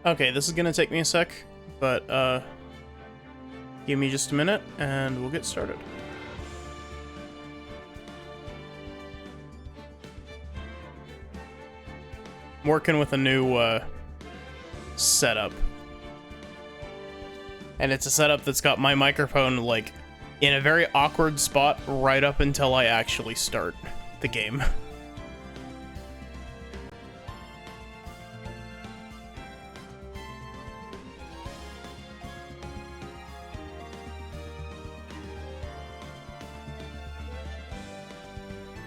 Okay, this is gonna take me a sec, but give me just a minute and we'll get started. I'm working with a new setup. And it's a setup that's got my microphone, like, in a very awkward spot right up until I actually start the game.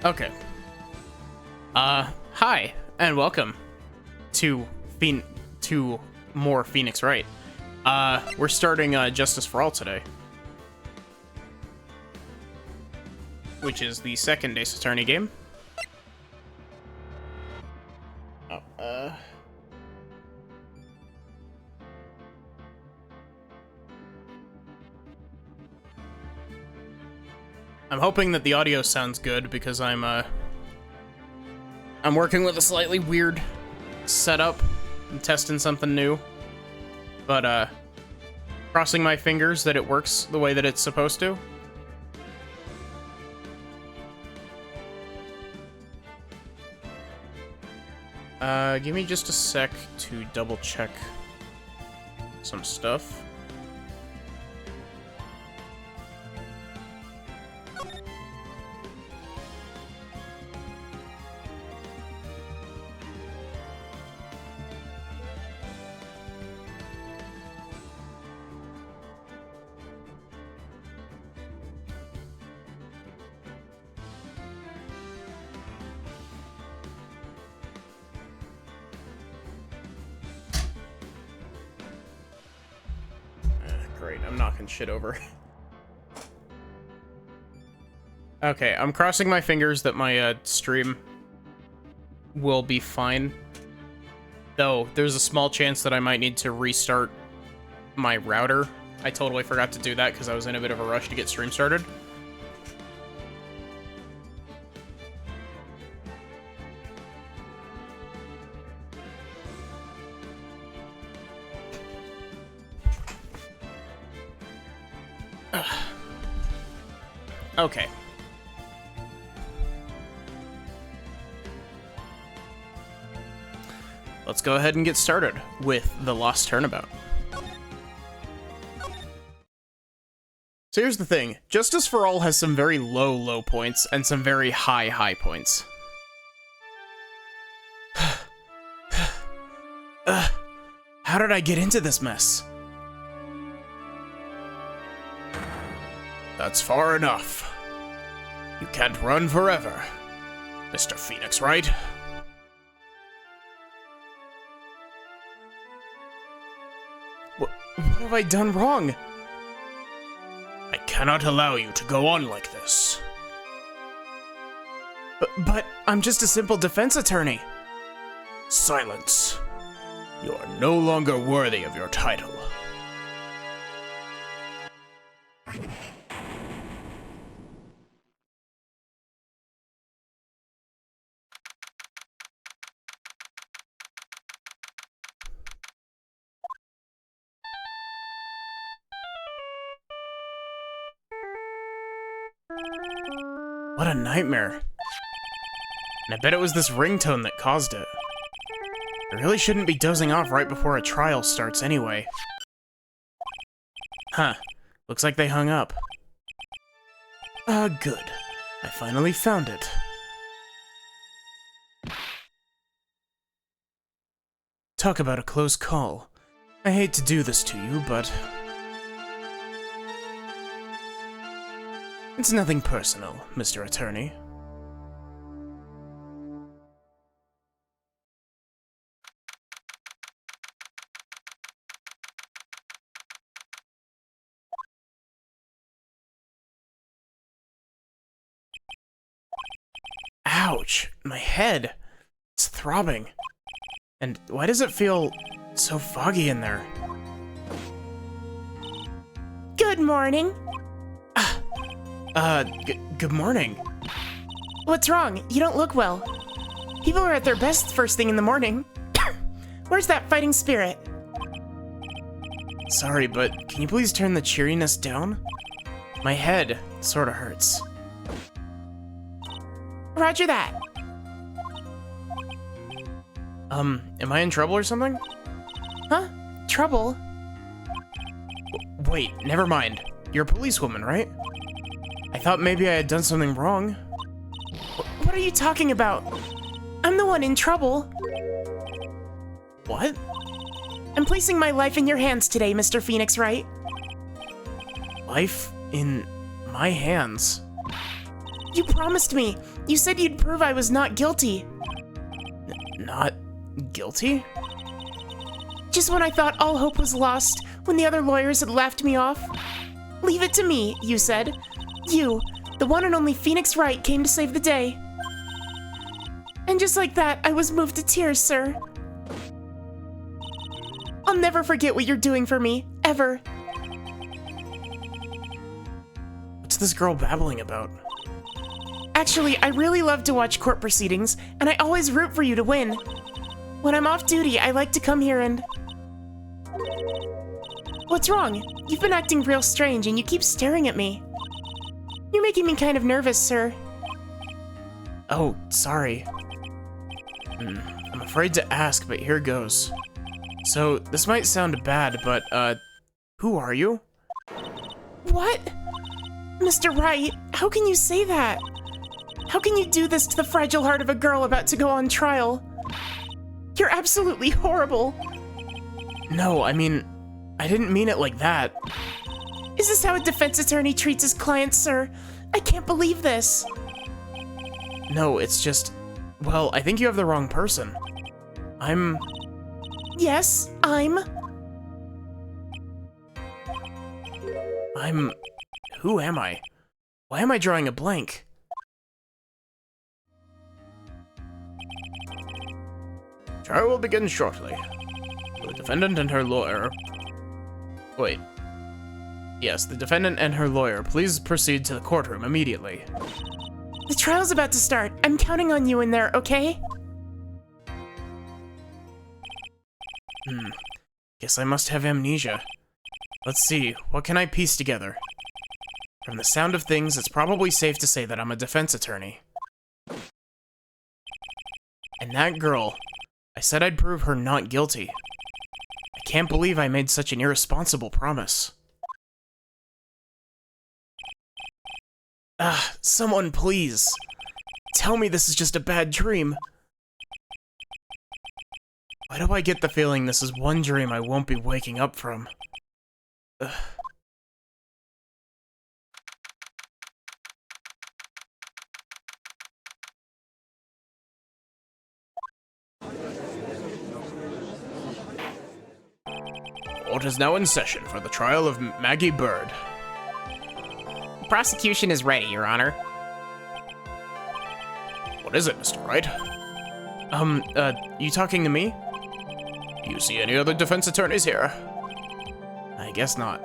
Okay. Hi, and welcome to more Phoenix Wright. We're starting Justice for All today, which is the second Ace Attorney game. I'm hoping that the audio sounds good because I'm working with a slightly weird setup. I'm testing something new. But, crossing my fingers that it works the way that it's supposed to. Give me just a sec to double check some stuff. Great, I'm knocking shit over. Okay, I'm crossing my fingers that my stream will be fine. Though, there's a small chance that I might need to restart my router. I totally forgot to do that because I was in a bit of a rush to get stream started. Okay. Let's go ahead and get started with The Lost Turnabout. So here's the thing. Justice for All has some very low points and some very high points. How did I get into this mess? That's far enough. You can't run forever, Mr. Phoenix Wright. What have I done wrong? I cannot allow you to go on like this. But I'm just a simple defense attorney. Silence. You are no longer worthy of your title. What a nightmare. And I bet it was this ringtone that caused it. I really shouldn't be dozing off right before a trial starts anyway. Huh. Looks like they hung up. Good. I finally found it. Talk about a close call. I hate to do this to you, but... it's nothing personal, Mr. Attorney. Ouch! My head! It's throbbing. And why does it feel so foggy in there? Good morning. Good morning. What's wrong? You don't look well. People are at their best first thing in the morning. Where's that fighting spirit? Sorry, but can you please turn the cheeriness down? My head sorta hurts. Roger that. Am I in trouble or something? Huh? Trouble? Wait, never mind. You're a policewoman, right? I thought maybe I had done something wrong. What are you talking about? I'm the one in trouble. What? I'm placing my life in your hands today, Mr. Phoenix Wright. Life in my hands? You promised me. You said you'd prove I was not guilty. Not guilty? Just when I thought all hope was lost, when the other lawyers had laughed me off. Leave it to me, you said. You, the one and only Phoenix Wright, came to save the day. And just like that, I was moved to tears, sir. I'll never forget what you're doing for me, ever. What's this girl babbling about? Actually, I really love to watch court proceedings, and I always root for you to win. When I'm off duty, I like to come here and... What's wrong? You've been acting real strange, and you keep staring at me. You're making me kind of nervous, sir. Oh, sorry. I'm afraid to ask, but here goes. So, this might sound bad, but, who are you? What? Mr. Wright, how can you say that? How can you do this to the fragile heart of a girl about to go on trial? You're absolutely horrible. No, I mean, I didn't mean it like that. Is this how a defense attorney treats his clients, sir? I can't believe this. No, it's just... Well, I think you have the wrong person. Yes, I'm... Who am I? Why am I drawing a blank? Trial will begin shortly. Will the defendant and her lawyer... Wait. Yes, the defendant and her lawyer, please proceed to the courtroom immediately. The trial's about to start. I'm counting on you in there, okay? Guess I must have amnesia. Let's see, what can I piece together? From the sound of things, it's probably safe to say that I'm a defense attorney. And that girl, I said I'd prove her not guilty. I can't believe I made such an irresponsible promise. Someone please. Tell me this is just a bad dream. Why do I get the feeling this is one dream I won't be waking up from? Ugh. Court is now in session for the trial of Maggie Bird. Prosecution is ready, Your Honor. What is it, Mr. Wright? You talking to me? Do you see any other defense attorneys here? I guess not.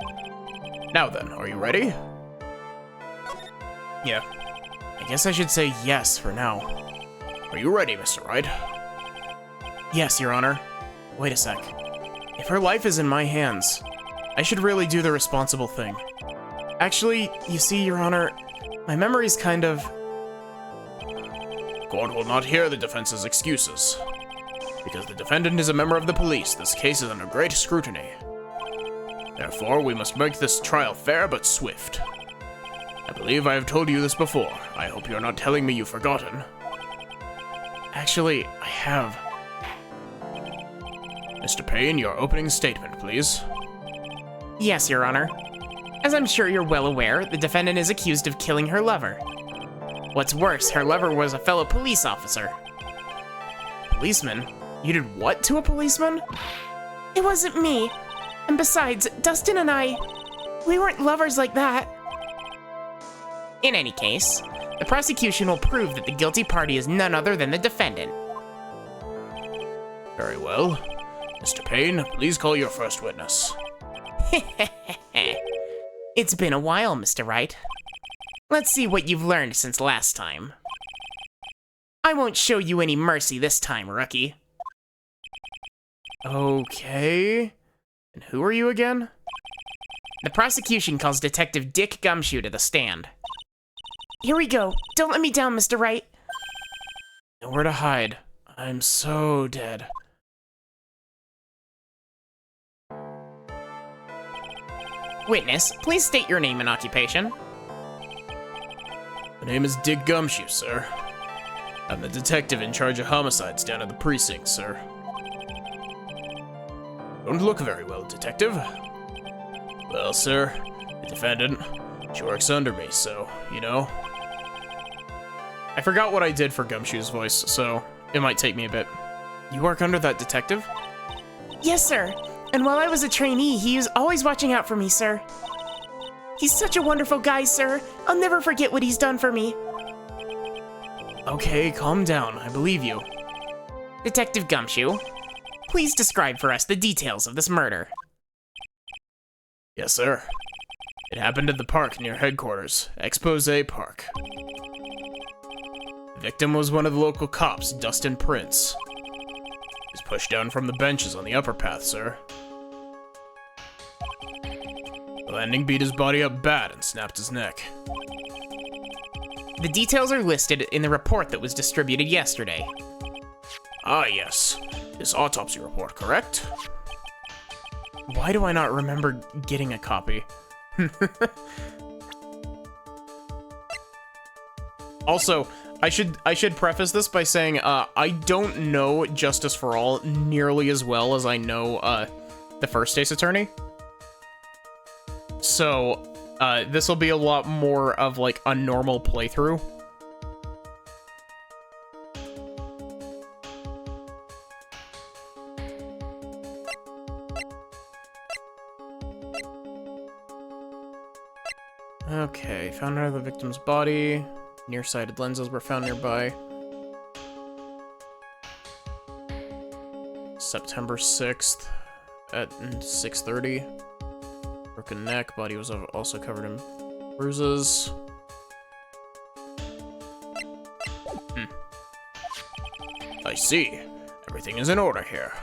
Now then, are you ready? Yeah. I guess I should say yes for now. Are you ready, Mr. Wright? Yes, Your Honor. Wait a sec. If her life is in my hands, I should really do the responsible thing. Actually, you see, Your Honor, my memory's kind of... Court will not hear the defense's excuses. Because the defendant is a member of the police, this case is under great scrutiny. Therefore, we must make this trial fair but swift. I believe I have told you this before. I hope you're not telling me you've forgotten. Actually, I have. Mr. Payne, your opening statement, please. Yes, Your Honor. As I'm sure you're well aware, the defendant is accused of killing her lover. What's worse, her lover was a fellow police officer. Policeman? You did what to a policeman? It wasn't me. And besides, Dustin and I, we weren't lovers like that. In any case, the prosecution will prove that the guilty party is none other than the defendant. Very well. Mr. Payne, please call your first witness. It's been a while, Mr. Wright. Let's see what you've learned since last time. I won't show you any mercy this time, rookie. Okay. And who are you again? The prosecution calls Detective Dick Gumshoe to the stand. Here we go. Don't let me down, Mr. Wright. Nowhere to hide. I'm so dead. Witness, please state your name and occupation. My name is Dick Gumshoe, sir. I'm the detective in charge of homicides down at the precinct, sir. Don't look very well, detective. Well, sir, the defendant, she works under me, so, you know. I forgot what I did for Gumshoe's voice, so it might take me a bit. You work under that detective? Yes, sir. And while I was a trainee, he was always watching out for me, sir. He's such a wonderful guy, sir. I'll never forget what he's done for me. Okay, calm down. I believe you. Detective Gumshoe, please describe for us the details of this murder. Yes, sir. It happened at the park near headquarters, Expose Park. The victim was one of the local cops, Dustin Prince. He was pushed down from the benches on the upper path, sir. The landing beat his body up bad and snapped his neck. The details are listed in the report that was distributed yesterday. Ah, yes. This autopsy report, correct? Why do I not remember getting a copy? Also, I should preface this by saying I don't know Justice for All nearly as well as I know the first Ace Attorney. So this will be a lot more of like a normal playthrough. Okay, found out of the victim's body. Nearsighted lenses were found nearby. September 6th at 6:30. Broken neck, body was also covered in bruises. I see. Everything is in order here.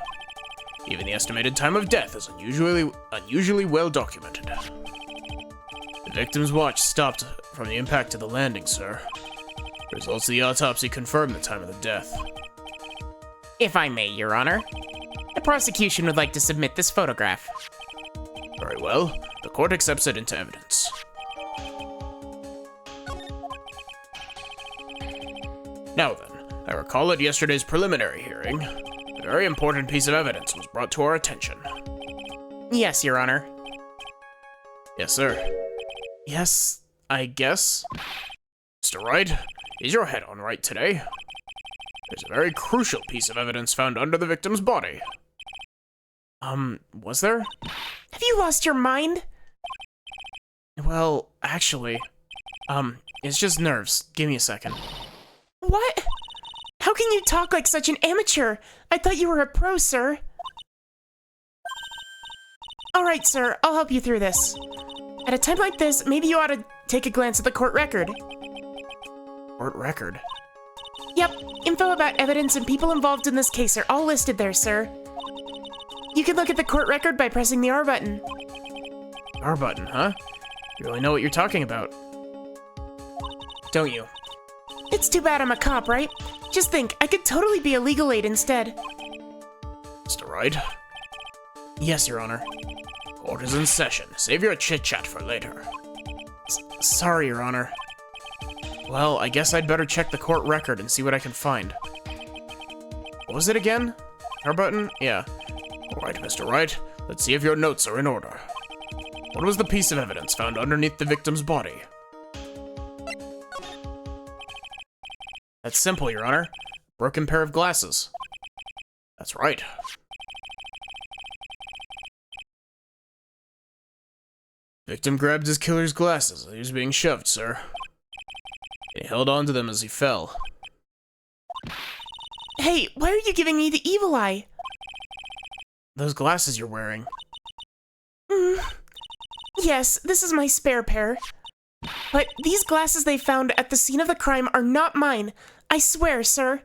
Even the estimated time of death is unusually well documented. The victim's watch stopped from the impact to the landing, sir. Results of the autopsy confirm the time of the death. If I may, Your Honor, the prosecution would like to submit this photograph. Very well. The court accepts it into evidence. Now then, I recall at yesterday's preliminary hearing, a very important piece of evidence was brought to our attention. Yes, Your Honor. Yes, sir. Yes, I guess. Mr. Wright, is your head on right today? There's a very crucial piece of evidence found under the victim's body. Was there? Have you lost your mind? Well, actually, it's just nerves. Give me a second. What? How can you talk like such an amateur? I thought you were a pro, sir. All right, sir, I'll help you through this. At a time like this, maybe you ought to take a glance at the court record. Court record? Yep, info about evidence and people involved in this case are all listed there, sir. You can look at the court record by pressing the R button. R button, huh? You really know what you're talking about. Don't you? It's too bad I'm a cop, right? Just think, I could totally be a legal aid instead. Mr. Wright? Yes, Your Honor. Court is in session. Save your chit-chat for later. Sorry, Your Honor. Well, I guess I'd better check the court record and see what I can find. What was it again? R button? Yeah. Alright, Mr. Wright. Let's see if your notes are in order. What was the piece of evidence found underneath the victim's body? That's simple, Your Honor. Broken pair of glasses. That's right. Victim grabbed his killer's glasses as he was being shoved, sir. He held on to them as he fell. Hey, why are you giving me the evil eye? Those glasses you're wearing. Yes, this is my spare pair. But these glasses they found at the scene of the crime are not mine. I swear, sir.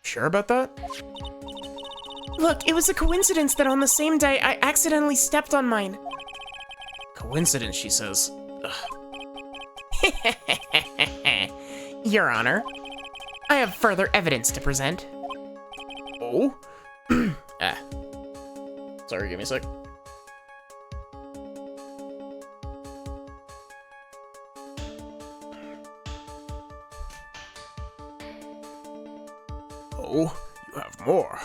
Sure about that? Look, it was a coincidence that on the same day I accidentally stepped on mine. Coincidence, she says. Your Honor, I have further evidence to present. Oh? Sorry, give me a sec. Oh, you have more.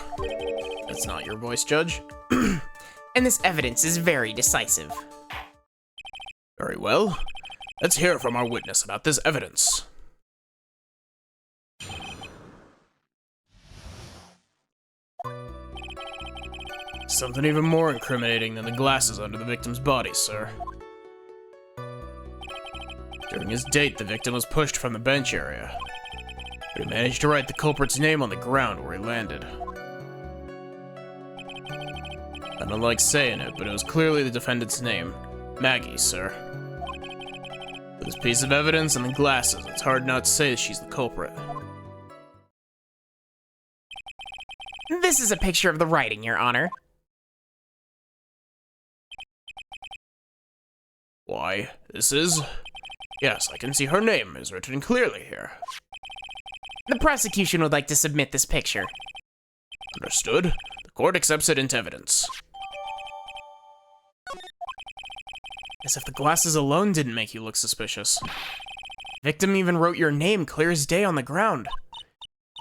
That's not your voice, Judge. And this evidence is very decisive. Very well. Let's hear from our witness about this evidence. Something even more incriminating than the glasses under the victim's body, sir. During his date, the victim was pushed from the bench area, but he managed to write the culprit's name on the ground where he landed. I don't like saying it, but it was clearly the defendant's name, Maggie, sir. With this piece of evidence and the glasses, it's hard not to say that she's the culprit. This is a picture of the writing, Your Honor. Why, this is... Yes, I can see her name is written clearly here. The prosecution would like to submit this picture. Understood. The court accepts it into evidence. As if the glasses alone didn't make you look suspicious. Victim even wrote your name clear as day on the ground.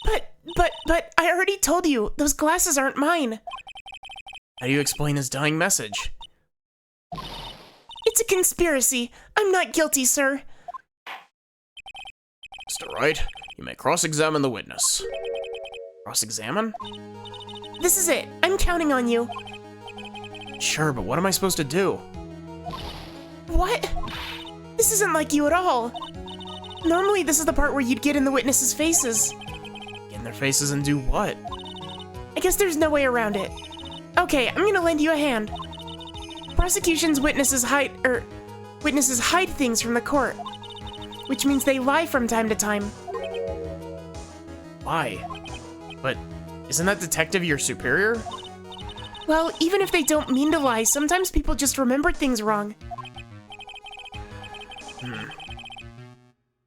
But, I already told you, those glasses aren't mine. How do you explain his dying message? It's a conspiracy. I'm not guilty, sir. Mr. Wright, you may cross-examine the witness. Cross-examine? This is it. I'm counting on you. Sure, but what am I supposed to do? What? This isn't like you at all. Normally, this is the part where you'd get in the witnesses' faces. In their faces and do what? I guess there's no way around it. Okay, I'm gonna lend you a hand. Prosecution's witnesses hide things from the court, which means they lie from time to time. Why? But isn't that detective your superior? Well, even if they don't mean to lie, sometimes people just remember things wrong.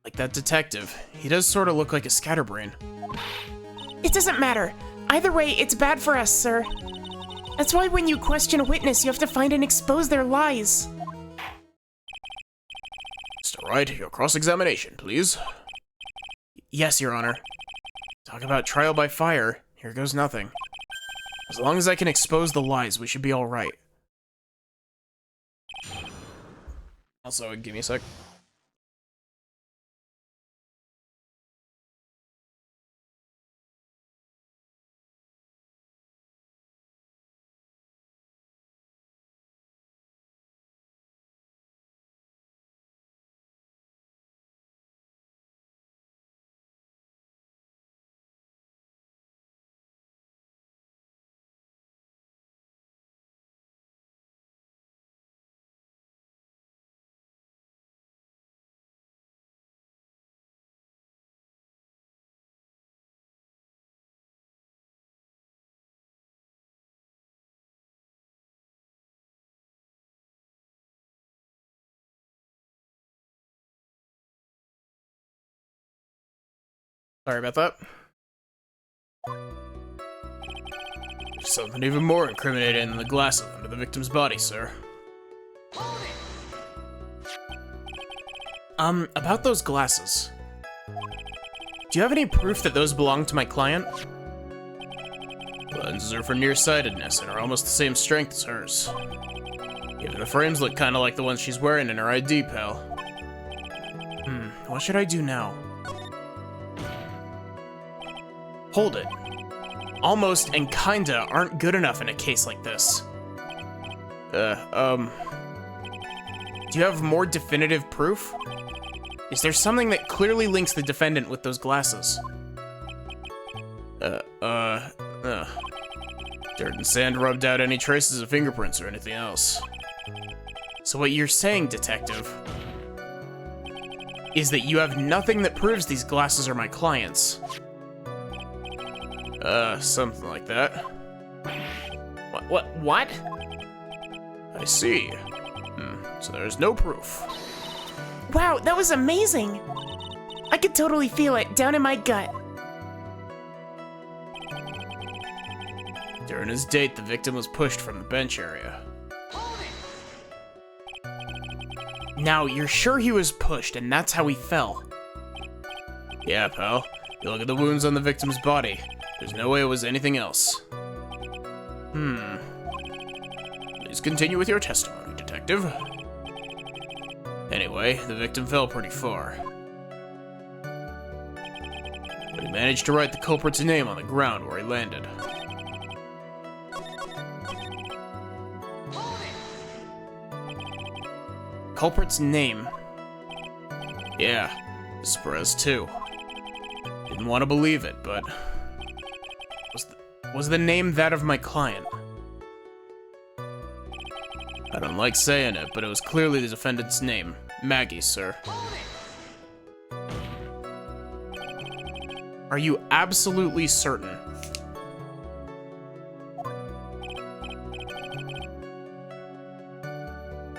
Like that detective. He does sort of look like a scatterbrain. It doesn't matter. Either way, it's bad for us, sir. That's why when you question a witness, you have to find and expose their lies. Mr. Wright, your cross-examination, please. Yes, Your Honor. Talk about trial by fire. Here goes nothing. As long as I can expose the lies, we should be all right. Also, give me a sec. Sorry about that. There's something even more incriminating than the glasses under the victim's body, sir. About those glasses. Do you have any proof that those belong to my client? Lenses are for nearsightedness and are almost the same strength as hers. Even the frames look kinda like the ones she's wearing in her ID, pal. What should I do now? Hold it. Almost and kinda aren't good enough in a case like this. Do you have more definitive proof? Is there something that clearly links the defendant with those glasses? Dirt and sand rubbed out any traces of fingerprints or anything else. So what you're saying, detective, is that you have nothing that proves these glasses are my client's. Something like that. What? I see. So there's no proof. Wow, that was amazing! I could totally feel it down in my gut. During his date, the victim was pushed from the bench area. Now, you're sure he was pushed and that's how he fell? Yeah, pal. You look at the wounds on the victim's body. There's no way it was anything else. Please continue with your testimony, detective. Anyway, the victim fell pretty far. But he managed to write the culprit's name on the ground where he landed. Culprit's name? Yeah, Perez too. Didn't want to believe it, but... Was the name that of my client? I don't like saying it, but it was clearly the defendant's name. Maggie, sir. Are you absolutely certain?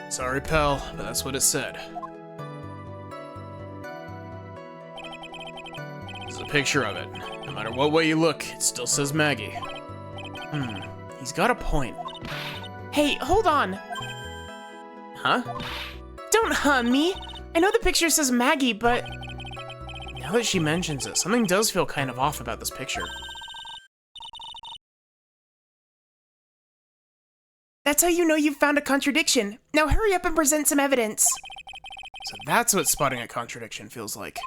Sorry, pal, but that's what it said. There's a picture of it. No matter what way you look, it still says Maggie. He's got a point. Hey, hold on! Huh? Don't me! I know the picture says Maggie, but... Now that she mentions it, something does feel kind of off about this picture. That's how you know you've found a contradiction. Now hurry up and present some evidence. So that's what spotting a contradiction feels like.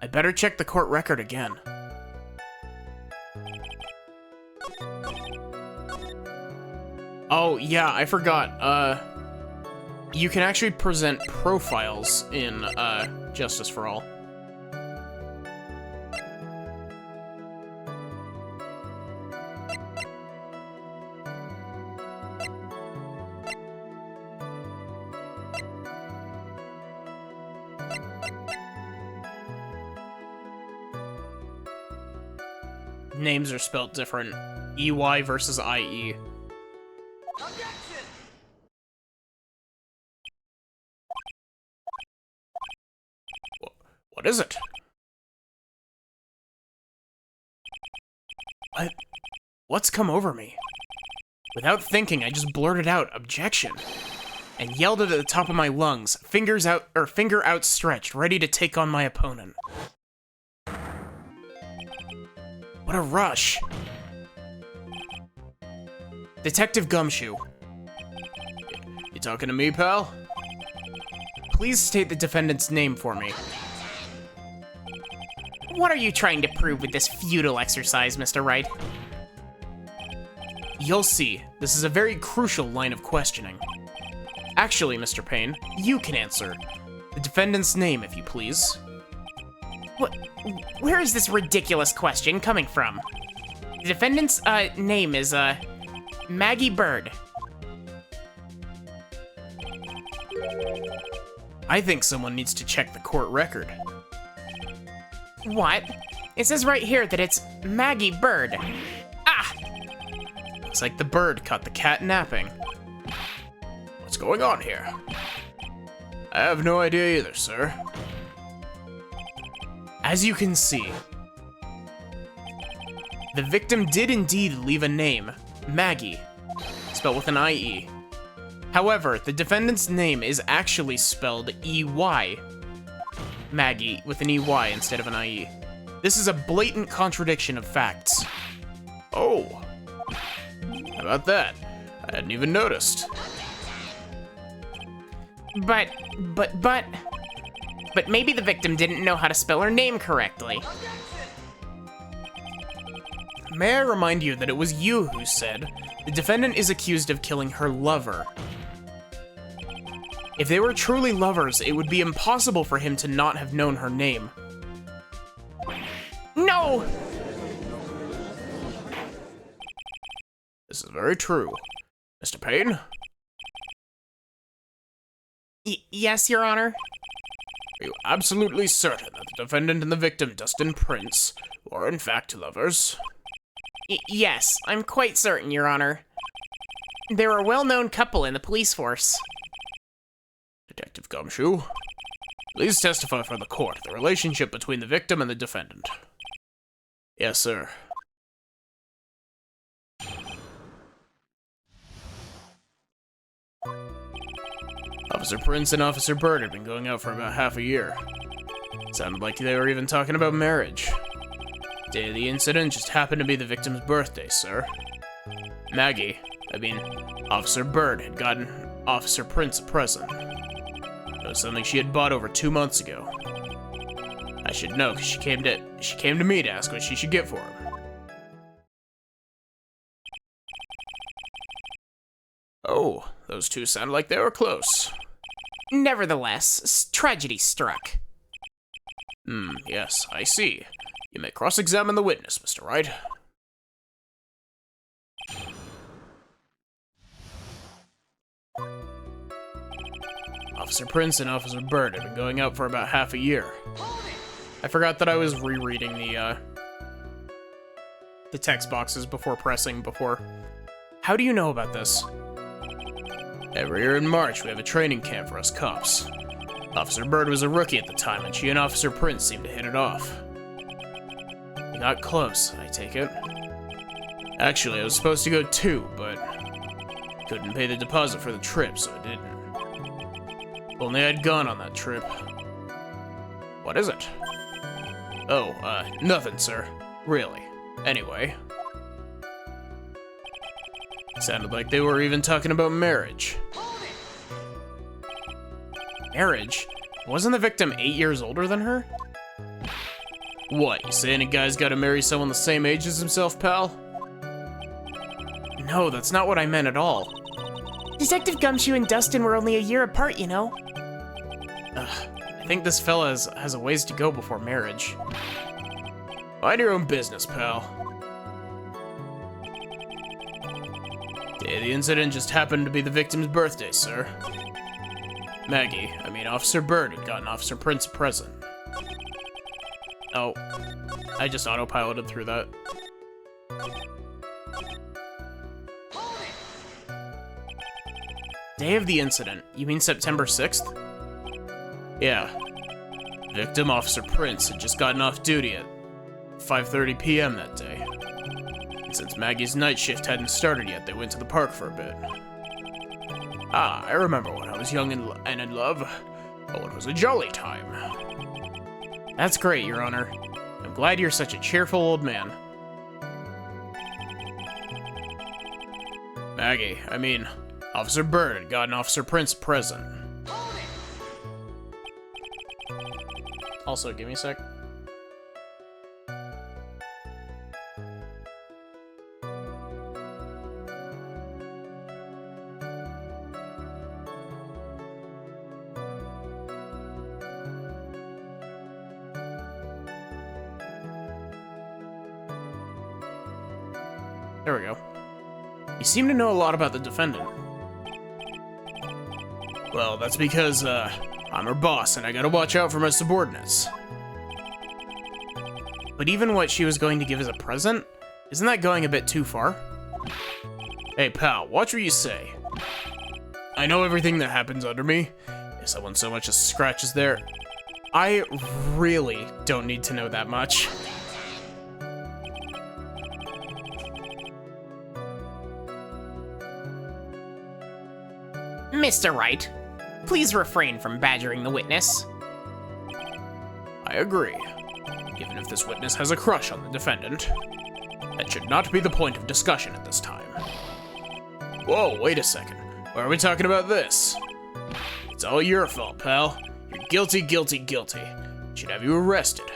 I better check the court record again. Oh, yeah, I forgot. You can actually present profiles in, Justice for All. Names are spelled different. EY versus IE. What is it? What's come over me? Without thinking, I just blurted out, "Objection," and yelled it at the top of my lungs, finger outstretched, ready to take on my opponent. What a rush. Detective Gumshoe. You talking to me, pal? Please state the defendant's name for me. What are you trying to prove with this futile exercise, Mr. Wright? You'll see. This is a very crucial line of questioning. Actually, Mr. Payne, you can answer. The defendant's name, if you please. Where is this ridiculous question coming from? The defendant's, name is, Maggie Bird. I think someone needs to check the court record. What? It says right here that it's Maggie Bird. Ah! Looks like the bird caught the cat napping. What's going on here? I have no idea either, sir. As you can see, the victim did indeed leave a name, Maggie, spelled with an IE. However, the defendant's name is actually spelled EY, Maggie, with an EY instead of an IE. This is a blatant contradiction of facts. Oh, how about that? I hadn't even noticed. But maybe the victim didn't know how to spell her name correctly. May I remind you that it was you who said the defendant is accused of killing her lover. If they were truly lovers, it would be impossible for him to not have known her name. No! This is very true. Mr. Payne? Yes, Your Honor? Are you absolutely certain that the defendant and the victim, Dustin Prince, were in fact lovers? Yes, I'm quite certain, Your Honor. They're a well-known couple in the police force. Detective Gumshoe, please testify for the court the relationship between the victim and the defendant. Yes, sir. Officer Prince and Officer Bird had been going out for about half a year. It sounded like they were even talking about marriage. Day of the incident just happened to be the victim's birthday, sir. Officer Bird had gotten Officer Prince a present. It was something she had bought over 2 months ago. I should know, because she came to me to ask what she should get for him. Oh, those two sounded like they were close. Nevertheless, tragedy struck. Yes, I see. You may cross-examine the witness, Mr. Wright. Officer Prince and Officer Bird had been going out for about half a year. I forgot that I was rereading the text boxes before pressing before. How do you know about this? Every year in March, we have a training camp for us cops. Officer Bird was a rookie at the time, and she and Officer Prince seemed to hit it off. We got close, I take it. Actually, I was supposed to go too, but couldn't pay the deposit for the trip, so I didn't. If only I'd gone on that trip. What is it? Oh, nothing, sir. Really. Anyway. Sounded like they were even talking about marriage. Marriage? Wasn't the victim 8 years older than her? What, you saying a guy's gotta marry someone the same age as himself, pal? No, that's not what I meant at all. Detective Gumshoe and Dustin were only a year apart, you know. I think this fella has a ways to go before marriage. Mind your own business, pal. Day of the incident just happened to be the victim's birthday, sir. Officer Bird had gotten Officer Prince a present. Oh, I just autopiloted through that. Day of the incident? You mean September 6th? Yeah. Victim, Officer Prince, had just gotten off duty at 5:30 p.m. that day. And since Maggie's night shift hadn't started yet, they went to the park for a bit. Ah, I remember when I was young and in love. Oh, it was a jolly time. That's great, Your Honor. I'm glad you're such a cheerful old man. Officer Bird had gotten Officer Prince a present. Also, give me a sec. There we go. You seem to know a lot about the defendant. Well, that's because, I'm her boss and I gotta watch out for my subordinates. But even what she was going to give as a present? Isn't that going a bit too far? Hey, pal, watch what you say. I know everything that happens under me. If someone so much as scratches their... I really don't need to know that much. Mr. Wright, please refrain from badgering the witness. I agree. Even if this witness has a crush on the defendant, that should not be the point of discussion at this time. Whoa, wait a second. Why are we talking about this? It's all your fault, pal. You're guilty, guilty, guilty. Should have you arrested.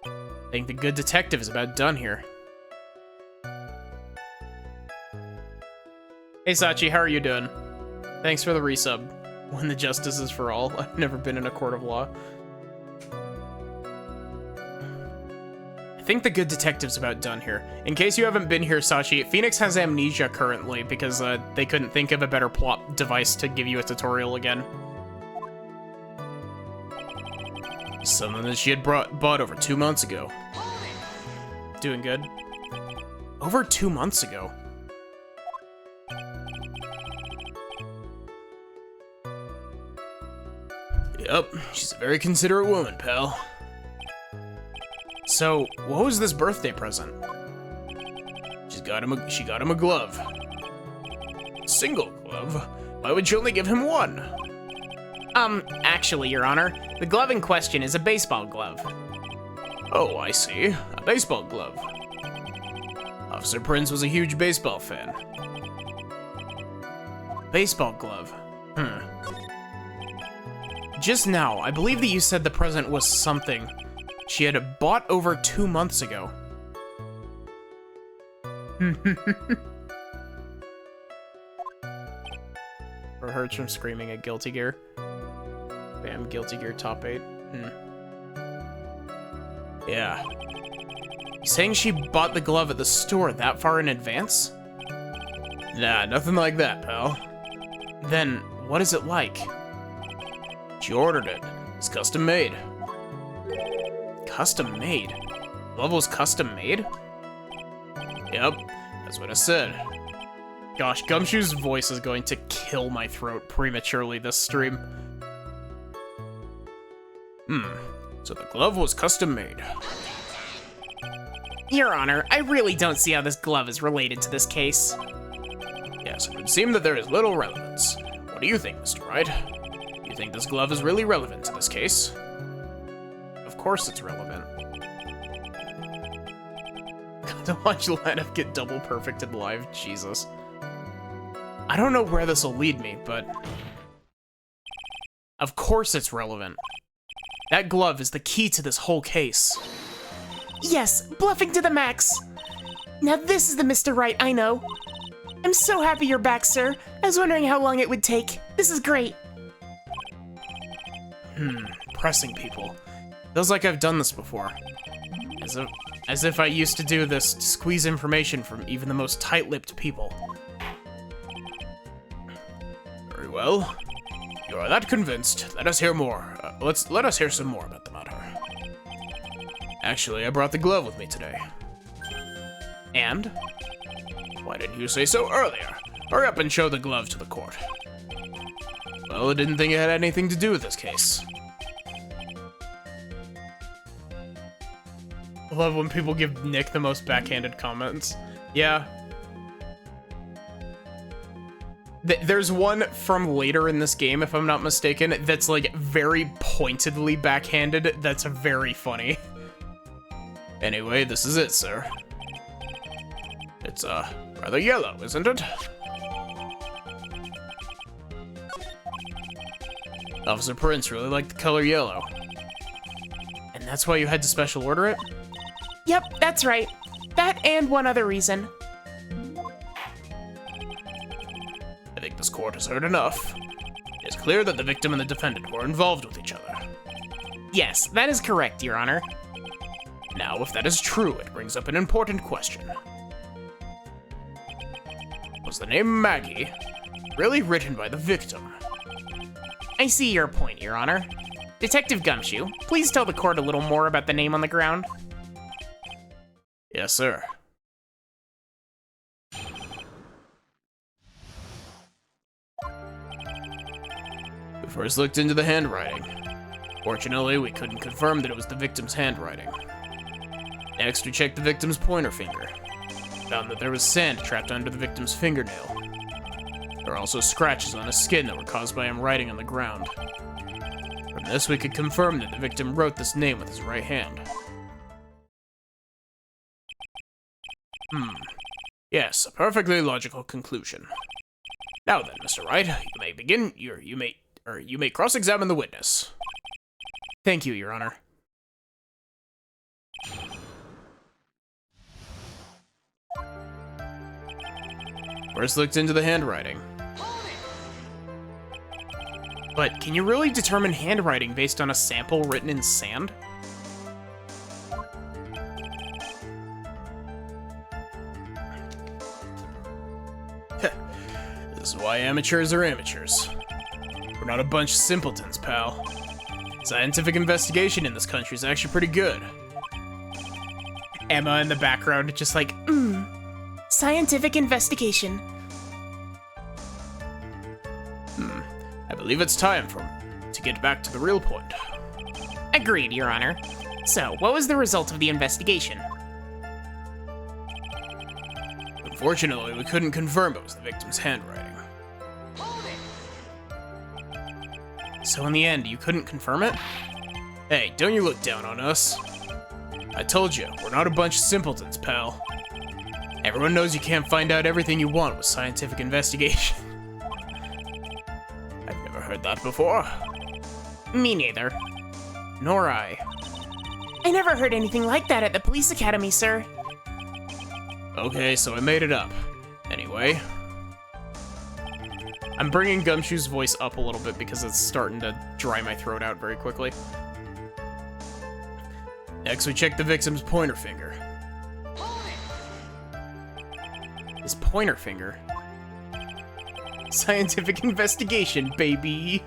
I think the good detective is about done here. Hey Sachi, how are you doing? Thanks for the resub. When the justice is for all. I've never been in a court of law. I think the good detective's about done here. In case you haven't been here, Sachi, Phoenix has amnesia currently because they couldn't think of a better plot device to give you a tutorial again. Something that she had bought over 2 months ago. Doing good. Over 2 months ago. Yep, she's a very considerate woman, pal. So, what was this birthday present? She got him a glove. Single glove? Why would you only give him one? Actually, Your Honor, the glove in question is a baseball glove. Oh, I see. A baseball glove. Officer Prince was a huge baseball fan. Baseball glove. Just now, I believe that you said the present was something she had bought over 2 months ago. Or hurts from screaming at Guilty Gear. Bam, Guilty Gear top 8. Yeah. You saying she bought the glove at the store that far in advance? Nah, nothing like that, pal. Then, what is it like? She ordered it. It's custom made. Custom made? Glove was custom made? Yep, that's what I said. Gosh, Gumshoe's voice is going to kill my throat prematurely this stream. So the glove was custom made. Your Honor, I really don't see how this glove is related to this case. Yes, it would seem that there is little relevance. What do you think, Mr. Wright? You think this glove is really relevant to this case? Of course it's relevant. To watch Lineup get double perfected live, Jesus. I don't know where this will lead me, but... Of course it's relevant. That glove is the key to this whole case. Yes, bluffing to the max. Now this is the Mr. Wright I know. I'm so happy you're back, sir. I was wondering how long it would take. This is great. Pressing people. Feels like I've done this before. As if I used to do this to squeeze information from even the most tight-lipped people. Very well. You are that convinced. Let us hear more. Let us hear some more about the matter. Actually, I brought the glove with me today. And? Why didn't you say so earlier? Hurry up and show the glove to the court. Well, I didn't think it had anything to do with this case. I love when people give Nick the most backhanded comments. Yeah. There's one from later in this game, if I'm not mistaken, that's like very pointedly backhanded. That's very funny. Anyway, this is it, sir. It's, rather yellow, isn't it? Officer Prince really liked the color yellow. And that's why you had to special order it? Yep, that's right. That and one other reason. I think this court has heard enough. It's clear that the victim and the defendant were involved with each other. Yes, that is correct, Your Honor. Now, if that is true, it brings up an important question. Was the name Maggie really written by the victim? I see your point, Your Honor. Detective Gumshoe, please tell the court a little more about the name on the ground. Yes, sir. We first looked into the handwriting. Fortunately, we couldn't confirm that it was the victim's handwriting. Next, we checked the victim's pointer finger. Found that there was sand trapped under the victim's fingernail. There were also scratches on his skin that were caused by him writing on the ground. From this, we could confirm that the victim wrote this name with his right hand. Yes, a perfectly logical conclusion. Now then, Mr. Wright, you may begin. You may cross-examine the witness. Thank you, Your Honor. First looked into the handwriting. But can you really determine handwriting based on a sample written in sand? This is why amateurs are amateurs. We're not a bunch of simpletons, pal. Scientific investigation in this country is actually pretty good. Emma in the background, just like, Scientific investigation. I believe it's time to get back to the real point. Agreed, Your Honor. So, what was the result of the investigation? Unfortunately, we couldn't confirm it was the victim's handwriting. So in the end, you couldn't confirm it? Hey, don't you look down on us. I told you, we're not a bunch of simpletons, pal. Everyone knows you can't find out everything you want with scientific investigation. I've never heard that before. Me neither. Nor I. I never heard anything like that at the police academy, sir. Okay, so I made it up. Anyway, I'm bringing Gumshoe's voice up a little bit because it's starting to dry my throat out very quickly. next we check the victim's pointer finger. His pointer finger. Scientific investigation, baby.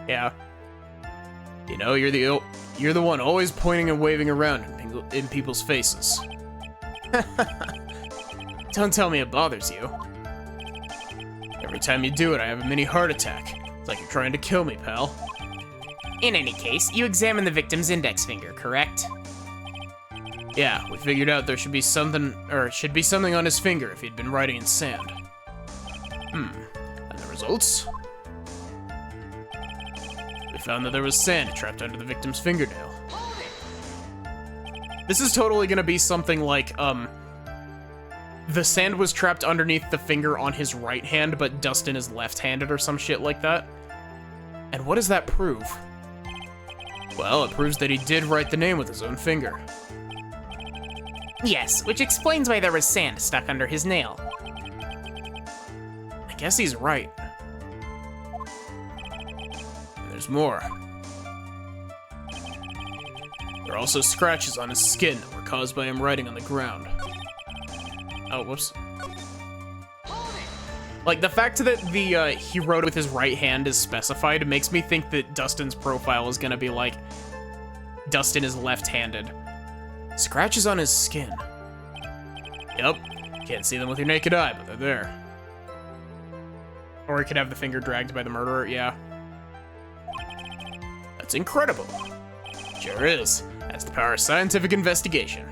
Yeah. You know, you're the one always pointing and waving around in people's faces. Don't tell me it bothers you. Every time you do it, I have a mini heart attack. It's like you're trying to kill me, pal. In any case, you examined the victim's index finger, correct? Yeah, we figured out there should be something on his finger if he'd been writing in sand. And the results? We found that there was sand trapped under the victim's fingernail. This is totally gonna be something like, the sand was trapped underneath the finger on his right hand, but Dustin is left-handed or some shit like that. And what does that prove? Well, it proves that he did write the name with his own finger. Yes, which explains why there was sand stuck under his nail. I guess he's right. And there's more. There are also scratches on his skin that were caused by him writing on the ground. Oh, whoops. Like, the fact that he wrote with his right hand is specified makes me think that Dustin's profile is gonna be like, Dustin is left-handed. Scratches on his skin. Yep. Can't see them with your naked eye, but they're there. Or he could have the finger dragged by the murderer, yeah. That's incredible. Sure is. That's the power of scientific investigation.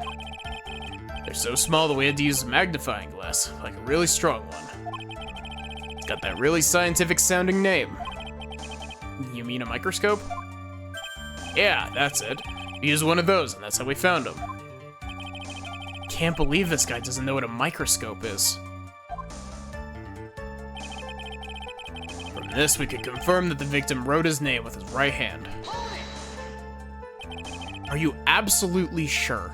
They're so small that we had to use a magnifying glass, like a really strong one. It's got that really scientific sounding name. You mean a microscope? Yeah, that's it. We used one of those, and that's how we found him. Can't believe this guy doesn't know what a microscope is. From this, we could confirm that the victim wrote his name with his right hand. Are you absolutely sure?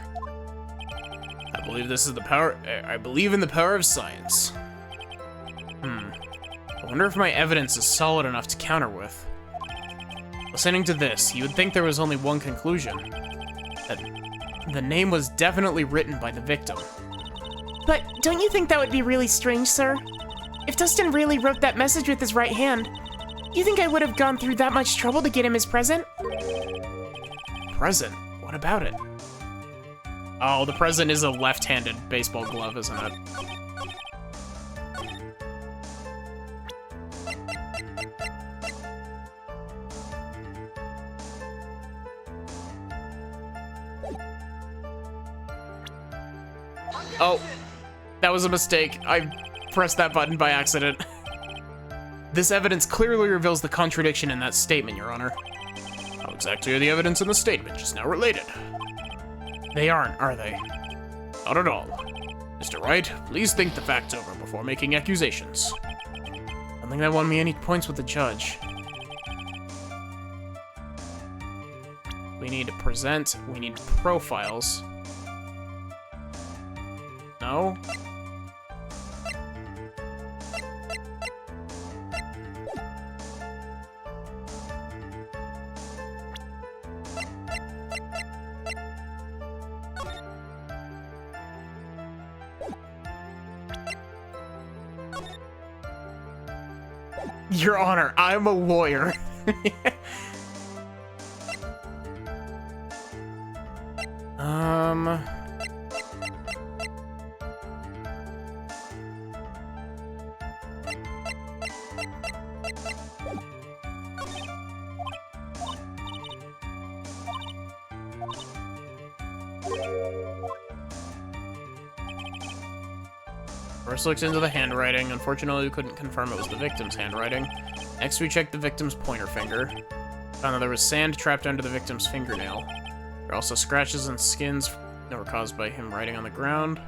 I believe this is the power. I believe in the power of science. I wonder if my evidence is solid enough to counter with. Listening to this, you would think there was only one conclusion. That the name was definitely written by the victim. But don't you think that would be really strange, sir? If Dustin really wrote that message with his right hand, you think I would have gone through that much trouble to get him his present? Present? What about it? Oh, the present is a left-handed baseball glove, isn't it? Oh, that was a mistake. I pressed that button by accident. This evidence clearly reveals the contradiction in that statement, Your Honor. How exactly are the evidence in the statement just now related? They aren't, are they? Not at all. Mr. Wright, please think the facts over before making accusations. I don't think that won me any points with the judge. We need to present, we need profiles. No? Your Honor, I'm a lawyer. First looked into the handwriting. Unfortunately, we couldn't confirm it was the victim's handwriting. Next, we checked the victim's pointer finger. Found that there was sand trapped under the victim's fingernail. There are also scratches and skins that were caused by him writing on the ground.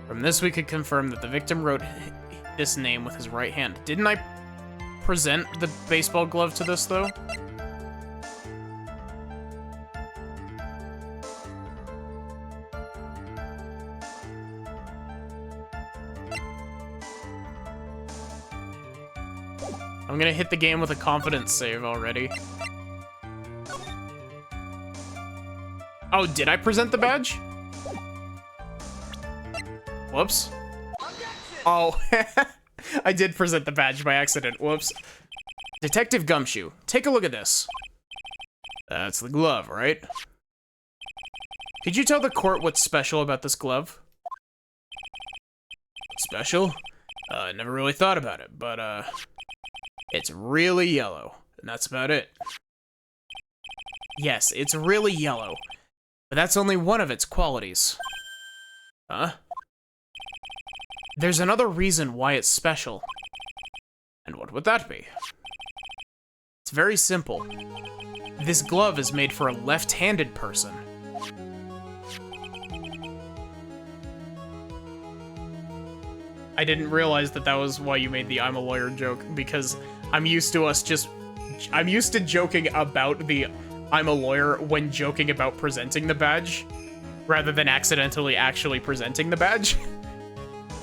From this, we could confirm that the victim wrote this name with his right hand. Didn't I present the baseball glove to this, though? I'm gonna hit the game with a confidence save already. Oh, did I present the badge? Whoops. Oh, I did present the badge by accident. Whoops. Detective Gumshoe, take a look at this. That's the glove, right? Could you tell the court what's special about this glove? Special? I never really thought about it, but, it's really yellow, and that's about it. Yes, it's really yellow, but that's only one of its qualities. Huh? There's another reason why it's special. And what would that be? It's very simple. This glove is made for a left-handed person. I didn't realize that that was why you made the I'm a lawyer joke, because I'm used to joking about the I'm a lawyer when joking about presenting the badge, rather than accidentally actually presenting the badge.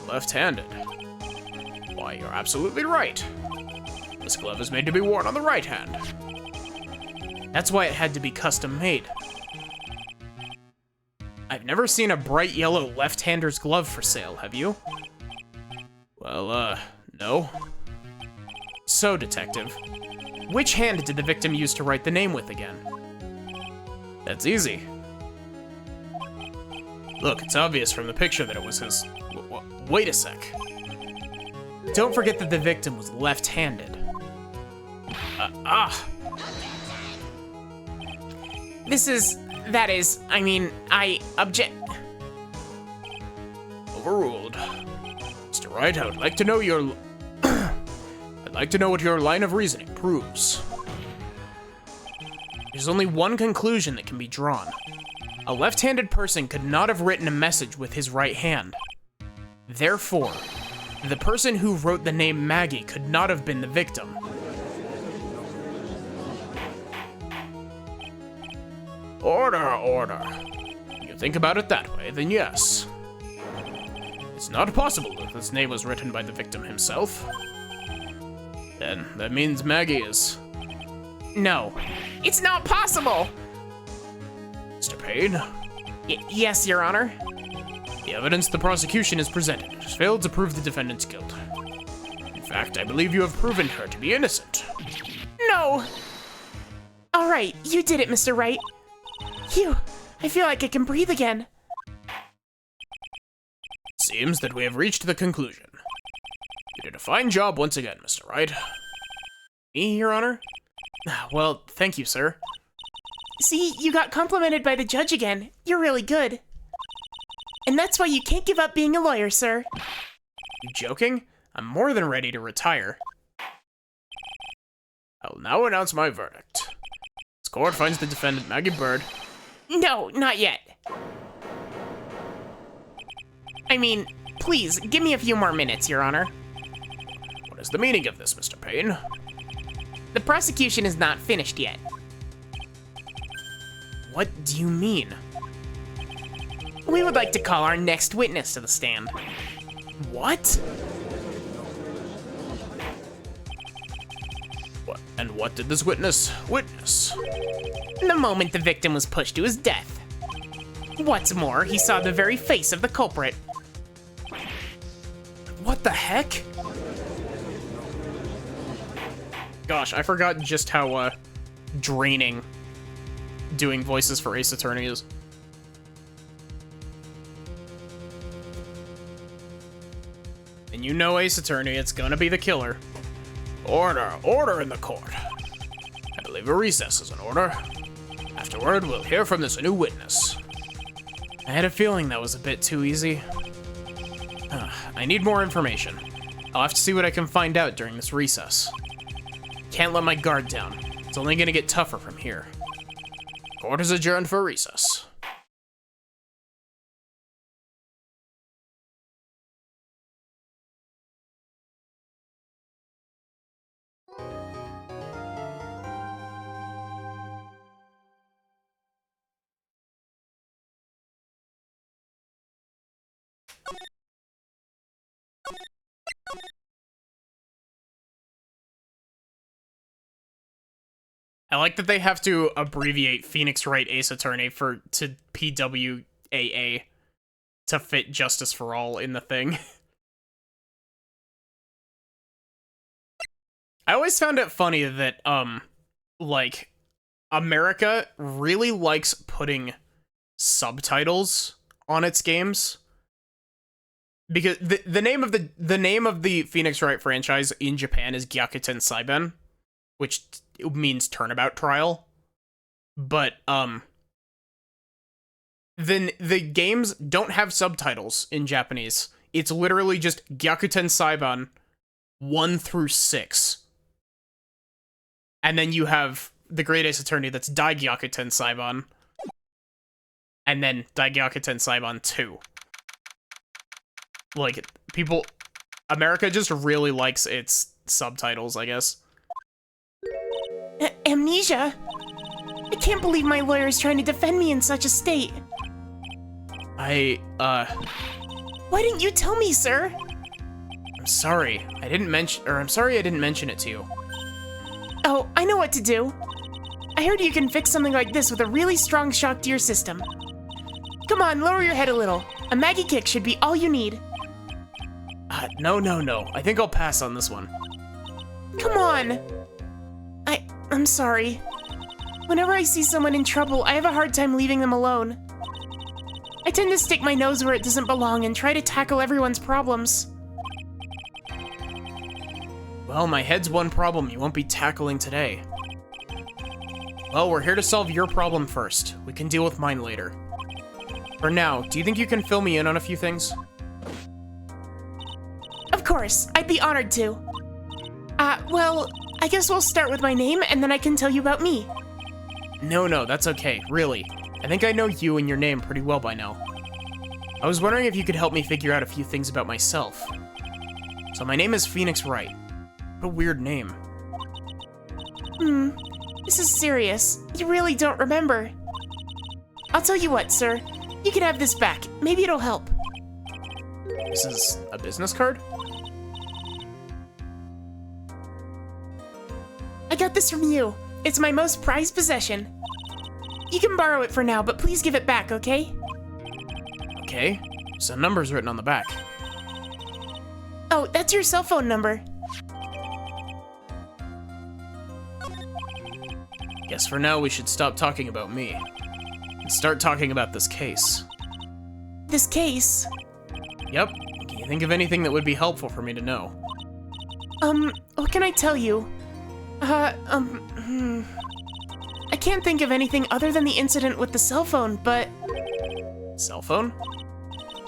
Left-handed. Why, you're absolutely right. This glove is made to be worn on the right hand. That's why it had to be custom-made. I've never seen a bright yellow left-hander's glove for sale, have you? Well, no. So, Detective, which hand did the victim use to write the name with again? That's easy. Look, it's obvious from the picture that it was his... Wait a sec. Don't forget that the victim was left-handed. I object. Overruled. Mr. Wright, I would like to know your... I'd like to know what your line of reasoning proves. There's only one conclusion that can be drawn. A left-handed person could not have written a message with his right hand. Therefore, the person who wrote the name Maggie could not have been the victim. Order, order. You think about it that way, then yes. It's not possible that this name was written by the victim himself. Then that means Maggie is... No, it's not possible! Mr. Payne? Yes, Your Honor. The evidence the prosecution has presented has failed to prove the defendant's guilt. In fact, I believe you have proven her to be innocent. No! All right, you did it, Mr. Wright. Phew, I feel like I can breathe again. Seems that we have reached the conclusion. You did a fine job once again, Mr. Wright. Me, Your Honor? Well, thank you, sir. See, you got complimented by the judge again. You're really good. And that's why you can't give up being a lawyer, sir. You joking? I'm more than ready to retire. I will now announce my verdict. This court finds the defendant, Maggie Bird. No, not yet. I mean, please, give me a few more minutes, Your Honor. What is the meaning of this, Mr. Payne? The prosecution is not finished yet. What do you mean? We would like to call our next witness to the stand. What? And what did this witness witness? The moment the victim was pushed to his death. What's more, he saw the very face of the culprit. What the heck? Gosh, I forgot just how, draining doing voices for Ace Attorney is. And you know Ace Attorney, it's gonna be the killer. Order, order in the court. I believe a recess is in order. Afterward, we'll hear from this new witness. I had a feeling that was a bit too easy. I need more information. I'll have to see what I can find out during this recess. Can't let my guard down. It's only gonna get tougher from here. Court is adjourned for recess. I like that they have to abbreviate Phoenix Wright Ace Attorney to PWAA to fit Justice for All in the thing. I always found it funny that, like, America really likes putting subtitles on its games. Because the name of the Phoenix Wright franchise in Japan is Gyakuten Saiben, which means turnabout trial. But then the games don't have subtitles in Japanese. It's literally just Gyakuten Saiban 1 through 6. And then you have the Great Ace Attorney that's Dai Gyakuten Saiban. And then Dai Gyakuten Saiban 2. Like, America just really likes its subtitles, I guess. Amnesia? I can't believe my lawyer is trying to defend me in such a state. Why didn't you tell me, sir? I'm sorry. I'm sorry I didn't mention it to you. Oh, I know what to do. I heard you can fix something like this with a really strong shock to your system. Come on, lower your head a little. A Maggie kick should be all you need. No. I think I'll pass on this one. Come on. I'm sorry. Whenever I see someone in trouble, I have a hard time leaving them alone. I tend to stick my nose where it doesn't belong and try to tackle everyone's problems. Well, my head's one problem you won't be tackling today. Well, we're here to solve your problem first. We can deal with mine later. For now, do you think you can fill me in on a few things? Of course, I'd be honored to. Well, I guess we'll start with my name and then I can tell you about me. No, that's okay, really. I think I know you and your name pretty well by now. I was wondering if you could help me figure out a few things about myself. So my name is Phoenix Wright. What a weird name. This is serious. You really don't remember. I'll tell you what, sir. You can have this back. Maybe it'll help. This is a business card? I got this from you. It's my most prized possession. You can borrow it for now, but please give it back, okay? Okay. Some numbers written on the back. Oh, that's your cell phone number. Guess for now we should stop talking about me. And start talking about this case. This case? Yep. Can you think of anything that would be helpful for me to know? What can I tell you? I can't think of anything other than the incident with the cell phone, but... Cell phone?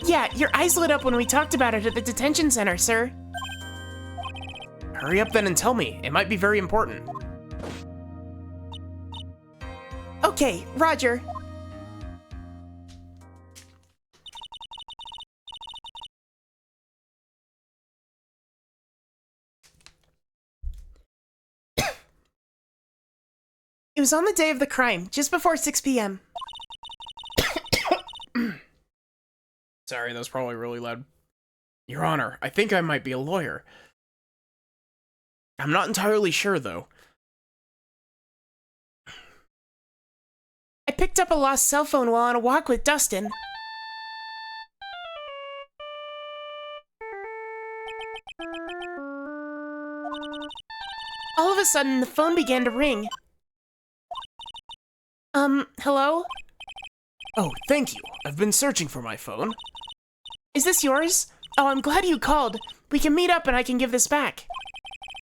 Yeah, your eyes lit up when we talked about it at the detention center, sir. Hurry up then and tell me. It might be very important. Okay, Roger. It was on the day of the crime, just before 6 p.m. Sorry, that was probably really loud. Your Honor, I think I might be a lawyer. I'm not entirely sure, though. I picked up a lost cell phone while on a walk with Dustin. All of a sudden, the phone began to ring. Hello? Oh, thank you. I've been searching for my phone. Is this yours? Oh, I'm glad you called. We can meet up and I can give this back.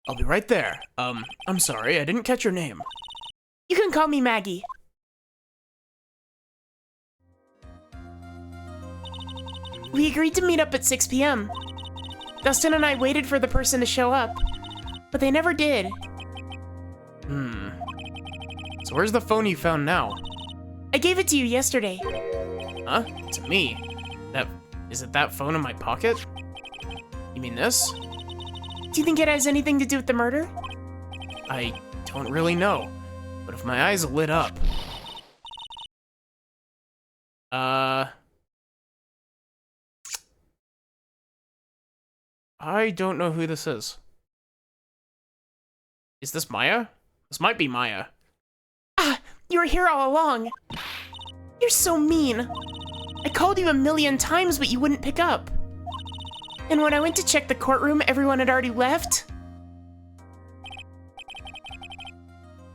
I'll be right there. I'm sorry, I didn't catch your name. You can call me Maggie. We agreed to meet up at 6 p.m. Dustin and I waited for the person to show up, but they never did. So where's the phone you found now? I gave it to you yesterday. Huh? To me? Is it that phone in my pocket? You mean this? Do you think it has anything to do with the murder? I don't really know, but if my eyes lit up... I don't know who this is. Is this Maya? This might be Maya. Ah, you were here all along. You're so mean. I called you a million times, but you wouldn't pick up. And when I went to check the courtroom, everyone had already left.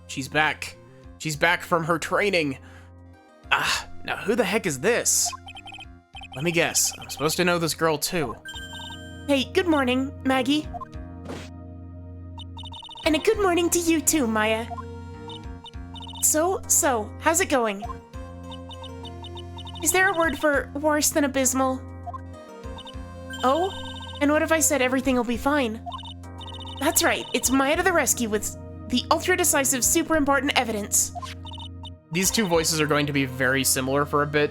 She's back. She's back from her training. Now who the heck is this? Let me guess. I'm supposed to know this girl too. Hey, good morning, Maggie. And a good morning to you too, Maya. So, how's it going? Is there a word for worse than abysmal? Oh? And what if I said everything will be fine? That's right, it's Maya to the rescue with the ultra-decisive, super important evidence. These two voices are going to be very similar for a bit.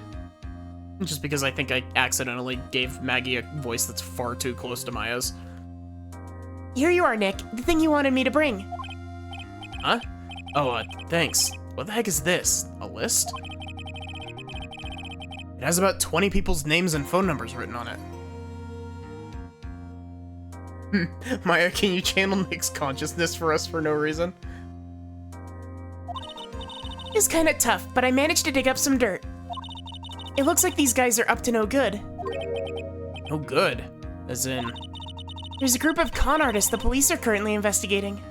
Just because I think I accidentally gave Maggie a voice that's far too close to Maya's. Here you are, Nick. The thing you wanted me to bring. Huh? Oh, thanks. What the heck is this? A list? It has about 20 people's names and phone numbers written on it. Maya, can you channel Nick's consciousness for us for no reason? It's kinda tough, but I managed to dig up some dirt. It looks like these guys are up to no good. No good? As in... There's a group of con artists the police are currently investigating.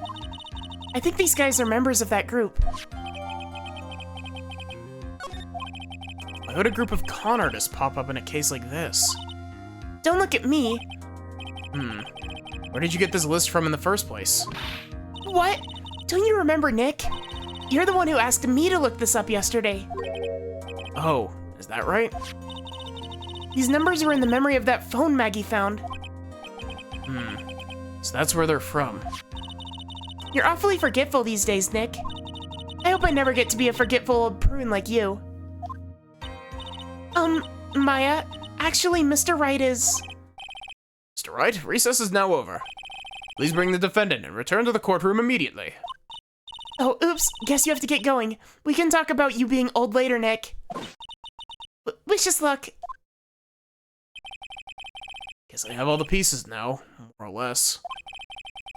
I think these guys are members of that group. Why would a group of con artists pop up in a case like this? Don't look at me. Where did you get this list from in the first place? What? Don't you remember, Nick? You're the one who asked me to look this up yesterday. Oh, is that right? These numbers were in the memory of that phone Maggie found. So that's where they're from. You're awfully forgetful these days, Nick. I hope I never get to be a forgetful old prune like you. Maya, actually, Mr. Wright is... Mr. Wright, recess is now over. Please bring the defendant and return to the courtroom immediately. Oh, oops, guess you have to get going. We can talk about you being old later, Nick. Wish us luck. Guess I have all the pieces now, more or less.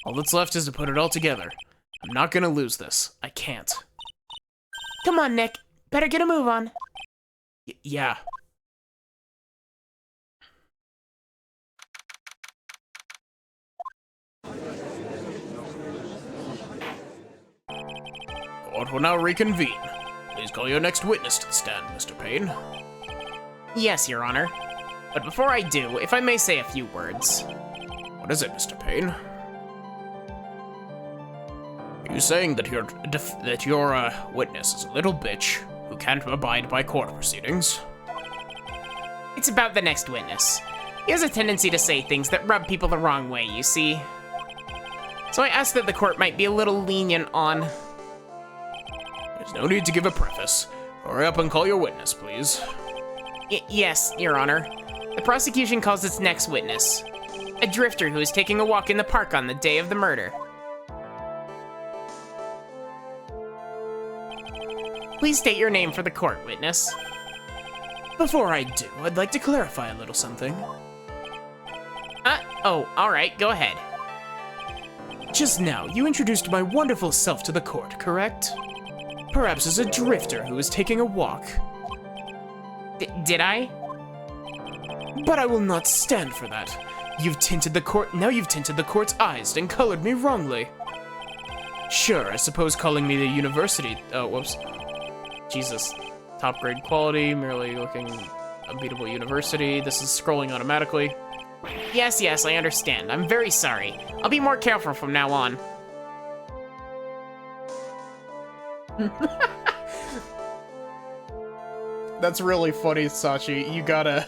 All that's left is to put it all together. I'm not gonna lose this. I can't. Come on, Nick. Better get a move on. Yeah. Court will now reconvene. Please call your next witness to the stand, Mr. Payne. Yes, Your Honor. But before I do, if I may say a few words. What is it, Mr. Payne? Are you saying that your witness is a little bitch who can't abide by court proceedings? It's about the next witness. He has a tendency to say things that rub people the wrong way, you see. So I asked that the court might be a little lenient on... There's no need to give a preface. Hurry up and call your witness, please. Yes, Your Honor. The prosecution calls its next witness. A drifter who was taking a walk in the park on the day of the murder. Please state your name for the court, witness. Before I do, I'd like to clarify a little something. Oh, alright, go ahead. Just now, you introduced my wonderful self to the court, correct? Perhaps as a drifter who is taking a walk. Did I? But I will not stand for that. You've tinted the court's eyes and colored me wrongly. Sure, I suppose calling me the university... Oh, whoops. Jesus. Top grade quality, merely looking unbeatable university. This is scrolling automatically. Yes, I understand. I'm very sorry. I'll be more careful from now on. That's really funny, Sachi. You gotta...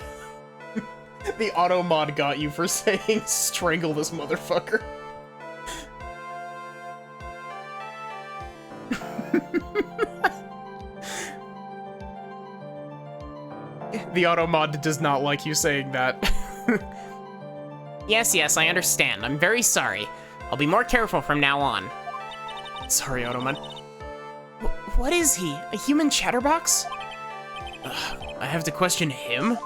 The auto mod got you for saying strangle this motherfucker. The auto mod does not like you saying that. Yes, I understand. I'm very sorry. I'll be more careful from now on. Sorry, Automon. What is he? A human chatterbox? I have to question him?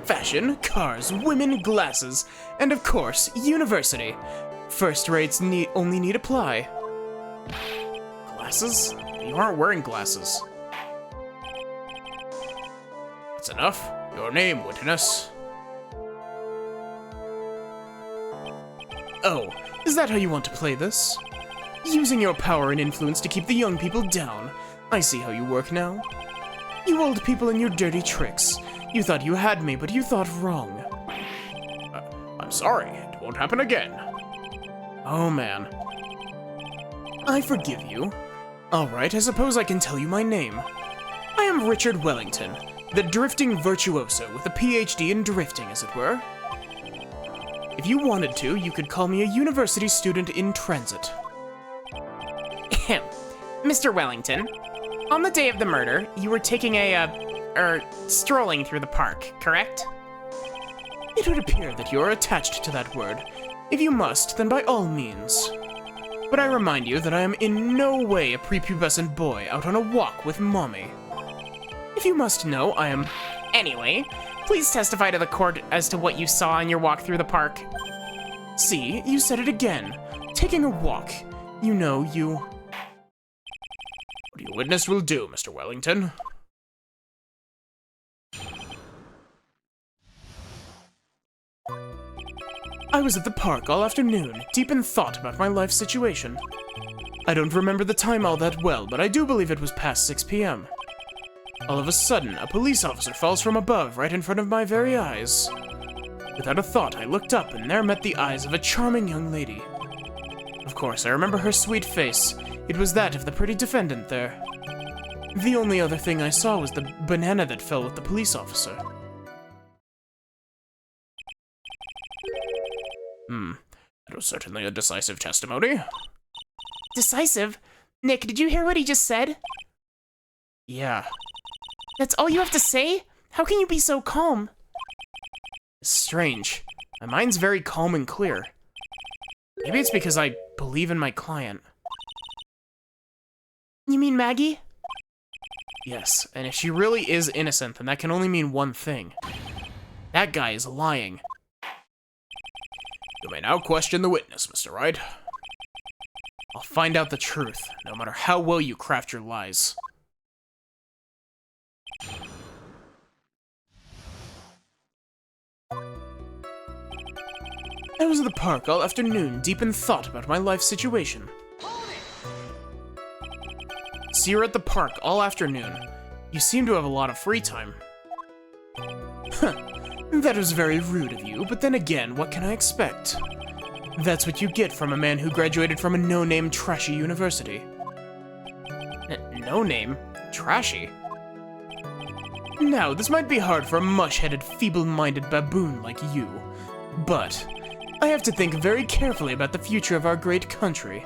Fashion, cars, women, glasses, and of course, university. First rates only need apply. Glasses? You aren't wearing glasses. That's enough. Your name, witness. Oh, is that how you want to play this? Using your power and influence to keep the young people down. I see how you work now. You old people and your dirty tricks. You thought you had me, but you thought wrong. I'm sorry, it won't happen again. Oh man. I forgive you. Alright, I suppose I can tell you my name. I am Richard Wellington, the drifting virtuoso with a PhD in drifting, as it were. If you wanted to, you could call me a university student in transit. Mr. Wellington, on the day of the murder, you were taking strolling through the park, correct? It would appear that you're attached to that word. If you must, then by all means. But I remind you that I am in no way a prepubescent boy out on a walk with mommy. If you must know, I am... Anyway, please testify to the court as to what you saw on your walk through the park. See, you said it again. Taking a walk. You know, you... What you witnessed will do, Mr. Wellington. I was at the park all afternoon, deep in thought about my life situation. I don't remember the time all that well, but I do believe it was past 6 p.m. All of a sudden, a police officer falls from above right in front of my very eyes. Without a thought, I looked up and there met the eyes of a charming young lady. Of course, I remember her sweet face. It was that of the pretty defendant there. The only other thing I saw was the banana that fell with the police officer. That was certainly a decisive testimony. Decisive? Nick, did you hear what he just said? Yeah. That's all you have to say? How can you be so calm? It's strange. My mind's very calm and clear. Maybe it's because I believe in my client. You mean Maggie? Yes, and if she really is innocent, then that can only mean one thing. That guy is lying. You may now question the witness, Mr. Wright. I'll find out the truth, no matter how well you craft your lies. I was at the park all afternoon, deep in thought about my life situation. So you're at the park all afternoon. You seem to have a lot of free time. That was very rude of you, but then again, what can I expect? That's what you get from a man who graduated from a no-name trashy university. No-name? Trashy? Now, this might be hard for a mush-headed, feeble-minded baboon like you, but I have to think very carefully about the future of our great country.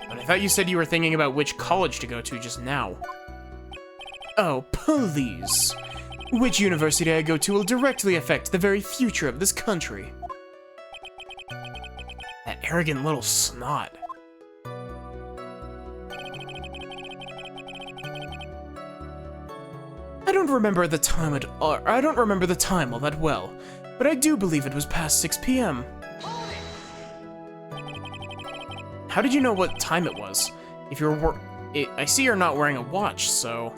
But I thought you said you were thinking about which college to go to just now. Oh, please. Which university I go to will directly affect the very future of this country. That arrogant little snot. I don't remember the time all that well, but I do believe it was past 6 p.m. How did you know what time it was? If you're I see you're not wearing a watch, so...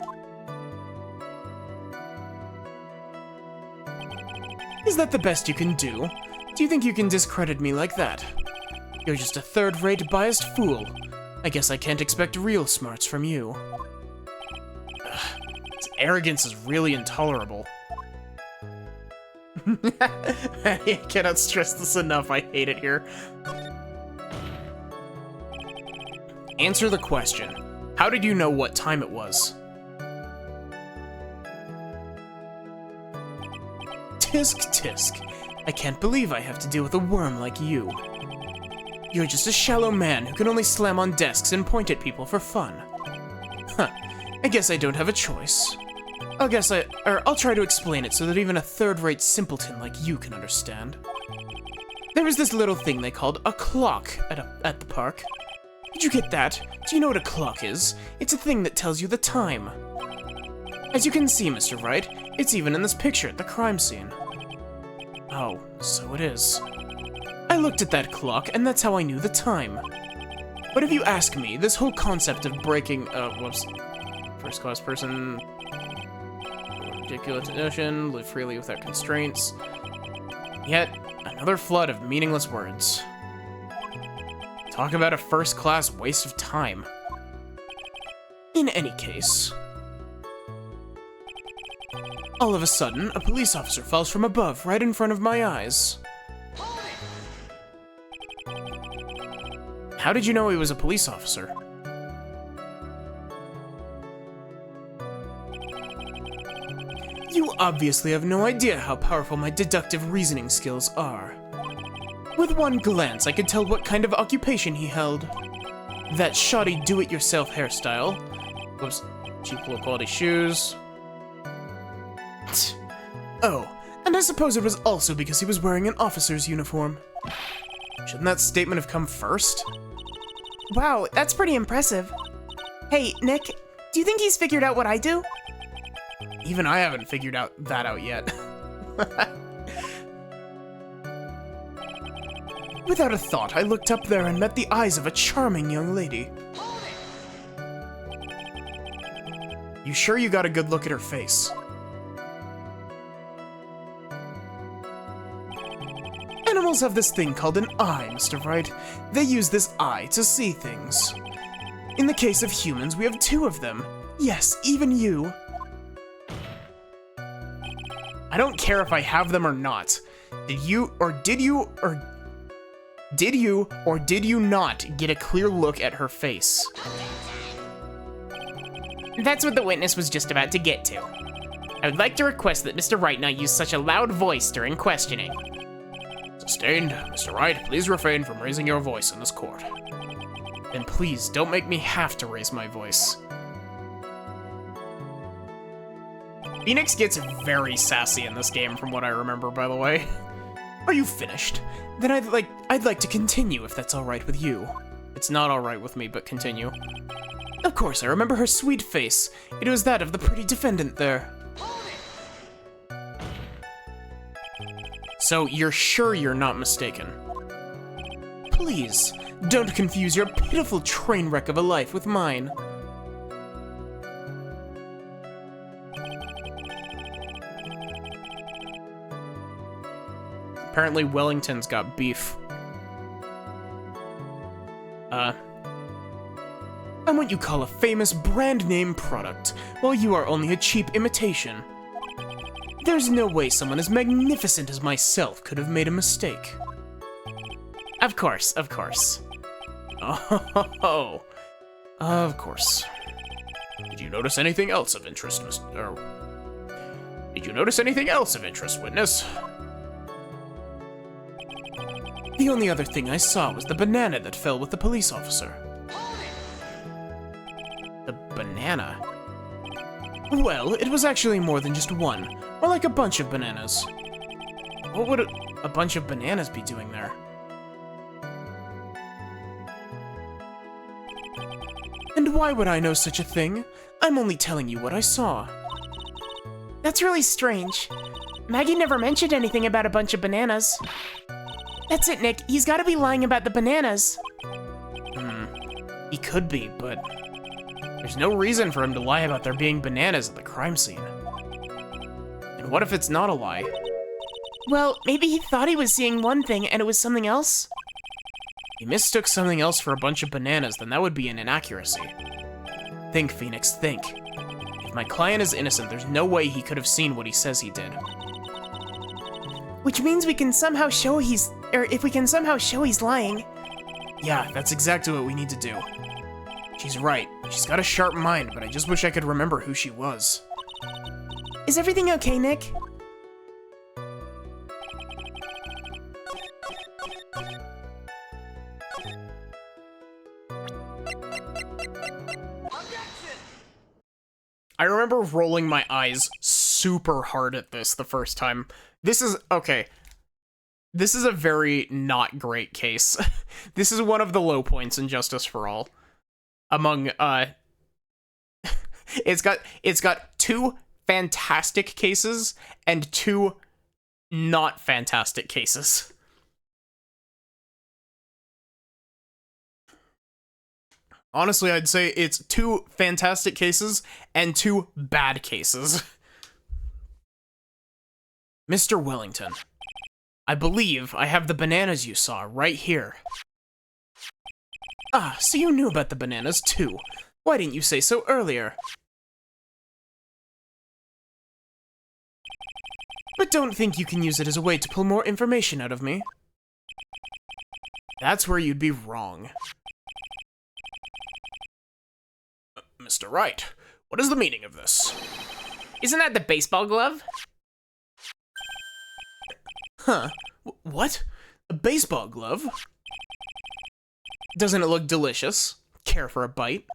Is that the best you can do? Do you think you can discredit me like that? You're just a third-rate, biased fool. I guess I can't expect real smarts from you. Ugh, this arrogance is really intolerable. I cannot stress this enough, I hate it here. Answer the question. How did you know what time it was? Tisk tisk. I can't believe I have to deal with a worm like you. You're just a shallow man who can only slam on desks and point at people for fun. Huh. I guess I don't have a choice. I'll try to explain it so that even a third-rate simpleton like you can understand. There was this little thing they called a clock at the park. Did you get that? Do you know what a clock is? It's a thing that tells you the time. As you can see, Mr. Wright, it's even in this picture at the crime scene. Oh, so it is. I looked at that clock, and that's how I knew the time. But if you ask me, this whole concept of breaking, first-class person, ridiculous notion, live freely without constraints, yet another flood of meaningless words. Talk about a first-class waste of time. In any case, all of a sudden, a police officer falls from above right in front of my eyes. How did you know he was a police officer? You obviously have no idea how powerful my deductive reasoning skills are. With one glance, I could tell what kind of occupation he held. That shoddy do-it-yourself hairstyle. Whoops. Cheap low-quality shoes. Oh, and I suppose it was also because he was wearing an officer's uniform. Shouldn't that statement have come first? Wow, that's pretty impressive. Hey, Nick, do you think he's figured out what I do? Even I haven't figured that out yet. Without a thought, I looked up there and met the eyes of a charming young lady. You sure you got a good look at her face? Animals have this thing called an eye, Mr. Wright. They use this eye to see things. In the case of humans, we have two of them. Yes, even you. I don't care if I have them or not. Did you not get a clear look at her face? That's what the witness was just about to get to. I would like to request that Mr. Wright not use such a loud voice during questioning. Sustained. Mr. Wright, please refrain from raising your voice in this court. Then please, don't make me have to raise my voice. Phoenix gets very sassy in this game from what I remember, by the way. Are you finished? Then I'd like to continue if that's alright with you. It's not alright with me, but continue. Of course, I remember her sweet face. It was that of the pretty defendant there. So, you're sure you're not mistaken? Please, don't confuse your pitiful train wreck of a life with mine. Apparently Wellington's got beef. I'm what you call a famous brand name product, while you are only a cheap imitation. There's no way someone as magnificent as myself could have made a mistake. Of course, of course. Oh, of course. Did you notice anything else of interest, Did you notice anything else of interest, witness? The only other thing I saw was the banana that fell with the police officer. The banana? Well, it was actually more than just one, more like a bunch of bananas. What would a bunch of bananas be doing there? And why would I know such a thing? I'm only telling you what I saw. That's really strange. Maggie never mentioned anything about a bunch of bananas. That's it, Nick. He's gotta be lying about the bananas. He could be, but there's no reason for him to lie about there being bananas at the crime scene. And what if it's not a lie? Well, maybe he thought he was seeing one thing and it was something else? He mistook something else for a bunch of bananas, then that would be an inaccuracy. Think, Phoenix, think. If my client is innocent, there's no way he could have seen what he says he did. Which means we can somehow show if we can somehow show he's lying. Yeah, that's exactly what we need to do. She's right. She's got a sharp mind, but I just wish I could remember who she was. Is everything okay, Nick? I remember rolling my eyes super hard at this the first time. This is, okay. This is a very not great case. This is one of the low points in Justice for All. Among, it's got 2 fantastic cases and 2 not fantastic cases. Honestly, I'd say it's 2 fantastic cases and 2 bad cases. Mr. Wellington, I believe I have the bananas you saw right here. Ah, so you knew about the bananas too. Why didn't you say so earlier? But don't think you can use it as a way to pull more information out of me. That's where you'd be wrong. Mr. Wright, what is the meaning of this? Isn't that the baseball glove? Huh? What? A baseball glove? Doesn't it look delicious? Care for a bite?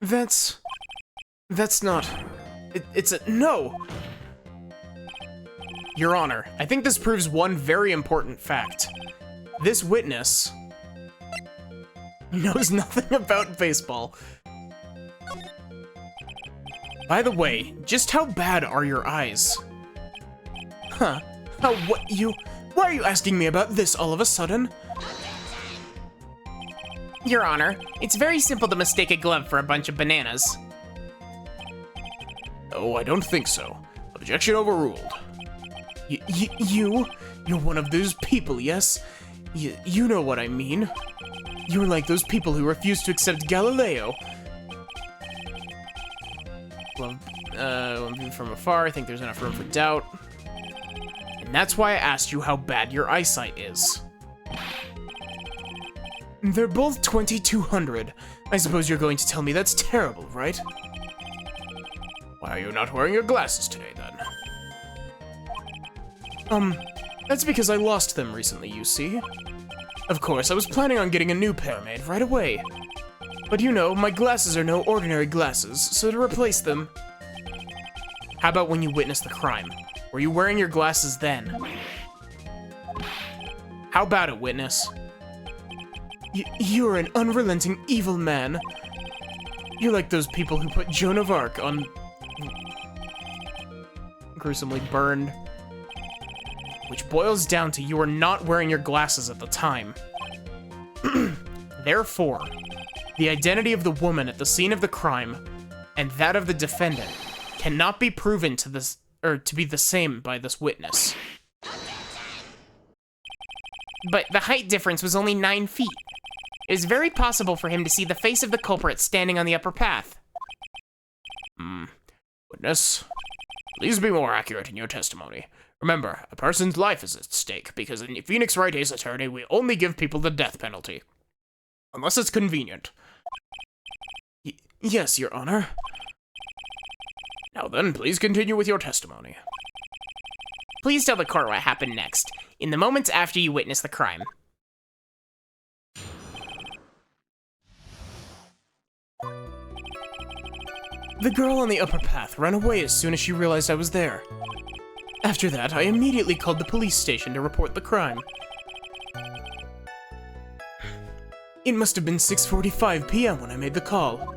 That's not... It's a... No! Your Honor, I think this proves one very important fact. This witness knows nothing about baseball. By the way, just how bad are your eyes? Huh? Why are you asking me about this all of a sudden? Your Honor, it's very simple to mistake a glove for a bunch of bananas. Oh, I don't think so. Objection overruled. You're one of those people, yes? You know what I mean. You're like those people who refuse to accept Galileo. Well, from afar, I think there's enough room for doubt. And that's why I asked you how bad your eyesight is. They're both 2200. I suppose you're going to tell me that's terrible, right? Why are you not wearing your glasses today, then? That's because I lost them recently, you see. Of course, I was planning on getting a new pair made right away. But you know, my glasses are no ordinary glasses, so to replace them... How about when you witnessed the crime? Were you wearing your glasses then? How about it, witness? You're an unrelenting evil man. You're like those people who put Joan of Arc on... gruesomely burned. Which boils down to you were not wearing your glasses at the time. Therefore, the identity of the woman at the scene of the crime and that of the defendant cannot be proven to be the same by this witness. But the height difference was only 9 feet. It was very possible for him to see the face of the culprit standing on the upper path. Witness, please be more accurate in your testimony. Remember, a person's life is at stake, because in Phoenix Wright Ace Attorney, we only give people the death penalty. Unless it's convenient. Yes, Your Honor. Now then, please continue with your testimony. Please tell the court what happened next, in the moments after you witnessed the crime. The girl on the upper path ran away as soon as she realized I was there. After that, I immediately called the police station to report the crime. It must have been 6:45 p.m. when I made the call.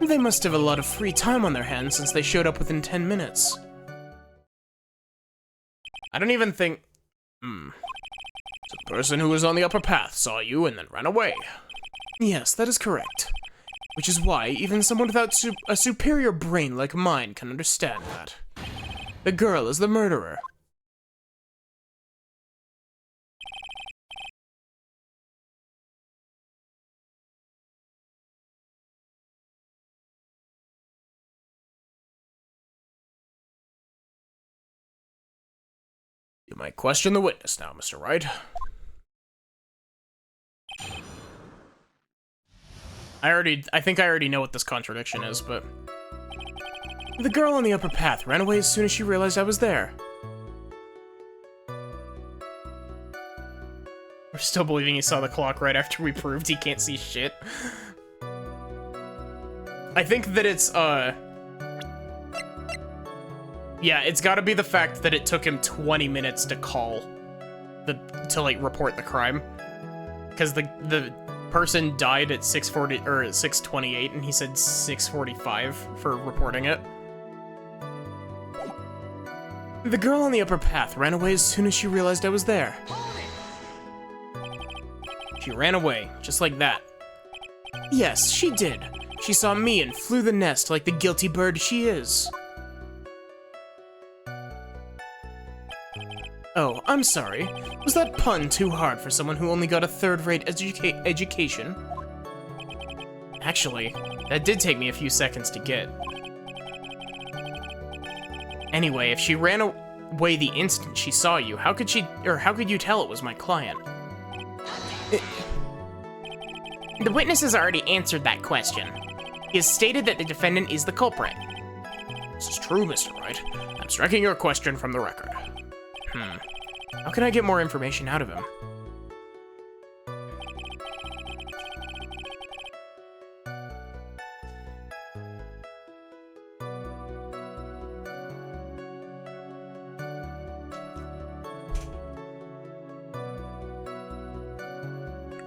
They must have a lot of free time on their hands since they showed up within 10 minutes. I don't even think... The person who was on the upper path saw you and then ran away. Yes, that is correct. Which is why even someone without a superior brain like mine can understand that. The girl is the murderer. You might question the witness now, Mr. Wright. I think I already know what this contradiction is, but... The girl on the upper path ran away as soon as she realized I was there. We're still believing he saw the clock right after we proved he can't see shit. I think that it's, yeah, it's gotta be the fact that it took him 20 minutes to call to, like, report the crime. Because the person died at 6:40, or at 6:28, and he said 6:45 for reporting it. The girl on the upper path ran away as soon as she realized I was there. She ran away, just like that. Yes, she did. She saw me and flew the nest like the guilty bird she is. Oh, I'm sorry. Was that pun too hard for someone who only got a third-rate education? Actually, that did take me a few seconds to get. Anyway, if she ran away the instant she saw you, how could you tell it was my client? The witness has already answered that question. He has stated that the defendant is the culprit. This is true, Mr. Wright. I'm striking your question from the record. How can I get more information out of him?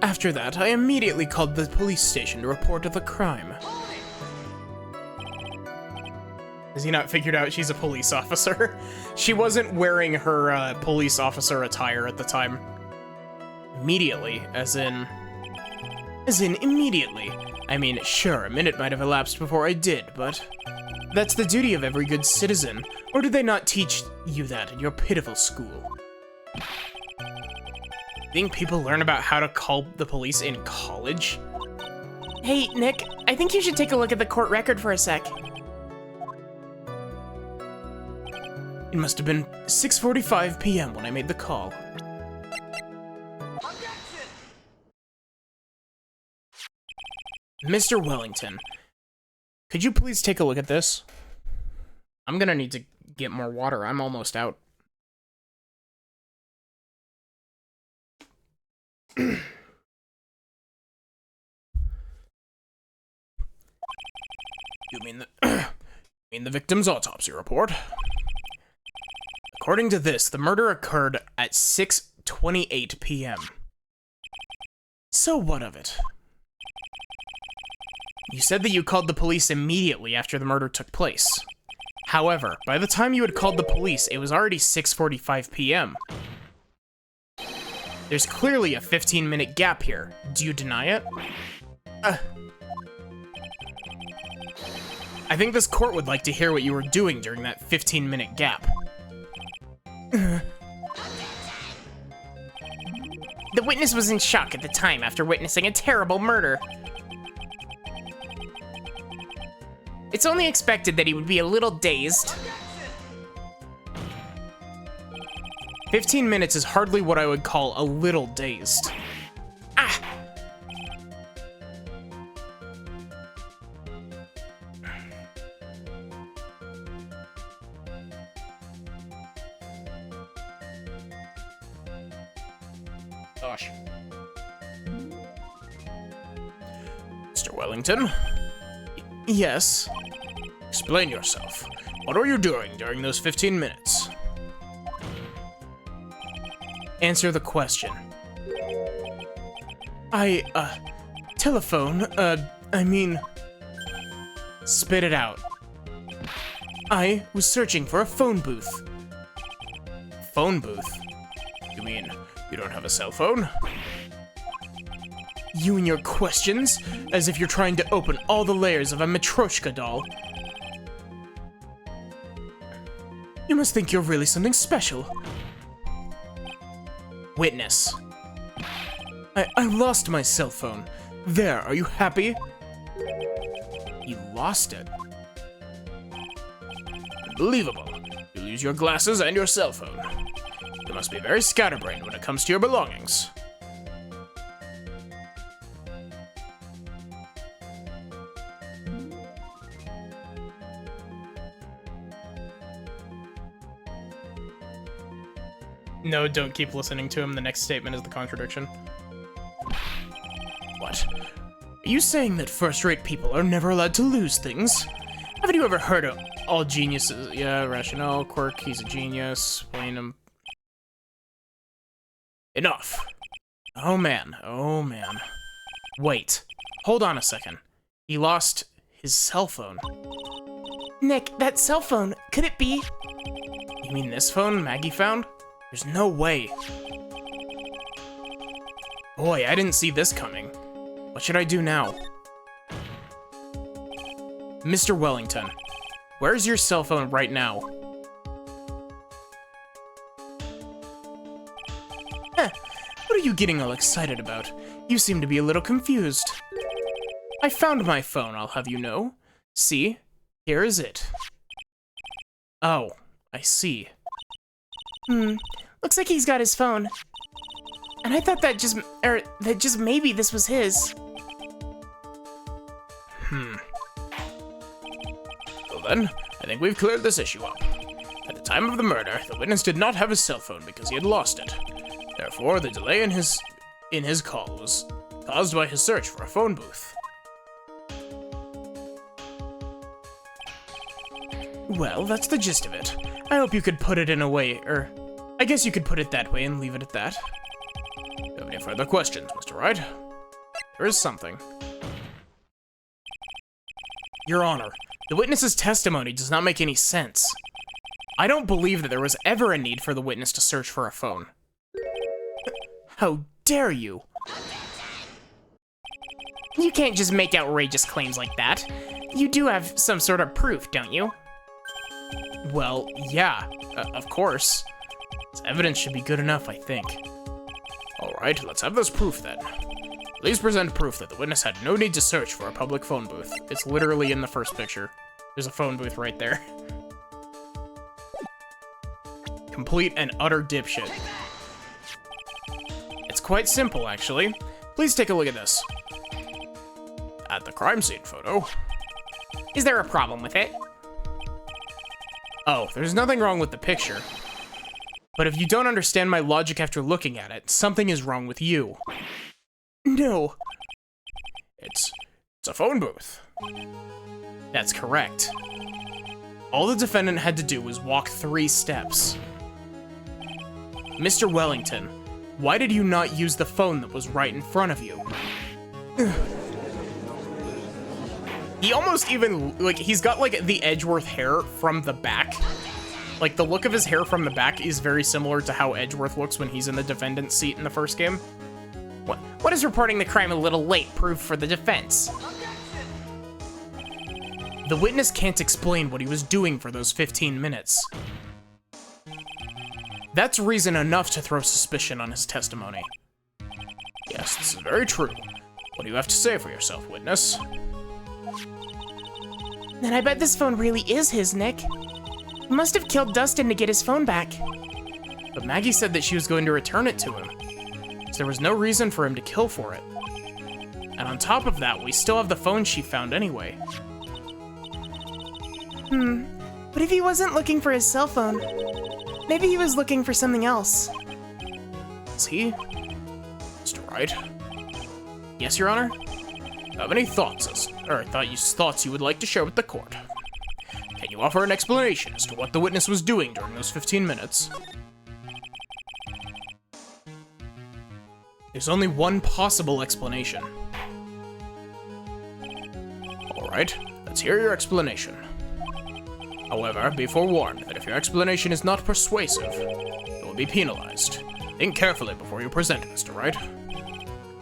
After that, I immediately called the police station to report the crime. Has he not figured out she's a police officer? She wasn't wearing her police officer attire at the time. Immediately, as in immediately. I mean, sure, a minute might have elapsed before I did, but that's the duty of every good citizen. Or did they not teach you that in your pitiful school? Think people learn about how to call the police in college? Hey, Nick, I think you should take a look at the court record for a sec. It must have been 6:45 p.m. when I made the call. Mr. Wellington, could you please take a look at this? I'm gonna need to get more water. I'm almost out. You mean the victim's autopsy report? According to this, the murder occurred at 6:28 p.m. So what of it? You said that you called the police immediately after the murder took place. However, by the time you had called the police, it was already 6:45 p.m. There's clearly a 15-minute gap here. Do you deny it? I think this court would like to hear what you were doing during that 15-minute gap. The witness was in shock at the time after witnessing a terrible murder. It's only expected that he would be a little dazed. 15 minutes is hardly what I would call a little dazed. Ah! Gosh. Mr. Wellington? Yes? Explain yourself. What were you doing during those 15 minutes? Answer the question. Telephone, I mean... Spit it out. I was searching for a phone booth. Phone booth? You mean you don't have a cell phone? You and your questions, as if you're trying to open all the layers of a Matryoshka doll. You must think you're really something special. Witness. I lost my cell phone. There, are you happy? You lost it. Unbelievable. You lose your glasses and your cell phone. You must be very scatterbrained when it comes to your belongings. No, don't keep listening to him. The next statement is the contradiction. What? Are you saying that first-rate people are never allowed to lose things? Haven't you ever heard of all geniuses? Yeah, rationale, quirk, he's a genius, blame him. Enough. Oh man, oh man. Wait, hold on a second. He lost his cell phone. Nick, that cell phone, could it be? You mean this phone Maggie found? There's no way. Boy, I didn't see this coming. What should I do now? Mr. Wellington, where's your cell phone right now? What are you getting all excited about? You seem to be a little confused. I found my phone, I'll have you know. See? Here is it. Oh, I see. Looks like he's got his phone. And I thought that just maybe this was his. Well then, I think we've cleared this issue up. At the time of the murder, the witness did not have his cell phone because he had lost it. Therefore, the delay in his call was caused by his search for a phone booth. Well, that's the gist of it. I hope you could put it in a way, or I guess you could put it that way and leave it at that. Do you have any further questions, Mr. Wright? There is something. Your Honor, the witness's testimony does not make any sense. I don't believe that there was ever a need for the witness to search for a phone. How dare you? You can't just make outrageous claims like that. You do have some sort of proof, don't you? Well, yeah, of course. This evidence should be good enough, I think. Alright, let's have this proof then. Please present proof that the witness had no need to search for a public phone booth. It's literally in the first picture. There's a phone booth right there. Complete and utter dipshit. It's quite simple, actually. Please take a look at this. At the crime scene photo. Is there a problem with it? Oh, there's nothing wrong with the picture. But if you don't understand my logic after looking at it, something is wrong with you. No. It's a phone booth. That's correct. All the defendant had to do was walk 3 steps. Mr. Wellington, why did you not use the phone that was right in front of you? He almost even, like, he's got, like, the Edgeworth hair from the back. Like, the look of his hair from the back is very similar to how Edgeworth looks when he's in the defendant's seat in the first game. What is reporting the crime a little late proof for the defense? The witness can't explain what he was doing for those 15 minutes. That's reason enough to throw suspicion on his testimony. Yes, this is very true. What do you have to say for yourself, witness? Then I bet this phone really is his, Nick. He must have killed Dustin to get his phone back. But Maggie said that she was going to return it to him. So there was no reason for him to kill for it. And on top of that, we still have the phone she found anyway. But if he wasn't looking for his cell phone, maybe he was looking for something else. Is he? Mr. Wright? Yes, Your Honor? Do you have any thoughts you would like to share with the court? Can you offer an explanation as to what the witness was doing during those 15 minutes? There's only one possible explanation. Alright, let's hear your explanation. However, be forewarned that if your explanation is not persuasive, you will be penalized. Think carefully before you present, Mr. Wright.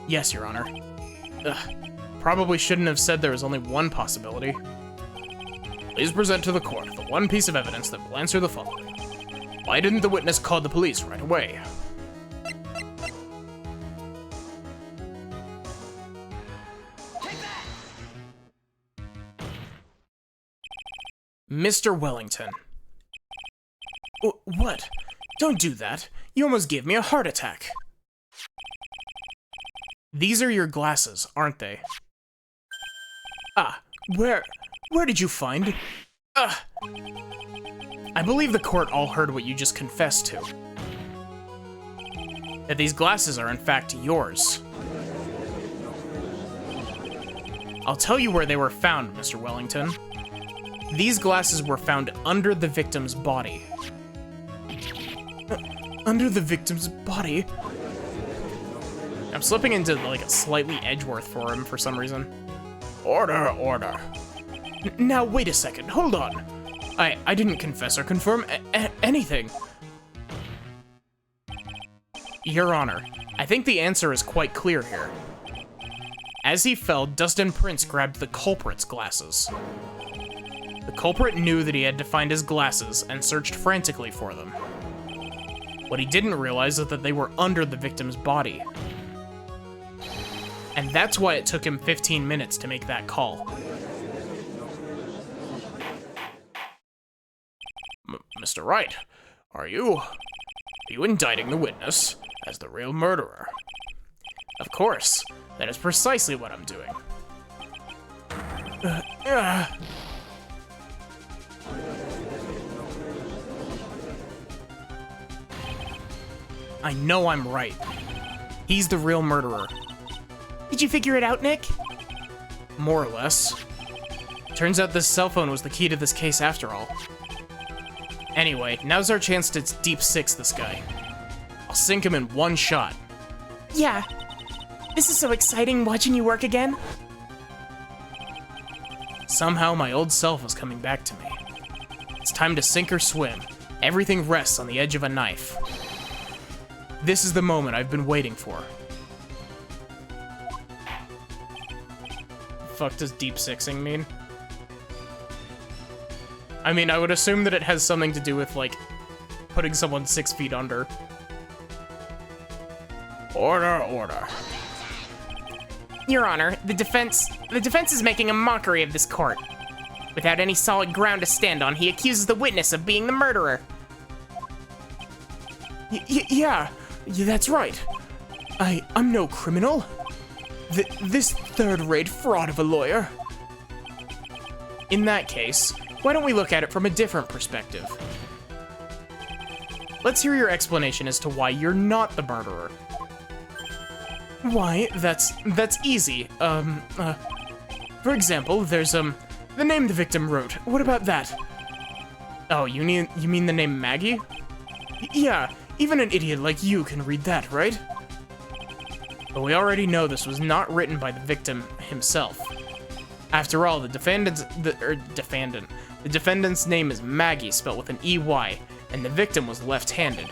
Yes, Your Honor. Probably shouldn't have said there was only one possibility. Please present to the court the one piece of evidence that will answer the following. Why didn't the witness call the police right away? Mr. Wellington. What? Don't do that. You almost gave me a heart attack. These are your glasses, aren't they? Ah, where did you find? I believe the court all heard what you just confessed to. that these glasses are in fact yours. I'll tell you where they were found, Mr. Wellington. These glasses were found under the victim's body. Under the victim's body? I'm slipping into like a slightly Edgeworth for him for some reason. Order, order. Now, wait a second, hold on. I didn't confess or confirm anything. Your Honor, I think the answer is quite clear here. As he fell, Dustin Prince grabbed the culprit's glasses. The culprit knew that he had to find his glasses and searched frantically for them. What he didn't realize is that they were under the victim's body. And that's why it took him 15 minutes to make that call. Mr. Wright, are you indicting the witness as the real murderer? Of course, that is precisely what I'm doing. I know I'm right. He's the real murderer. Did you figure it out, Nick? More or less. Turns out this cell phone was the key to this case after all. Anyway, now's our chance to deep six this guy. I'll sink him in one shot. Yeah. This is so exciting watching you work again. Somehow my old self is coming back to me. It's time to sink or swim. Everything rests on the edge of a knife. This is the moment I've been waiting for. The fuck does deep sixing mean? I mean, I would assume that it has something to do with, like, putting someone 6 feet under. Order, order. Your Honor, the defense is making a mockery of this court. Without any solid ground to stand on, he accuses the witness of being the murderer. Yeah, that's right. I'm no criminal. This third-rate fraud of a lawyer. In that case, why don't we look at it from a different perspective? Let's hear your explanation as to why you're not the murderer. Why, that's easy. For example, there's, the name the victim wrote. What about that? Oh, you mean the name Maggie? Yeah, even an idiot like you can read that, right? But we already know this was not written by the victim himself. After all, the defendant's name is Maggie, spelled with an E-Y, and the victim was left-handed.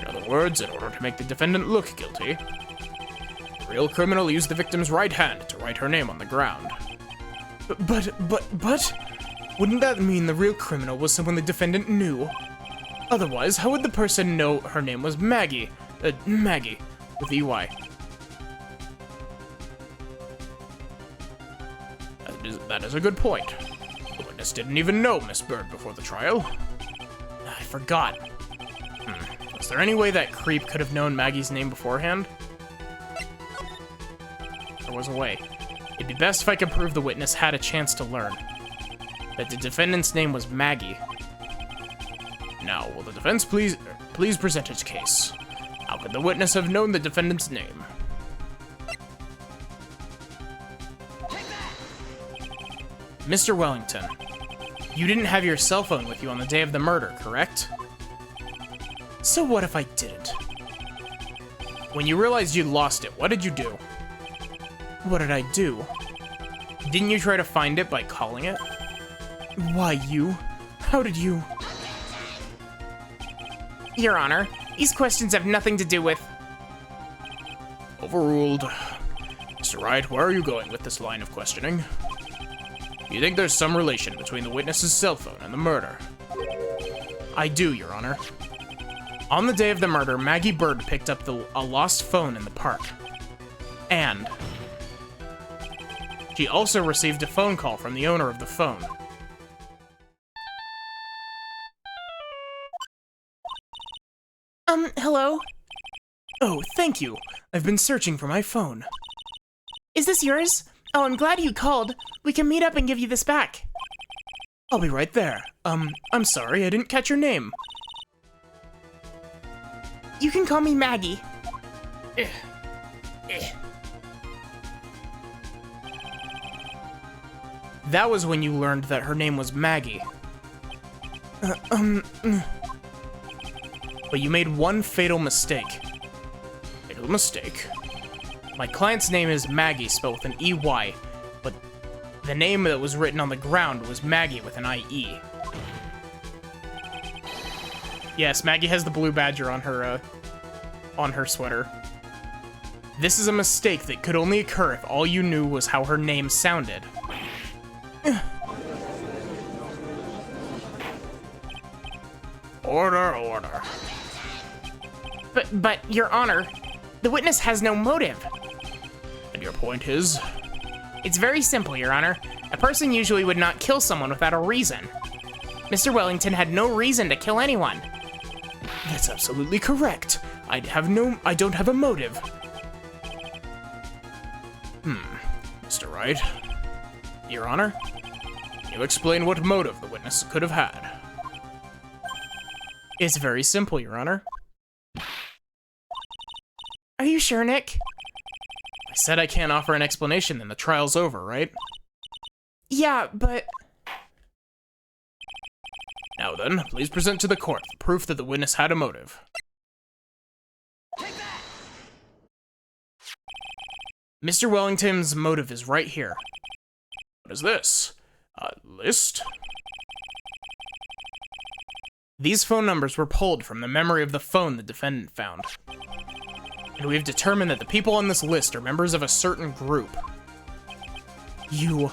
In other words, in order to make the defendant look guilty, the real criminal used the victim's right hand to write her name on the ground. But, wouldn't that mean the real criminal was someone the defendant knew? Otherwise, how would the person know her name was Maggie? Maggie, with E-Y. That is a good point. The witness didn't even know Miss Bird before the trial. I forgot. Was there any way that creep could have known Maggie's name beforehand? There was a way. It'd be best if I could prove the witness had a chance to learn. That the defendant's name was Maggie. Now, will the defense please present its case? How could the witness have known the defendant's name? Mr. Wellington, you didn't have your cell phone with you on the day of the murder, correct? So what if I didn't? When you realized you'd lost it, what did you do? What did I do? Didn't you try to find it by calling it? Why, you? How did you? Your Honor, these questions have nothing to do with... Overruled. Mr. Wright, where are you going with this line of questioning? You think there's some relation between the witness's cell phone and the murder? I do, Your Honor. On the day of the murder, Maggie Bird picked up a lost phone in the park. And she also received a phone call from the owner of the phone. Hello? Oh, thank you. I've been searching for my phone. Is this yours? Oh, I'm glad you called. We can meet up and give you this back. I'll be right there. I'm sorry, I didn't catch your name. You can call me Maggie. That was when you learned that her name was Maggie. But you made one fatal mistake. Fatal mistake? My client's name is Maggie, spelled with an E-Y, but the name that was written on the ground was Maggie with an I-E. Yes, Maggie has the blue badger on her sweater. This is a mistake that could only occur if all you knew was how her name sounded. Order, order. But, Your Honor, the witness has no motive. And your point is? It's very simple, Your Honor. A person usually would not kill someone without a reason. Mr. Wellington had no reason to kill anyone. That's absolutely correct. I don't have a motive. Mr. Wright. Your Honor, can you explain what motive the witness could have had? It's very simple, Your Honor. Are you sure, Nick? I said I can't offer an explanation, then the trial's over, right? Yeah, but... Now then, please present to the court the proof that the witness had a motive. Mr. Wellington's motive is right here. What is this? A list? These phone numbers were pulled from the memory of the phone the defendant found. And we've determined that the people on this list are members of a certain group. You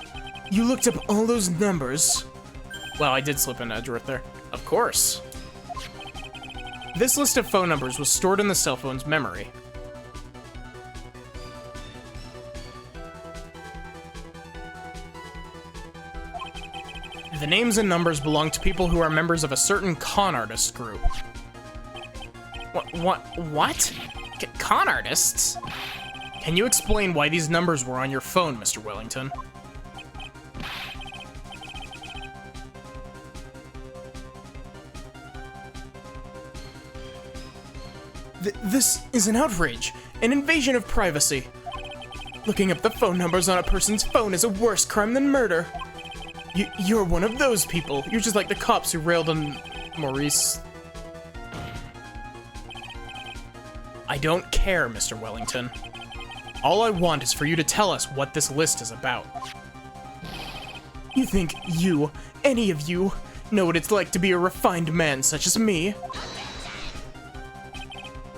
looked up all those numbers? Well, I did slip an Edgeworth there. Of course. This list of phone numbers was stored in the cell phone's memory. The names and numbers belong to people who are members of a certain con artist group. What? Con artists? Can you explain why these numbers were on your phone, Mr. Wellington? This is an outrage, an invasion of privacy. Looking up the phone numbers on a person's phone is a worse crime than murder. You're one of those people. You're just like the cops who railed on Maurice. I don't care, Mr. Wellington. All I want is for you to tell us what this list is about. You think any of you, know what it's like to be a refined man such as me?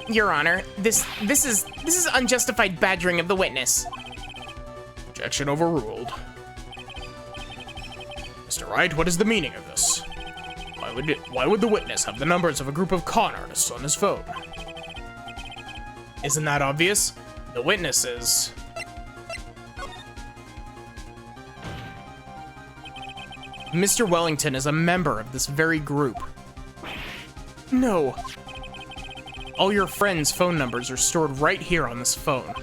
Your Honor, this is unjustified badgering of the witness. Objection overruled. Mr. Wright, what is the meaning of this? Why would the witness have the numbers of a group of con artists on his phone? Isn't that obvious? The witness is... Mr. Wellington is a member of this very group. No. All your friends' phone numbers are stored right here on this phone.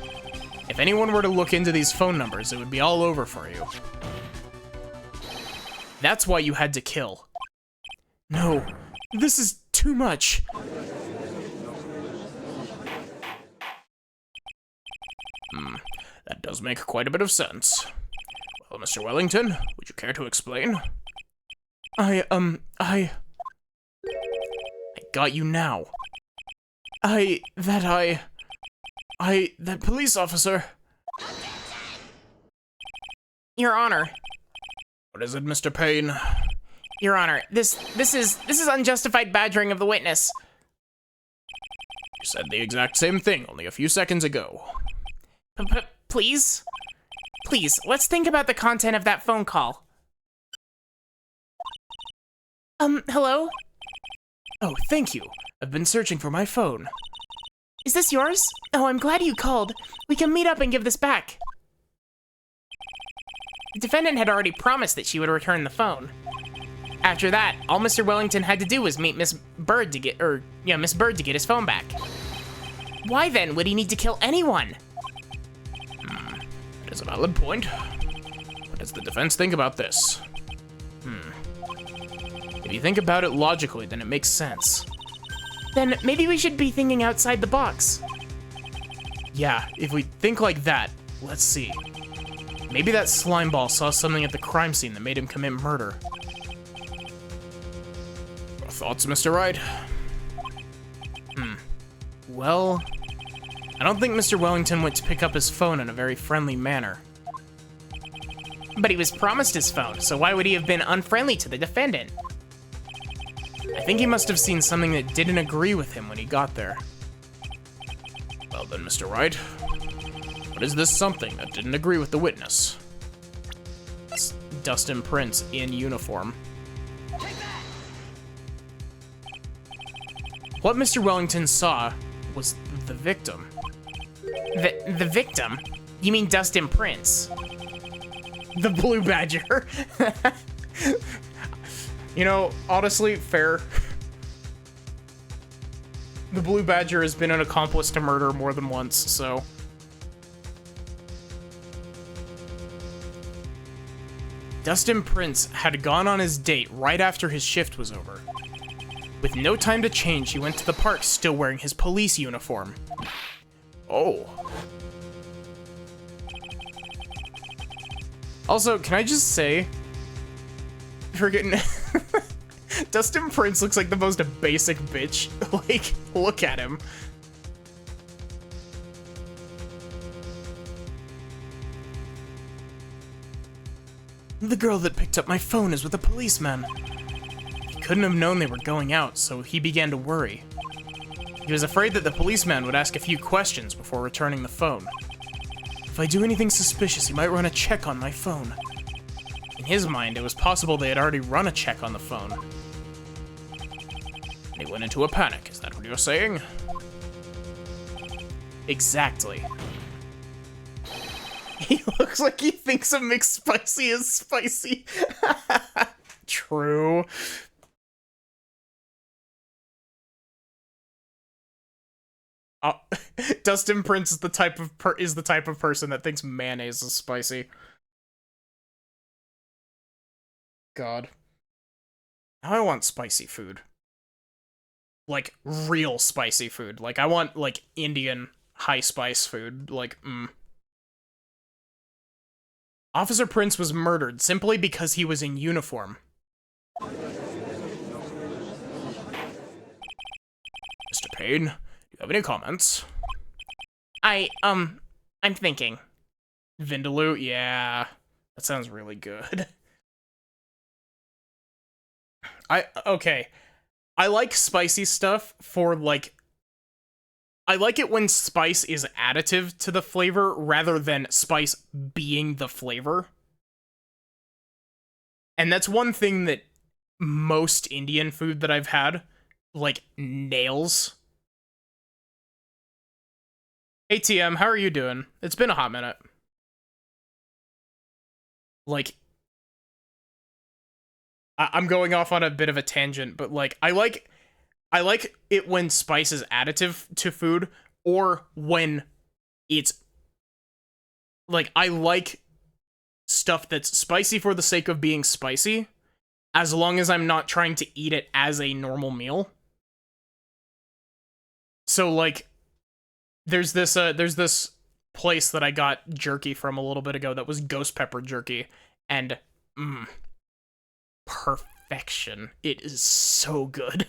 If anyone were to look into these phone numbers, it would be all over for you. That's why you had to kill. No, this is too much. That does make quite a bit of sense. Well, Mr. Wellington, would you care to explain? I got you now. That police officer. Your Honor. What is it, Mr. Payne? Your Honor, this is unjustified badgering of the witness. You said the exact same thing only a few seconds ago. Please? Please, let's think about the content of that phone call. Hello? Oh, thank you. I've been searching for my phone. Is this yours? Oh, I'm glad you called. We can meet up and give this back. The defendant had already promised that she would return the phone. After that, all Mr. Wellington had to do was meet Miss Bird to get his phone back. Why then would he need to kill anyone? That is a valid point. What does the defense think about this? If you think about it logically, then it makes sense. Then maybe we should be thinking outside the box. Yeah, if we think like that, let's see. Maybe that slime ball saw something at the crime scene that made him commit murder. Thoughts, Mr. Wright? Well, I don't think Mr. Wellington went to pick up his phone in a very friendly manner. But he was promised his phone, so why would he have been unfriendly to the defendant? I think he must have seen something that didn't agree with him when he got there. Well then, Mr. Wright, what is this something that didn't agree with the witness? It's Dustin Prince in uniform. What Mr. Wellington saw was the victim. The victim? You mean Dustin Prince? The Blue Badger. You know, honestly, fair. The Blue Badger has been an accomplice to murder more than once, so... Dustin Prince had gone on his date right after his shift was over. With no time to change, he went to the park still wearing his police uniform. Oh. Also, can I just say... Friggin' Dustin Prince looks like the most basic bitch. Like, look at him. The girl that picked up my phone is with a policeman. He couldn't have known they were going out, so he began to worry. He was afraid that the policeman would ask a few questions before returning the phone. If I do anything suspicious, he might run a check on my phone. In his mind, it was possible they had already run a check on the phone. And he went into a panic, is that what you're saying? Exactly. He looks like he thinks a McSpicy is spicy. True. Dustin Prince is the type of person that thinks mayonnaise is spicy. God. Now I want spicy food. Like, real spicy food. Like, I want, like, Indian high spice food. Like, Officer Prince was murdered simply because he was in uniform. Mr. Payne, do you have any comments? I'm thinking. Vindaloo? Yeah. That sounds really good. Okay. I like spicy stuff for, like... I like it when spice is additive to the flavor rather than spice being the flavor. And that's one thing that most Indian food that I've had, like, nails. Hey TM, how are you doing? It's been a hot minute. Like... I'm going off on a bit of a tangent, but, like, I like it when spice is additive to food, or when it's, like, I like stuff that's spicy for the sake of being spicy, as long as I'm not trying to eat it as a normal meal. So, like, there's this place that I got jerky from a little bit ago that was ghost pepper jerky, and, perfection. It is so good.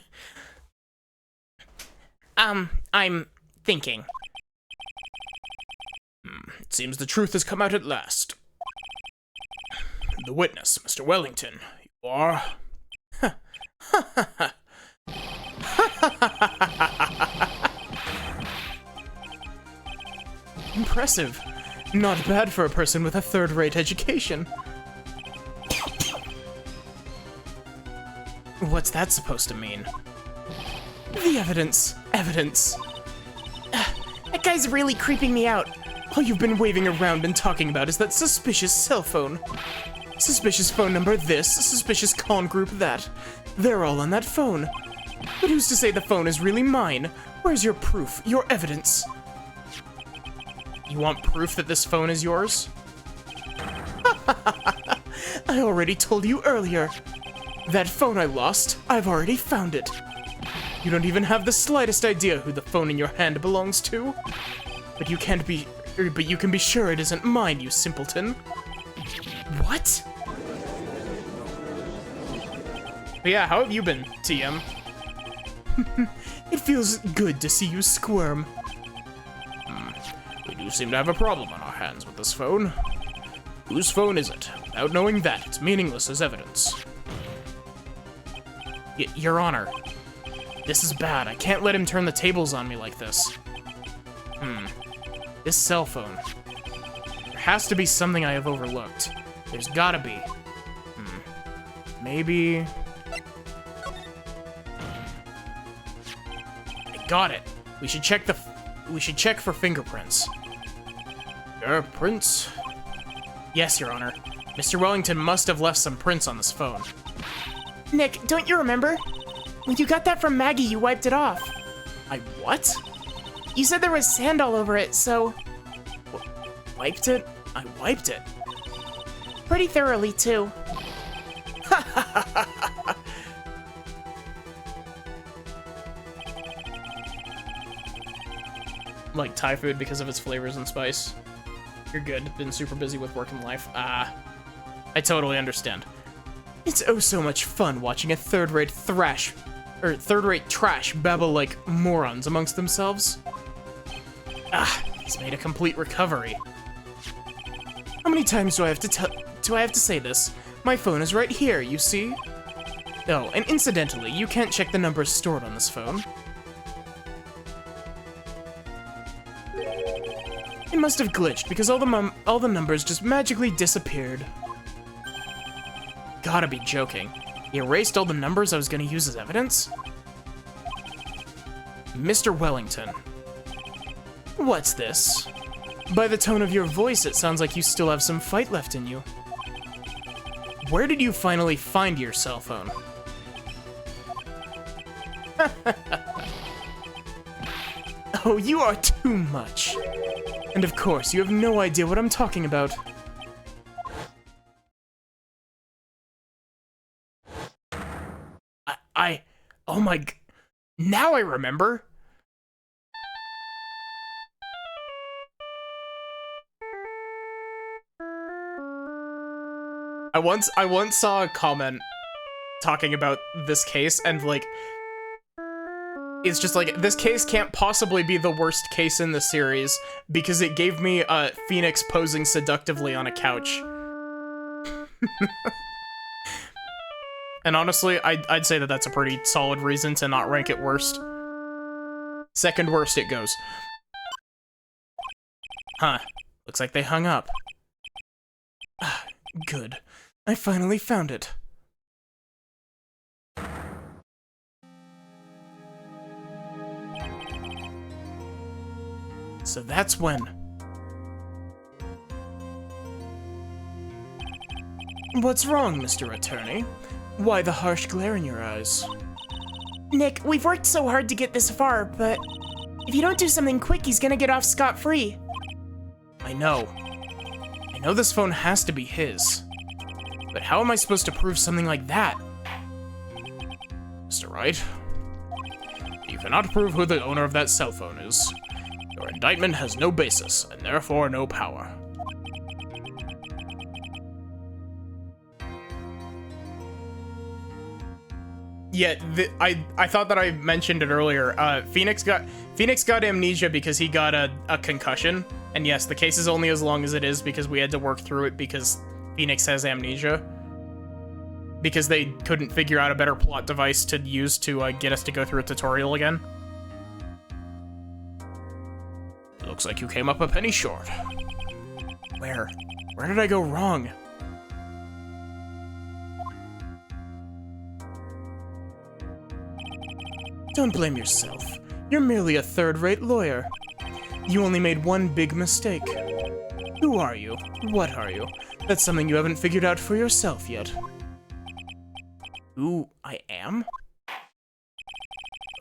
I'm thinking. It seems the truth has come out at last. The witness, Mr. Wellington. You are... Impressive. Not bad for a person with a third-rate education. What's that supposed to mean? The evidence. Evidence. That guy's really creeping me out. All you've been waving around and talking about is that suspicious cell phone. Suspicious phone number this, suspicious con group that. They're all on that phone. But who's to say the phone is really mine? Where's your proof, your evidence? You want proof that this phone is yours? I already told you earlier. That phone I lost, I've already found it. You don't even have the slightest idea who the phone in your hand belongs to. but you can be sure it isn't mine, you simpleton. What? But yeah, how have you been, TM? It feels good to see you squirm. We do seem to have a problem on our hands with this phone. Whose phone is it? Without knowing that, it's meaningless as evidence. Your Honor, this is bad. I can't let him turn the tables on me like this. This cell phone. There has to be something I have overlooked. There's gotta be. Maybe... I got it. We should check for fingerprints. Prints? Yes, Your Honor. Mr. Wellington must have left some prints on this phone. Nick, don't you remember? When you got that from Maggie, you wiped it off. I what? You said there was sand all over it, so... Wiped it? I wiped it. Pretty thoroughly, too. Like Thai food because of its flavors and spice. You're good. Been super busy with work and life. I totally understand. It's oh so much fun watching a third-rate trash babble like morons amongst themselves. He's made a complete recovery. How many times do I have to say this? My phone is right here, you see? Oh, and incidentally, you can't check the numbers stored on this phone. It must have glitched because all the numbers just magically disappeared. Gotta be joking. He erased all the numbers I was gonna use as evidence? Mr. Wellington. What's this? By the tone of your voice, it sounds like you still have some fight left in you. Where did you finally find your cell phone? Oh, you are too much. And of course, you have no idea what I'm talking about. Oh my... Now I remember! I once saw a comment talking about this case, and like, it's just like, this case can't possibly be the worst case in the series, because it gave me Phoenix posing seductively on a couch. And honestly, I'd say that that's a pretty solid reason to not rank it worst. Second worst it goes. Huh. Looks like they hung up. Good. I finally found it. So that's when. What's wrong, Mr. Attorney? Why the harsh glare in your eyes? Nick, we've worked so hard to get this far, but if you don't do something quick, he's gonna get off scot-free. I know this phone has to be his. But how am I supposed to prove something like that? Mr. Wright, you cannot prove who the owner of that cell phone is. Your indictment has no basis, and therefore no power. Yeah, I thought that I mentioned it earlier. Phoenix got amnesia because he got a concussion. And yes, the case is only as long as it is because we had to work through it because Phoenix has amnesia. Because they couldn't figure out a better plot device to use to get us to go through a tutorial again. Looks like you came up a penny short. Where? Where did I go wrong? Don't blame yourself. You're merely a third-rate lawyer. You only made one big mistake. Who are you? What are you? That's something you haven't figured out for yourself yet. Who I am?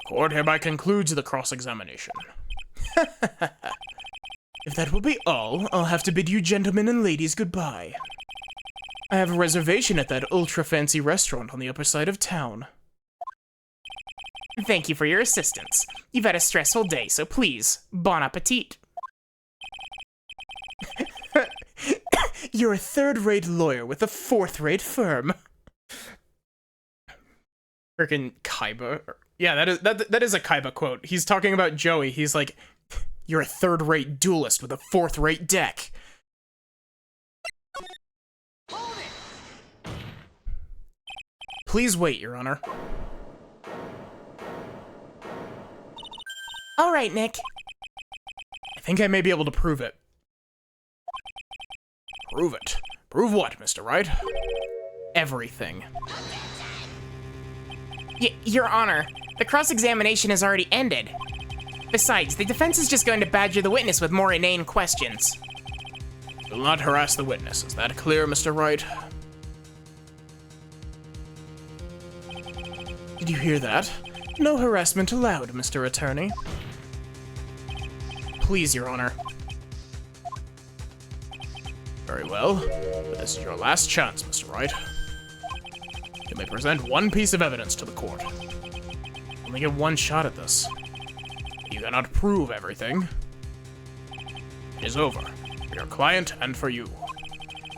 Court hereby concludes the cross-examination. If that will be all, I'll have to bid you gentlemen and ladies goodbye. I have a reservation at that ultra-fancy restaurant on the upper side of town. Thank you for your assistance. You've had a stressful day, so please, bon appetit. You're a third-rate lawyer with a fourth-rate firm. Freaking Kaiba. Yeah, that is a Kaiba quote. He's talking about Joey. He's like, you're a third-rate duelist with a fourth-rate deck. Please wait, Your Honor. All right, Nick. I think I may be able to prove it. Prove it? Prove what, Mr. Wright? Everything. Your Honor, the cross-examination has already ended. Besides, the defense is just going to badger the witness with more inane questions. Will not harass the witness. Is that clear, Mr. Wright? Did you hear that? No harassment allowed, Mr. Attorney. Please, Your Honor. Very well, but this is your last chance, Mr. Wright. You may present one piece of evidence to the court. You only get one shot at this. You cannot prove everything. It is over, for your client and for you.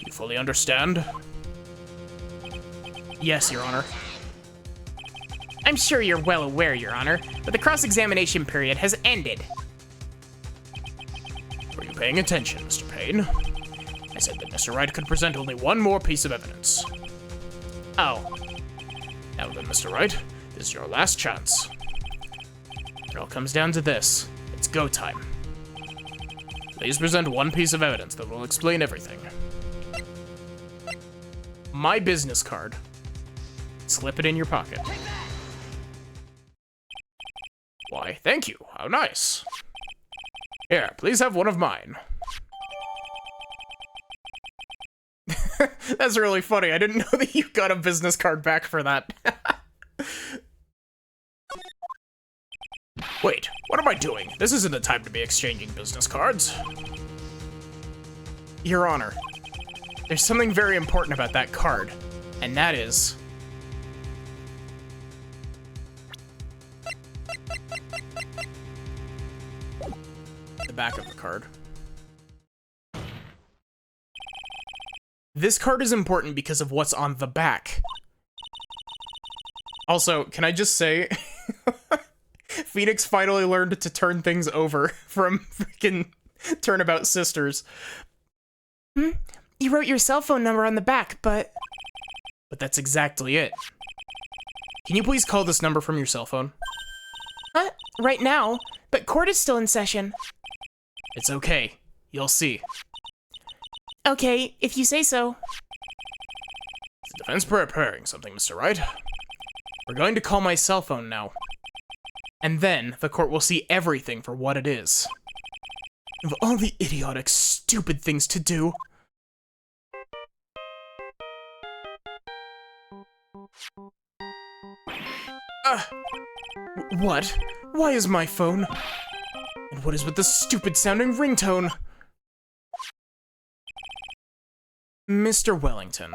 You fully understand? Yes, Your Honor. I'm sure you're well aware, Your Honor, but the cross-examination period has ended. Were you paying attention, Mr. Payne? I said that Mr. Wright could present only one more piece of evidence. Oh. Now then, Mr. Wright, this is your last chance. It all comes down to this. It's go time. Please present one piece of evidence that will explain everything. My business card. Slip it in your pocket. Why, thank you. How nice. Here, please have one of mine. That's really funny. I didn't know that you got a business card back for that. Wait, what am I doing? This isn't the time to be exchanging business cards. Your Honor, there's something very important about that card, and that is... the back of the card. This card is important because of what's on the back. Also, can I just say... Phoenix finally learned to turn things over from freaking Turnabout Sisters. You wrote your cell phone number on the back, but... But that's exactly it. Can you please call this number from your cell phone? Right now, but court is still in session. It's okay. You'll see. Okay, if you say so. Is the defense preparing something, Mr. Wright? We're going to call my cell phone now. And then the court will see everything for what it is. Of all the idiotic, stupid things to do. What? Why is my phone? And what is with the stupid sounding ringtone? Mr. Wellington.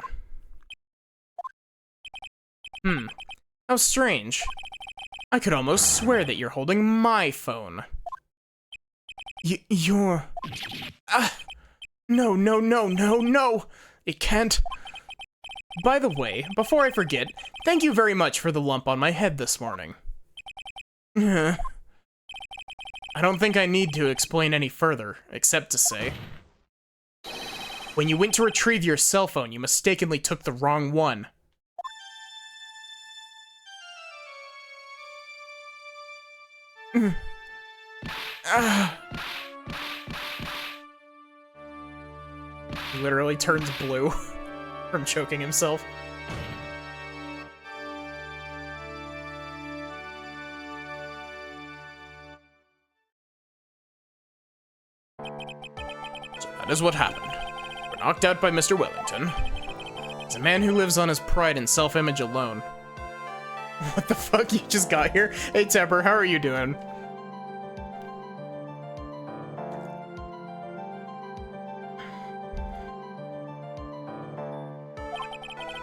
How strange. I could almost swear that you're holding my phone. You're... No, no, no, no, no! It can't... By the way, before I forget, thank you very much for the lump on my head this morning. I don't think I need to explain any further, except to say... When you went to retrieve your cell phone, you mistakenly took the wrong one. He literally turns blue from choking himself. So that is what happened. We're knocked out by Mr. Wellington. He's a man who lives on his pride and self-image alone. What the fuck? You just got here? Hey, Tepper, how are you doing?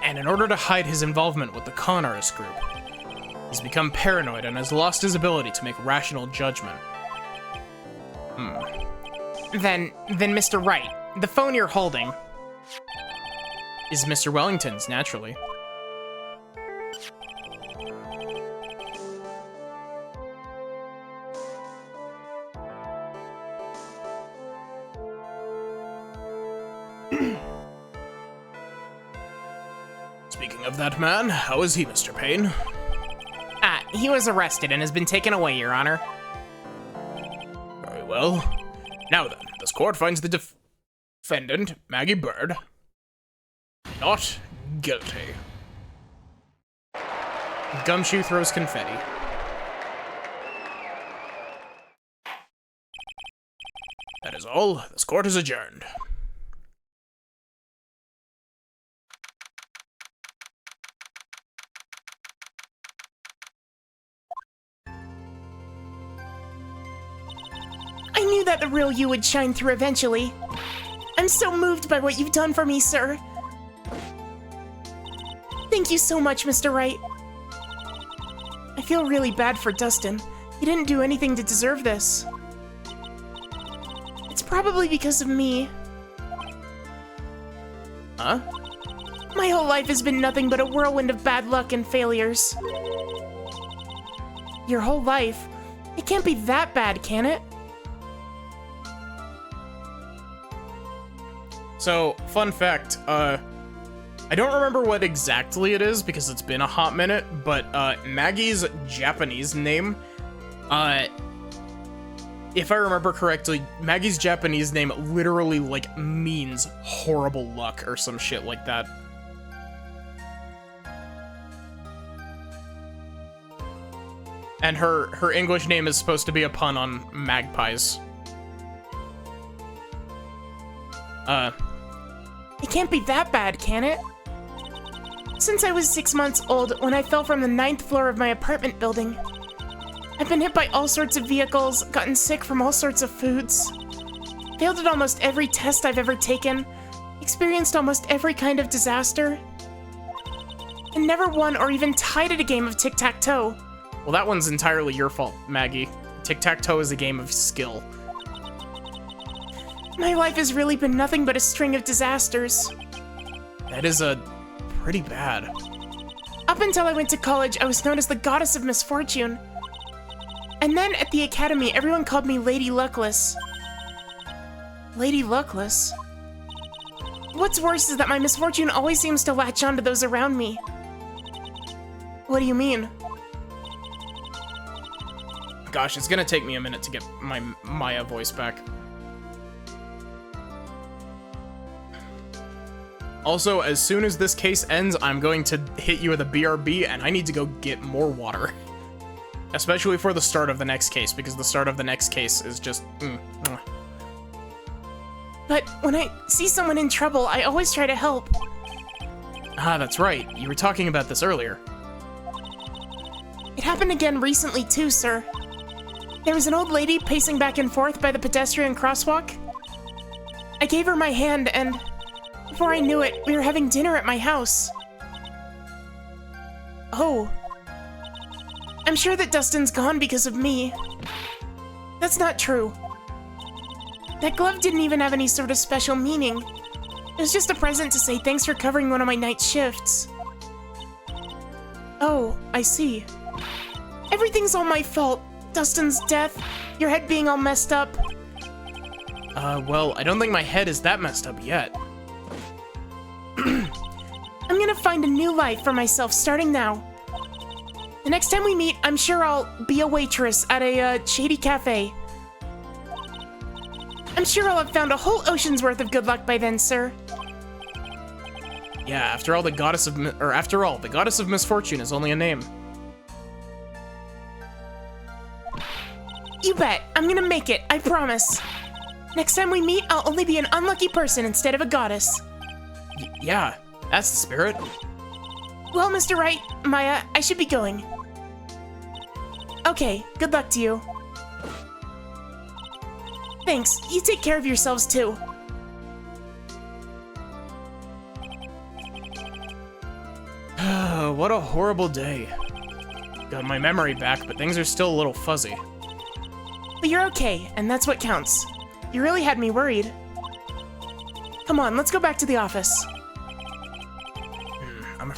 And in order to hide his involvement with the con artist group, he's become paranoid and has lost his ability to make rational judgment. Then, Mr. Wright, the phone you're holding... is Mr. Wellington's, naturally. Speaking of that man, how is he, Mr. Payne? He was arrested and has been taken away, Your Honor. Very well. Now then, this court finds the defendant, Maggie Bird, not guilty. Gumshoe throws confetti. That is all. This court is adjourned. I knew that the real you would shine through eventually. I'm so moved by what you've done for me, sir. Thank you so much, Mr. Wright. I feel really bad for Dustin. He didn't do anything to deserve this. It's probably because of me. Huh? My whole life has been nothing but a whirlwind of bad luck and failures. Your whole life? It can't be that bad, can it? So, fun fact, I don't remember what exactly it is because it's been a hot minute, but Maggie's Japanese name, if I remember correctly, Maggie's Japanese name literally, like, means horrible luck or some shit like that. And her English name is supposed to be a pun on magpies. It can't be that bad, can it? Since I was 6 months old, when I fell from the 9th floor of my apartment building, I've been hit by all sorts of vehicles, gotten sick from all sorts of foods, failed at almost every test I've ever taken, experienced almost every kind of disaster, and never won or even tied at a game of tic-tac-toe. Well, that one's entirely your fault, Maggie. Tic-tac-toe is a game of skill. My life has really been nothing but a string of disasters. That is pretty bad. Up until I went to college, I was known as the Goddess of Misfortune. And then at the academy, everyone called me Lady Luckless. Lady Luckless? What's worse is that my misfortune always seems to latch onto those around me. What do you mean? Gosh, it's gonna take me a minute to get my Maya voice back. Also, as soon as this case ends, I'm going to hit you with a BRB, and I need to go get more water. Especially for the start of the next case, because the start of the next case is just... But when I see someone in trouble, I always try to help. Ah, that's right. You were talking about this earlier. It happened again recently too, sir. There was an old lady pacing back and forth by the pedestrian crosswalk. I gave her my hand, and before I knew it, we were having dinner at my house. Oh. I'm sure that Dustin's gone because of me. That's not true. That glove didn't even have any sort of special meaning. It was just a present to say thanks for covering one of my night shifts. Oh, I see. Everything's all my fault. Dustin's death, your head being all messed up. Well, I don't think my head is that messed up yet. I'm gonna find a new life for myself starting now. The next time we meet, I'm sure I'll be a waitress at a shady cafe. I'm sure I'll have found a whole ocean's worth of good luck by then, sir. Yeah, after all, the goddess of misfortune is only a name. You bet. I'm gonna make it, I promise. Next time we meet, I'll only be an unlucky person instead of a goddess. Yeah, that's the spirit. Well, Mr. Wright, Maya, I should be going. Okay, good luck to you. Thanks, you take care of yourselves too. What a horrible day. Got my memory back, but things are still a little fuzzy. But you're okay, and that's what counts. You really had me worried. Come on, let's go back to the office.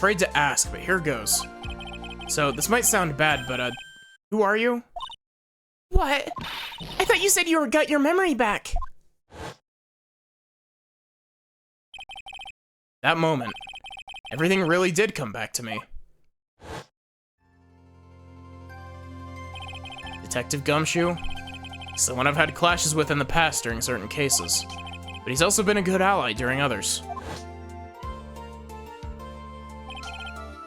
afraid to ask, but here goes. So, this might sound bad, but, who are you? What? I thought you said you got your memory back. That moment, everything really did come back to me. Detective Gumshoe? Someone I've had clashes with in the past during certain cases, but he's also been a good ally during others.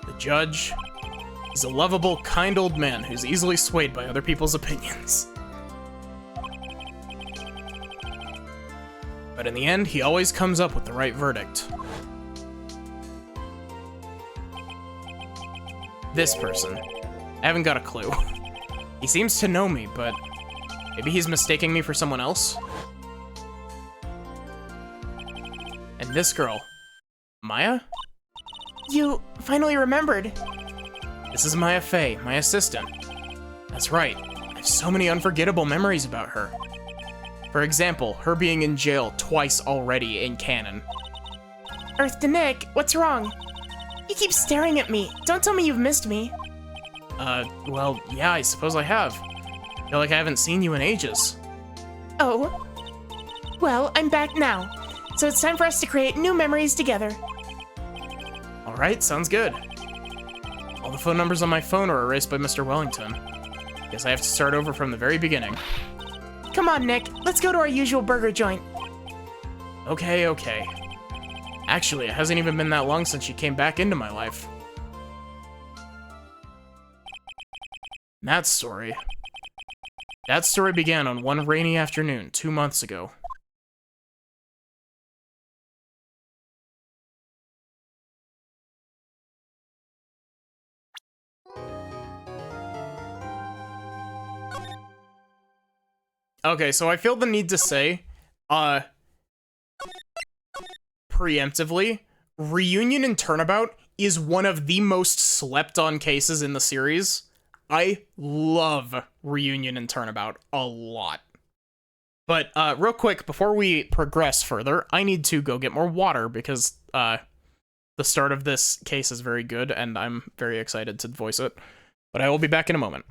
The judge? He's a lovable, kind old man who's easily swayed by other people's opinions. But in the end, he always comes up with the right verdict. This person. I haven't got a clue. He seems to know me, but maybe he's mistaking me for someone else? And this girl. Maya? You finally remembered. This is Maya Fey, my assistant. That's right. I have so many unforgettable memories about her. For example, her being in jail twice already in canon. Earth to Nick, what's wrong? You keep staring at me. Don't tell me you've missed me. Well, yeah, I suppose I have. Feel like I haven't seen you in ages. Oh? Well, I'm back now. So it's time for us to create new memories together. Alright, sounds good. All the phone numbers on my phone are erased by Mr. Wellington. Guess I have to start over from the very beginning. Come on, Nick. Let's go to our usual burger joint. Okay, okay. Actually, it hasn't even been that long since she came back into my life. That story began on one rainy afternoon 2 months ago. Okay, so I feel the need to say, preemptively, Reunion and Turnabout is one of the most slept-on cases in the series. I love Reunion and Turnabout a lot. But, real quick, before we progress further, I need to go get more water because, the start of this case is very good, and I'm very excited to voice it. But I will be back in a moment.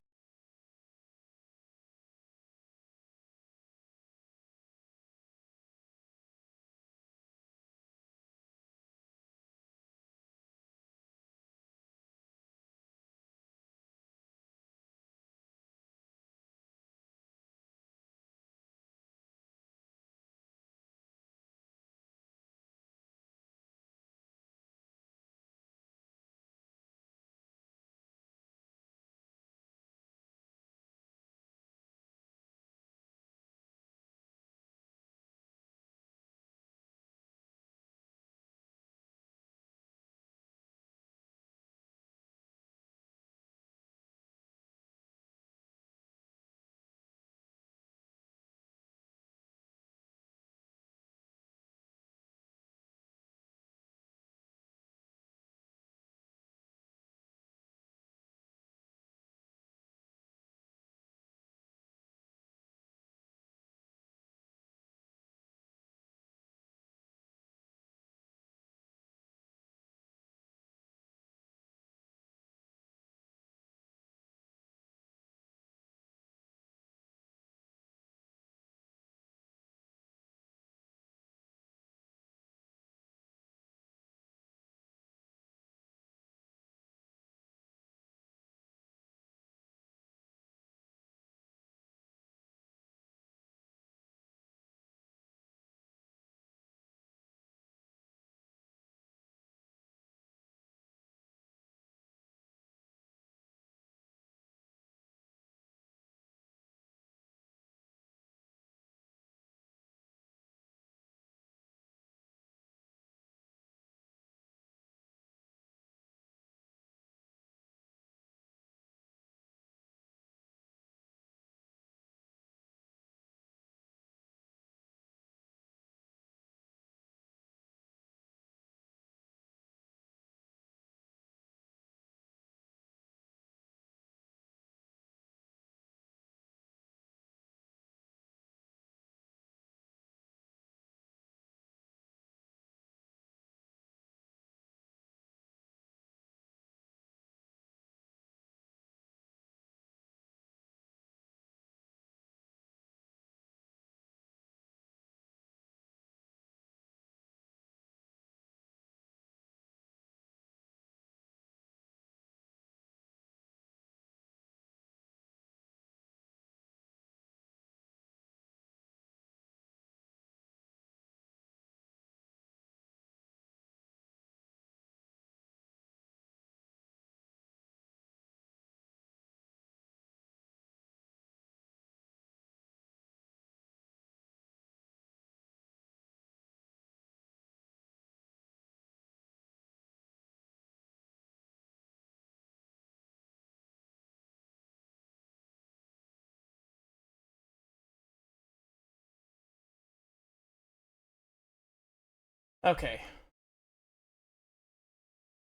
Okay.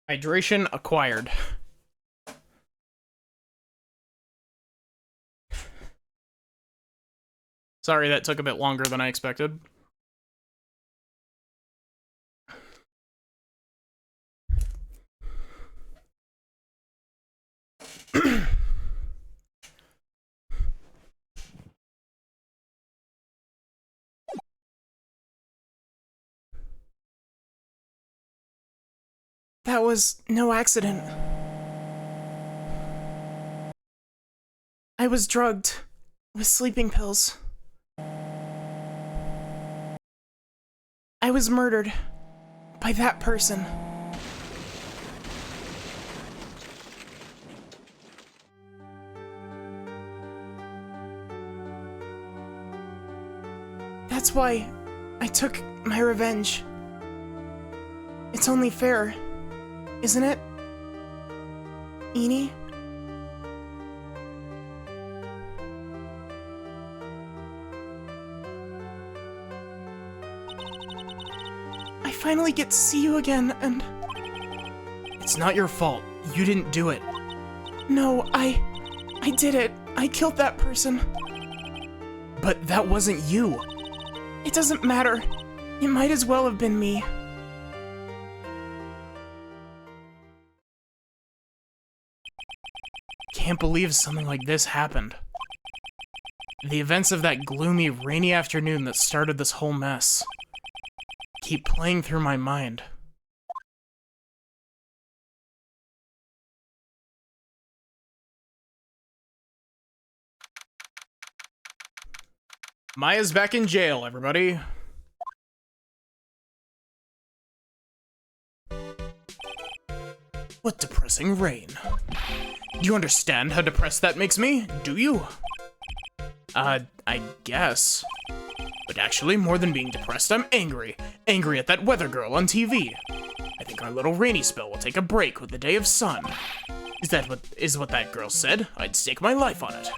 Hydration acquired. Sorry, that took a bit longer than I expected. That was no accident. I was drugged with sleeping pills. I was murdered by that person. That's why I took my revenge. It's only fair, isn't it, Eenie? I finally get to see you again, and... It's not your fault. You didn't do it. No, I did it. I killed that person. But that wasn't you. It doesn't matter. It might as well have been me. Can't believe something like this happened. The events of that gloomy, rainy afternoon that started this whole mess keep playing through my mind. Maya's back in jail, everybody. What depressing rain. Do you understand how depressed that makes me? Do you? I guess. But actually, more than being depressed, I'm angry. Angry at that weather girl on TV. I think our little rainy spell will take a break with the day of sun. Is what that girl said? I'd stake my life on it.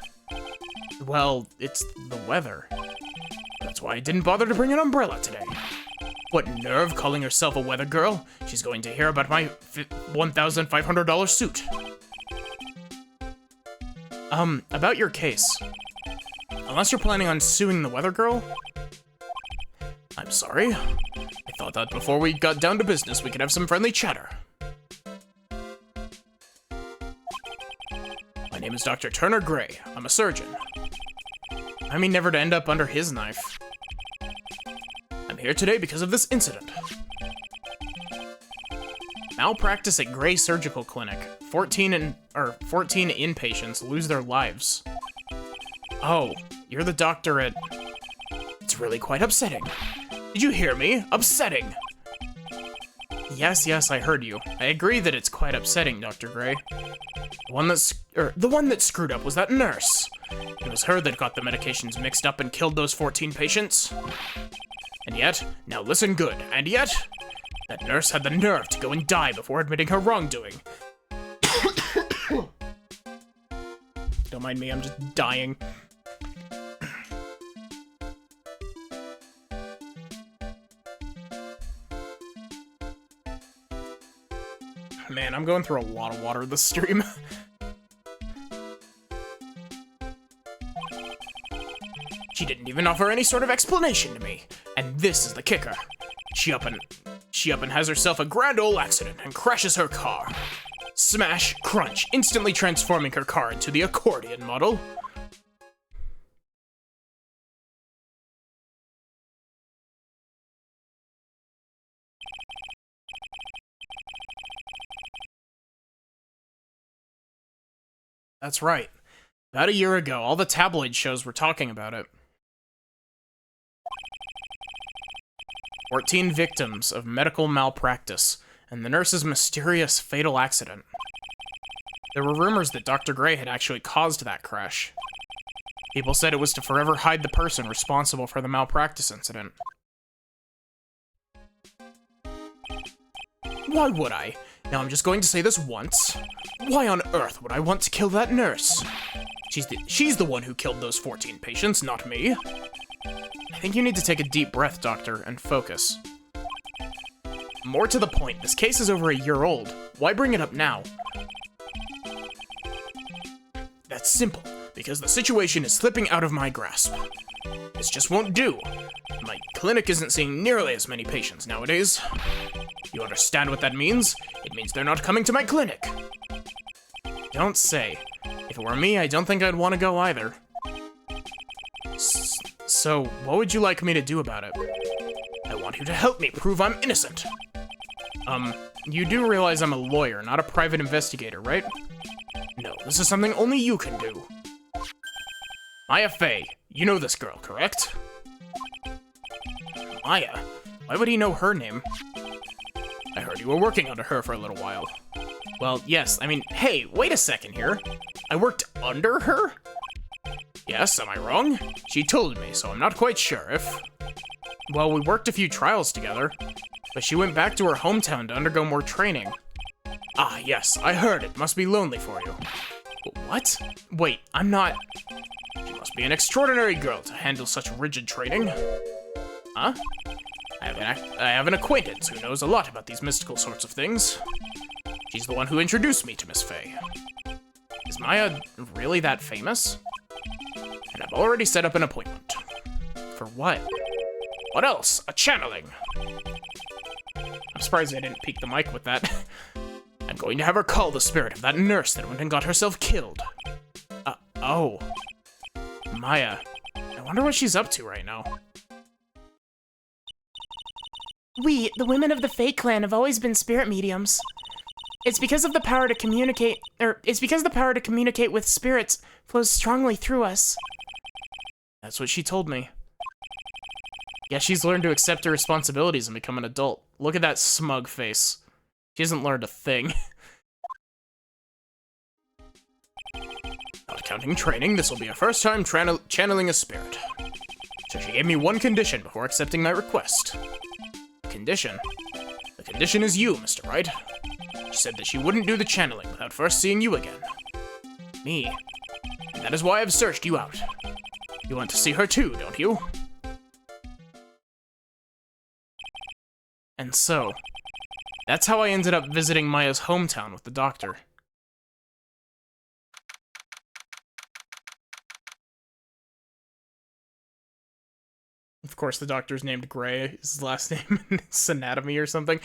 Well, it's the weather. That's why I didn't bother to bring an umbrella today. What nerve calling herself a weather girl? She's going to hear about my $1,500 suit. About your case. Unless you're planning on suing the weather girl? I'm sorry. I thought that before we got down to business, we could have some friendly chatter. My name is Dr. Turner Gray. I'm a surgeon. I mean never to end up under his knife. I'm here today because of this incident. Malpractice at Gray Surgical Clinic. 14 inpatients lose their lives. Oh, you're the doctor at... It's really quite upsetting. Did you hear me? Upsetting! Yes, I heard you. I agree that it's quite upsetting, Dr. Gray. The one that screwed up was that nurse. It was her that got the medications mixed up and killed those 14 patients. And yet, now listen good, and yet, that nurse had the nerve to go and die before admitting her wrongdoing. Don't mind me, I'm just dying. Man, I'm going through a lot of water this stream. She didn't even offer any sort of explanation to me. And this is the kicker. She up and has herself a grand ol' accident and crashes her car. Smash, crunch, instantly transforming her car into the accordion model. That's right. About a year ago, all the tabloid shows were talking about it. 14 victims of medical malpractice, and the nurse's mysterious fatal accident. There were rumors that Dr. Gray had actually caused that crash. People said it was to forever hide the person responsible for the malpractice incident. Why would I? Now I'm just going to say this once. Why on earth would I want to kill that nurse? She's the one who killed those 14 patients, not me. I think you need to take a deep breath, Doctor, and focus. More to the point, this case is over a year old. Why bring it up now? That's simple, because the situation is slipping out of my grasp. This just won't do. My clinic isn't seeing nearly as many patients nowadays. You understand what that means? It means they're not coming to my clinic. Don't say. If it were me, I don't think I'd want to go either. So, what would you like me to do about it? I want you to help me prove I'm innocent. You do realize I'm a lawyer, not a private investigator, right? No, this is something only you can do. Maya Fey, you know this girl, correct? Maya? Why would he know her name? I heard you were working under her for a little while. Well, yes, I mean, hey, wait a second here. I worked under her? Yes, am I wrong? She told me, so I'm not quite sure if... Well, we worked a few trials together, but she went back to her hometown to undergo more training. Ah, yes, I heard it. Must be lonely for you. What? Wait, I'm not... She must be an extraordinary girl to handle such rigid training. Huh? I have an acquaintance who knows a lot about these mystical sorts of things. She's the one who introduced me to Miss Fey. Is Maya really that famous? And I've already set up an appointment. For what? What else? A channeling. I'm surprised I didn't peek the mic with that. I'm going to have her call the spirit of that nurse that went and got herself killed. Oh. Maya. I wonder what she's up to right now. We, the women of the Fey clan, have always been spirit mediums. It's because the power to communicate with spirits flows strongly through us. That's what she told me. Yeah, she's learned to accept her responsibilities and become an adult. Look at that smug face. She hasn't learned a thing. Not counting training, this will be her first time channeling a spirit. So she gave me one condition before accepting my request. Condition? The condition is you, Mr. Wright. She said that she wouldn't do the channeling without first seeing you again. Me. And that is why I've searched you out. You want to see her too, don't you? And so, that's how I ended up visiting Maya's hometown with the doctor. Of course, the doctor's named Gray. His last name is Anatomy or something.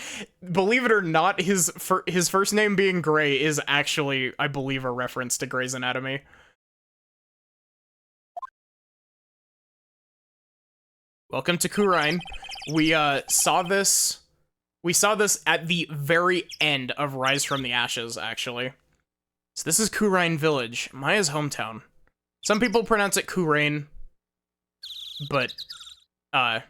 Believe it or not, his first name being Gray is actually, I believe, a reference to Grey's Anatomy. Welcome to Wright. We saw this at the very end of Rise from the Ashes, actually. So this is Wright Village, Maya's hometown. Some people pronounce it Kurain, but I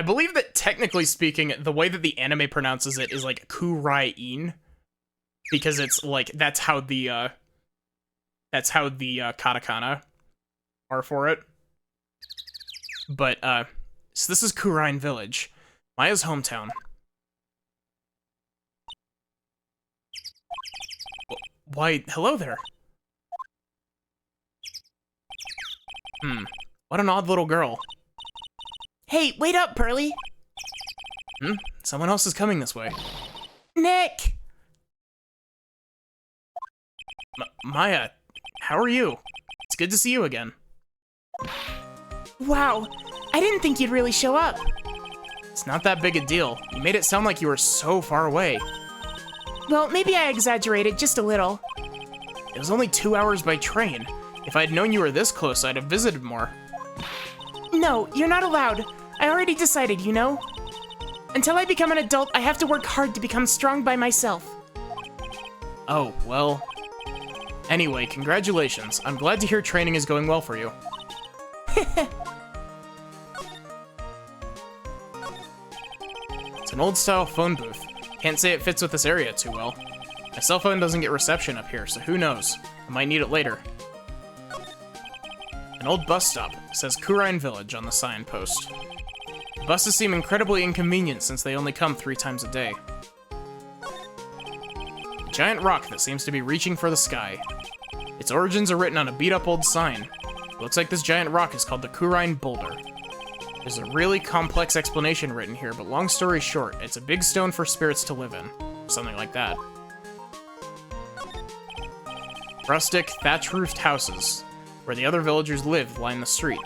believe that technically speaking, the way that the anime pronounces it is like Kurain, because it's like that's how the katakana are for it. But so this is Wright Village, Maya's hometown. Why, hello there. What an odd little girl. Hey, wait up, Pearly. Someone else is coming this way. Nick! Maya, how are you? It's good to see you again. Wow, I didn't think you'd really show up. It's not that big a deal. You made it sound like you were so far away. Well, maybe I exaggerated just a little. It was only 2 hours by train. If I'd known you were this close, I'd have visited more. No, you're not allowed. I already decided, you know? Until I become an adult, I have to work hard to become strong by myself. Oh, well... Anyway, congratulations. I'm glad to hear training is going well for you. It's an old-style phone booth. Can't say it fits with this area too well. My cell phone doesn't get reception up here, so who knows? I might need it later. An old bus stop. It says Wright Village on the signpost. The buses seem incredibly inconvenient since they only come 3 times a day. A giant rock that seems to be reaching for the sky. Its origins are written on a beat-up old sign. It looks like this giant rock is called the Wright Boulder. There's a really complex explanation written here, but long story short, it's a big stone for spirits to live in. Something like that. Rustic, thatch-roofed houses, where the other villagers live, line the street.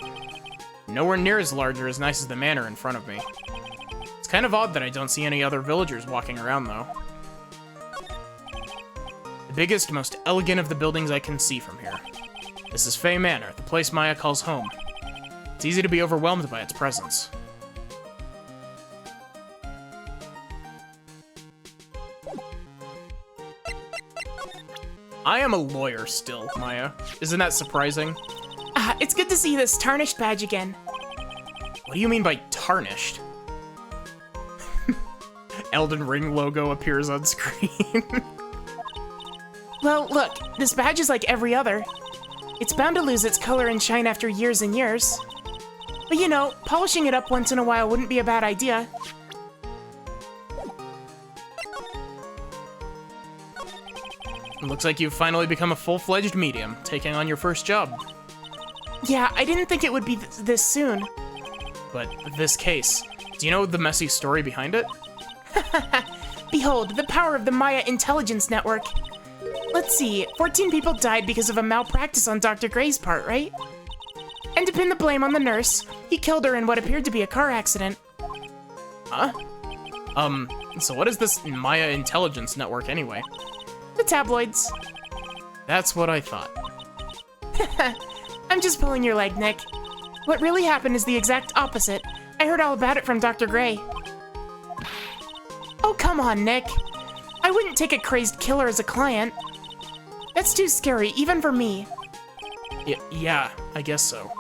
Nowhere near as large or as nice as the manor in front of me. It's kind of odd that I don't see any other villagers walking around, though. The biggest, most elegant of the buildings I can see from here. This is Fey Manor, the place Maya calls home. It's easy to be overwhelmed by its presence. I am a lawyer still, Maya. Isn't that surprising? It's good to see this tarnished badge again. What do you mean by tarnished? Elden Ring logo appears on screen. Well, look, this badge is like every other. It's bound to lose its color and shine after years and years. But you know, polishing it up once in a while wouldn't be a bad idea. It looks like you've finally become a full-fledged medium, taking on your first job. Yeah, I didn't think it would be this soon. But this case, do you know the messy story behind it? Behold, the power of the Maya Intelligence Network. Let's see, 14 people died because of a malpractice on Dr. Gray's part, right? And to pin the blame on the nurse, he killed her in what appeared to be a car accident. Huh? So what is this Maya Intelligence Network anyway? The tabloids. That's what I thought. I'm just pulling your leg, Nick. What really happened is the exact opposite. I heard all about it from Dr. Gray. Oh, come on, Nick. I wouldn't take a crazed killer as a client. That's too scary, even for me. Yeah, I guess so.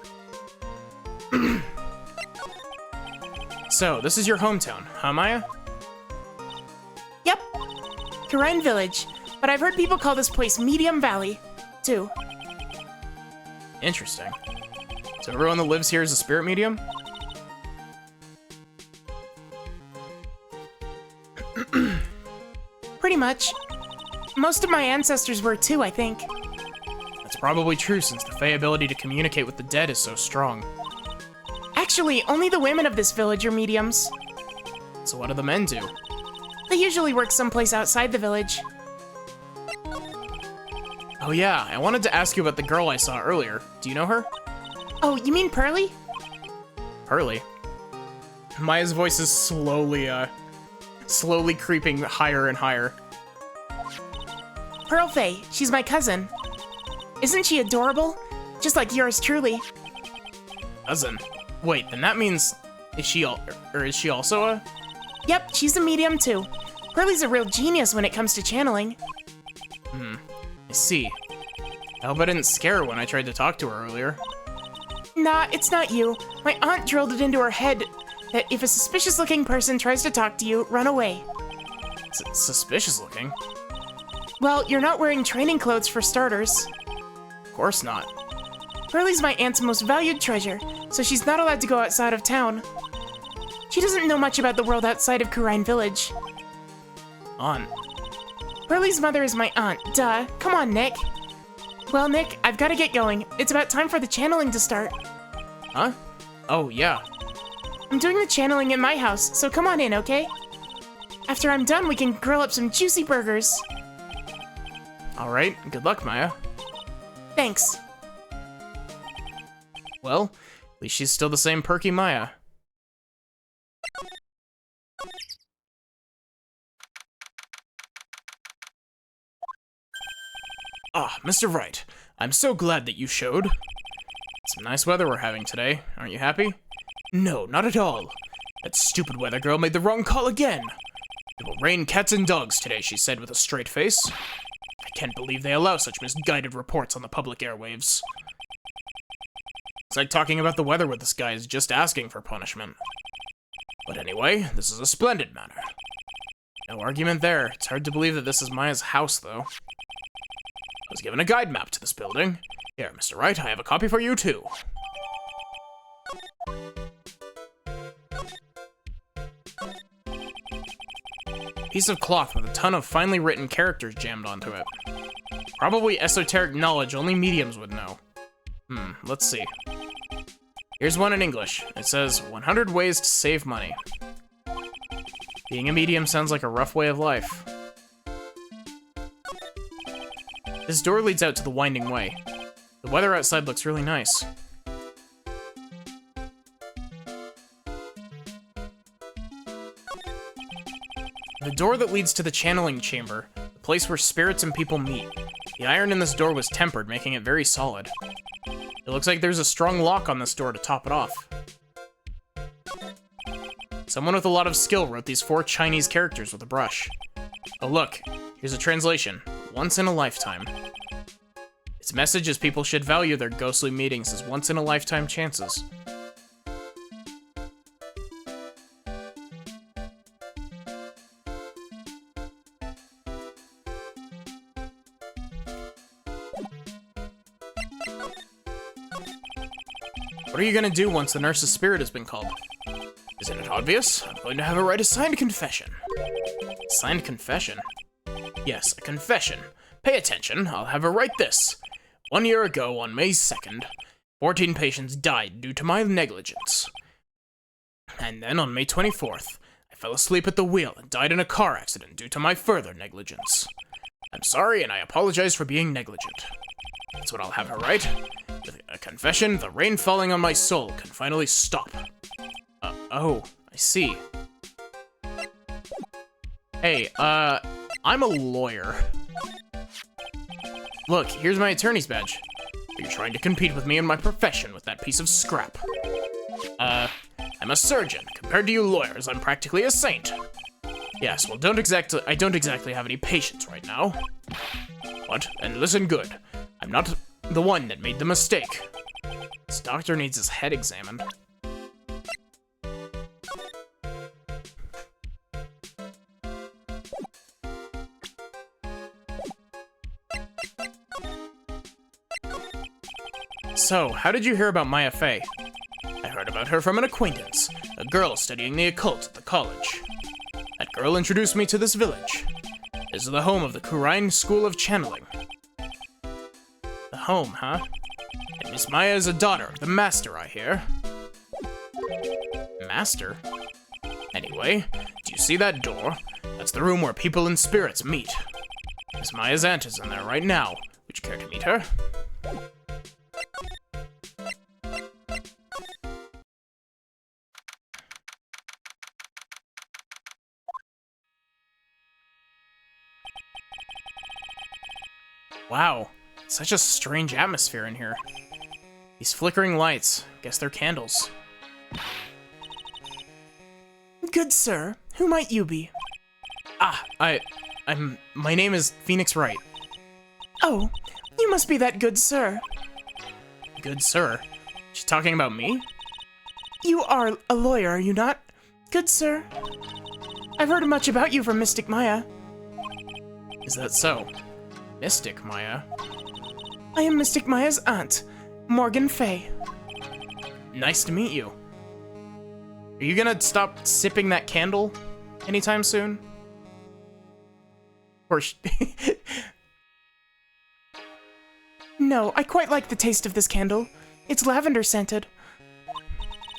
So, this is your hometown, huh, Maya? Yep. Karine Village. But I've heard people call this place Medium Valley, too. Interesting. So everyone that lives here is a spirit medium? Pretty much. Most of my ancestors were too, I think. That's probably true since the Fey ability to communicate with the dead is so strong. Actually, only the women of this village are mediums. So what do the men do? They usually work someplace outside the village. Oh yeah, I wanted to ask you about the girl I saw earlier. Do you know her? Oh, you mean Pearly? Pearly? Maya's voice is slowly creeping higher and higher. Pearl Fay, she's my cousin. Isn't she adorable? Just like yours truly. Cousin? Wait, then that means... Is she also a... Yep, she's a medium too. Pearly's a real genius when it comes to channeling. I see. I hope I didn't scare her when I tried to talk to her earlier. Nah, it's not you. My aunt drilled it into her head that if a suspicious-looking person tries to talk to you, run away. Suspicious looking? Well, you're not wearing training clothes for starters. Of course not. Pearly's my aunt's most valued treasure, so she's not allowed to go outside of town. She doesn't know much about the world outside of Karine Village. Aunt. Pearly's mother is my aunt, duh. Come on, Nick. Well, Nick, I've got to get going. It's about time for the channeling to start. Huh? Oh, yeah. I'm doing the channeling in my house, so come on in, okay? After I'm done, we can grill up some juicy burgers. Alright, good luck, Maya. Thanks. Well, at least she's still the same perky Maya. Ah, Mr. Wright, I'm so glad that you showed. Some nice weather we're having today. Aren't you happy? No, not at all. That stupid weather girl made the wrong call again. It will rain cats and dogs today, she said with a straight face. I can't believe they allow such misguided reports on the public airwaves. It's like talking about the weather with this guy is just asking for punishment. But anyway, this is a splendid matter. No argument there. It's hard to believe that this is Maya's house, though. I was given a guide map to this building. Here, Mr. Wright, I have a copy for you, too. Piece of cloth with a ton of finely written characters jammed onto it. Probably esoteric knowledge only mediums would know. Let's see. Here's one in English. It says, 100 ways to save money. Being a medium sounds like a rough way of life. This door leads out to the winding way. The weather outside looks really nice. The door that leads to the channeling chamber, the place where spirits and people meet. The iron in this door was tempered, making it very solid. It looks like there's a strong lock on this door to top it off. Someone with a lot of skill wrote these 4 Chinese characters with a brush. Oh look, here's a translation. Once in a lifetime. Its message is people should value their ghostly meetings as once-in-a-lifetime chances. What are you gonna do once the nurse's spirit has been called? Isn't it obvious? I'm going to have her write a signed confession. Signed confession? Yes, a confession. Pay attention, I'll have her write this. 1 year ago, on May 2nd, 14 patients died due to my negligence. And then on May 24th, I fell asleep at the wheel and died in a car accident due to my further negligence. I'm sorry and I apologize for being negligent. That's what I'll have her write. With a confession, the rain falling on my soul can finally stop. Oh, I see. Hey, I'm a lawyer. Look, here's my attorney's badge. Are you trying to compete with me in my profession with that piece of scrap? I'm a surgeon. Compared to you lawyers, I'm practically a saint. Yes, well, I don't exactly have any patients right now. What? And listen good. I'm not the one that made the mistake. This doctor needs his head examined. So, how did you hear about Maya Fey? I heard about her from an acquaintance, a girl studying the occult at the college. That girl introduced me to this village. This is the home of the Kurine School of Channeling. The home, huh? And Miss Maya is a daughter of the Master, I hear. Master? Anyway, do you see that door? That's the room where people and spirits meet. Miss Maya's aunt is in there right now. Would you care to meet her? Wow, such a strange atmosphere in here. These flickering lights, guess they're candles. Good sir, who might you be? My name is Phoenix Wright. Oh, you must be that good sir. Good sir? She's talking about me? You are a lawyer, are you not? Good sir. I've heard much about you from Mystic Maya. Is that so? Mystic Maya? I am Mystic Maya's aunt, Morgan Fey. Nice to meet you. Are you gonna stop sipping that candle anytime soon? Or No, I quite like the taste of this candle. It's lavender scented.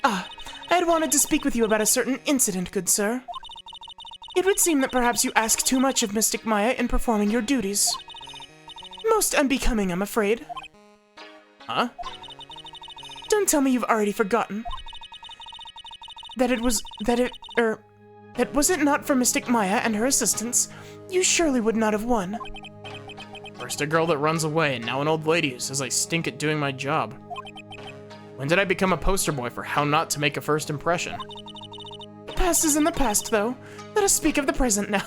I had wanted to speak with you about a certain incident, good sir. It would seem that perhaps you ask too much of Mystic Maya in performing your duties. Most unbecoming, I'm afraid. Huh? Don't tell me you've already forgotten. That was it not for Mystic Maya and her assistants, you surely would not have won. First a girl that runs away, and now an old lady who says I stink at doing my job. When did I become a poster boy for how not to make a first impression? The past is in the past, though. Let us speak of the present now.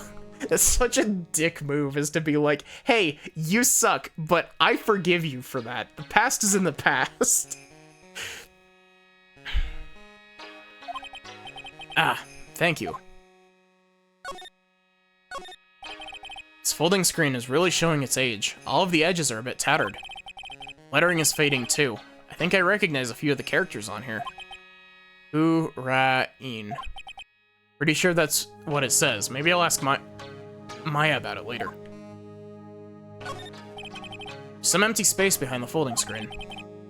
That's such a dick move, is to be like, hey, you suck, but I forgive you for that. The past is in the past. Thank you. This folding screen is really showing its age. All of the edges are a bit tattered. Lettering is fading too. I think I recognize a few of the characters on here. Urain. Pretty sure that's what it says. Maybe I'll ask Maya about it later. Some empty space behind the folding screen.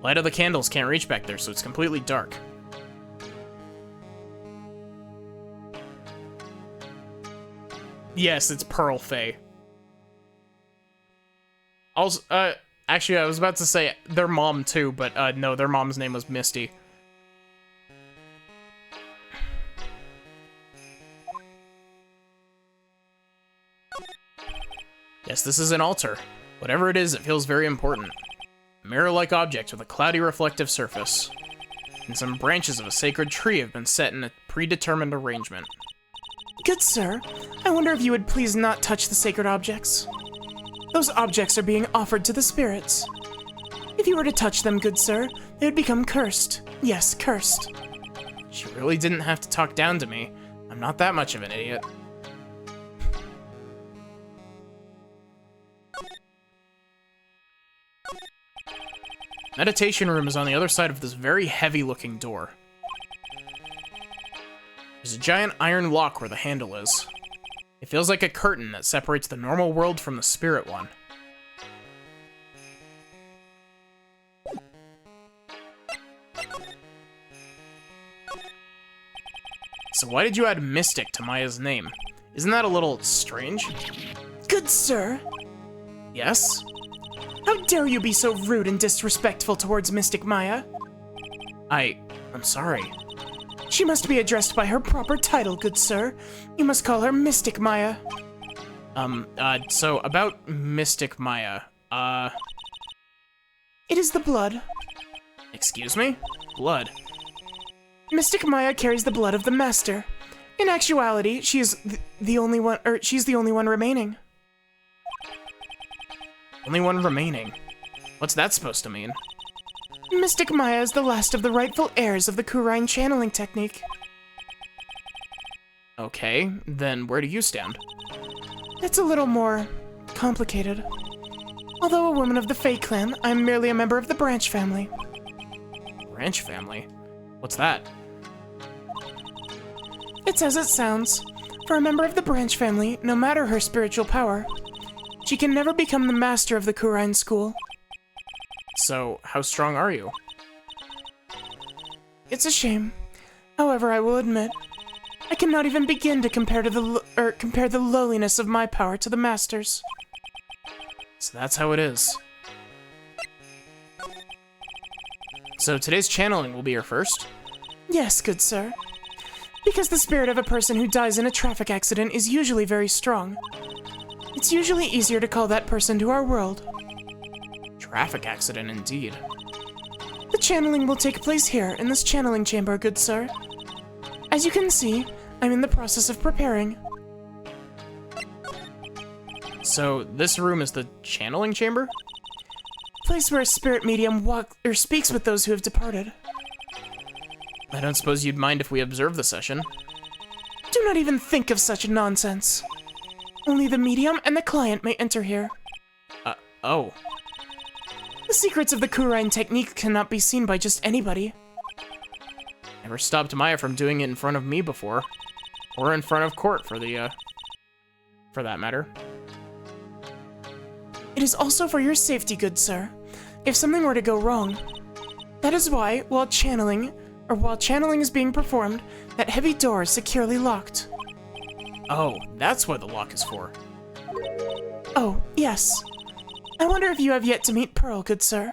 Light of the candles can't reach back there, so it's completely dark. Yes, it's Pearl Faye. Also, actually, I was about to say their mom too, but no, their mom's name was Misty. Yes, this is an altar. Whatever it is, it feels very important. A mirror-like object with a cloudy reflective surface. And some branches of a sacred tree have been set in a predetermined arrangement. Good sir, I wonder if you would please not touch the sacred objects. Those objects are being offered to the spirits. If you were to touch them, good sir, they would become cursed. Yes, cursed. She really didn't have to talk down to me. I'm not that much of an idiot. Meditation room is on the other side of this very heavy-looking door. There's a giant iron lock where the handle is. It feels like a curtain that separates the normal world from the spirit one. So why did you add Mystic to Maya's name? Isn't that a little strange? Good sir, Yes? how dare you be so rude and disrespectful towards Mystic Maya? I'm sorry. She must be addressed by her proper title, good sir. You must call her Mystic Maya. So about Mystic Maya, It is the blood. excuse me? Blood. Mystic Maya carries the blood of the Master. In actuality, she is the only one, she's the only one remaining. Only one remaining. What's that supposed to mean? Mystic Maya is the last of the rightful heirs of the Kurine channeling technique. Okay, then where do you stand? It's a little more complicated. Although a woman of the Fae clan, I'm merely a member of the Branch family. Branch family? What's that? It's as it sounds. For a member of the Branch family, no matter her spiritual power, she can never become the master of the Kurine school. So, how strong are you? It's a shame. However, I will admit, I cannot even begin to compare the lowliness of my power to the Master's. So that's how it is. So today's channeling will be your first? Yes, good sir. Because the spirit of a person who dies in a traffic accident is usually very strong. It's usually easier to call that person to our world. Traffic accident, indeed. The channeling will take place here, in this channeling chamber, good sir. As you can see, I'm in the process of preparing. So, this room is the channeling chamber? Place where a spirit medium speaks with those who have departed. I don't suppose you'd mind if we observe the session. Do not even think of such nonsense. Only the medium and the client may enter here. Oh. The secrets of the Kurine technique cannot be seen by just anybody. Never stopped Maya from doing it in front of me before. Or in front of court, for that matter. It is also for your safety, good sir. If something were to go wrong. That is why, while channeling is being performed, that heavy door is securely locked. Oh, that's what the lock is for. Oh, yes. I wonder if you have yet to meet Pearl, good sir.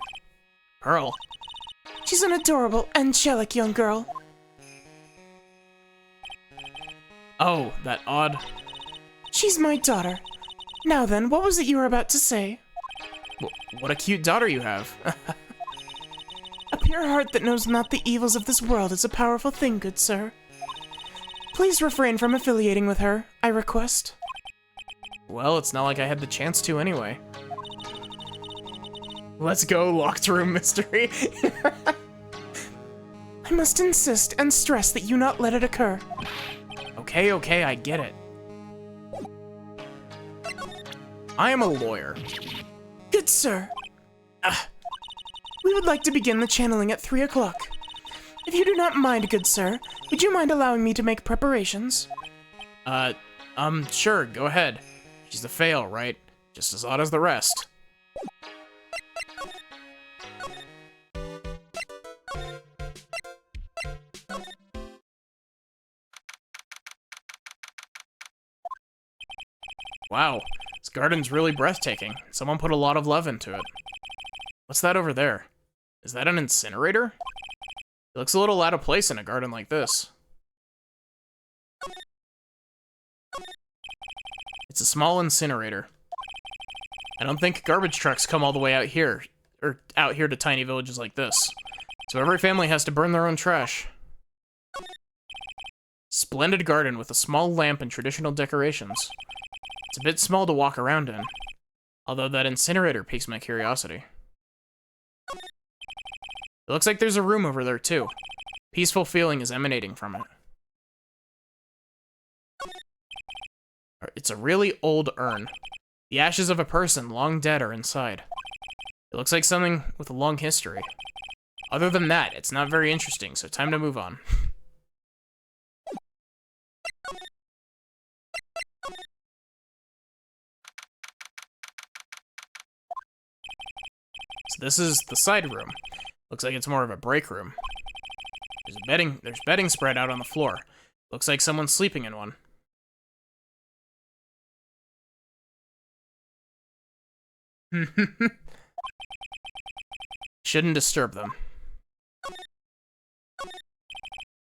Pearl? She's an adorable, angelic young girl. Oh, that odd... She's my daughter. Now then, what was it you were about to say? What a cute daughter you have. A pure heart that knows not the evils of this world is a powerful thing, good sir. Please refrain from affiliating with her, I request. Well, it's not like I had the chance to anyway. Let's go, locked room mystery. I must insist and stress that you not let it occur. Okay, I get it. I am a lawyer. Good sir. We would like to begin the channeling at 3 o'clock. If you do not mind, good sir, would you mind allowing me to make preparations? Sure, go ahead. She's a fail, right? Just as odd as the rest. Wow, this garden's really breathtaking. Someone put a lot of love into it. What's that over there? Is that an incinerator? It looks a little out of place in a garden like this. It's a small incinerator. I don't think garbage trucks come all the way out here, or out here to tiny villages like this. So every family has to burn their own trash. Splendid garden with a small lamp and traditional decorations. It's a bit small to walk around in, although that incinerator piques my curiosity. It looks like there's a room over there too. Peaceful feeling is emanating from it. It's a really old urn. The ashes of a person long dead are inside. It looks like something with a long history. Other than that, it's not very interesting, so time to move on. So this is the side room. Looks like it's more of a break room. There's bedding spread out on the floor. Looks like someone's sleeping in one. Shouldn't disturb them.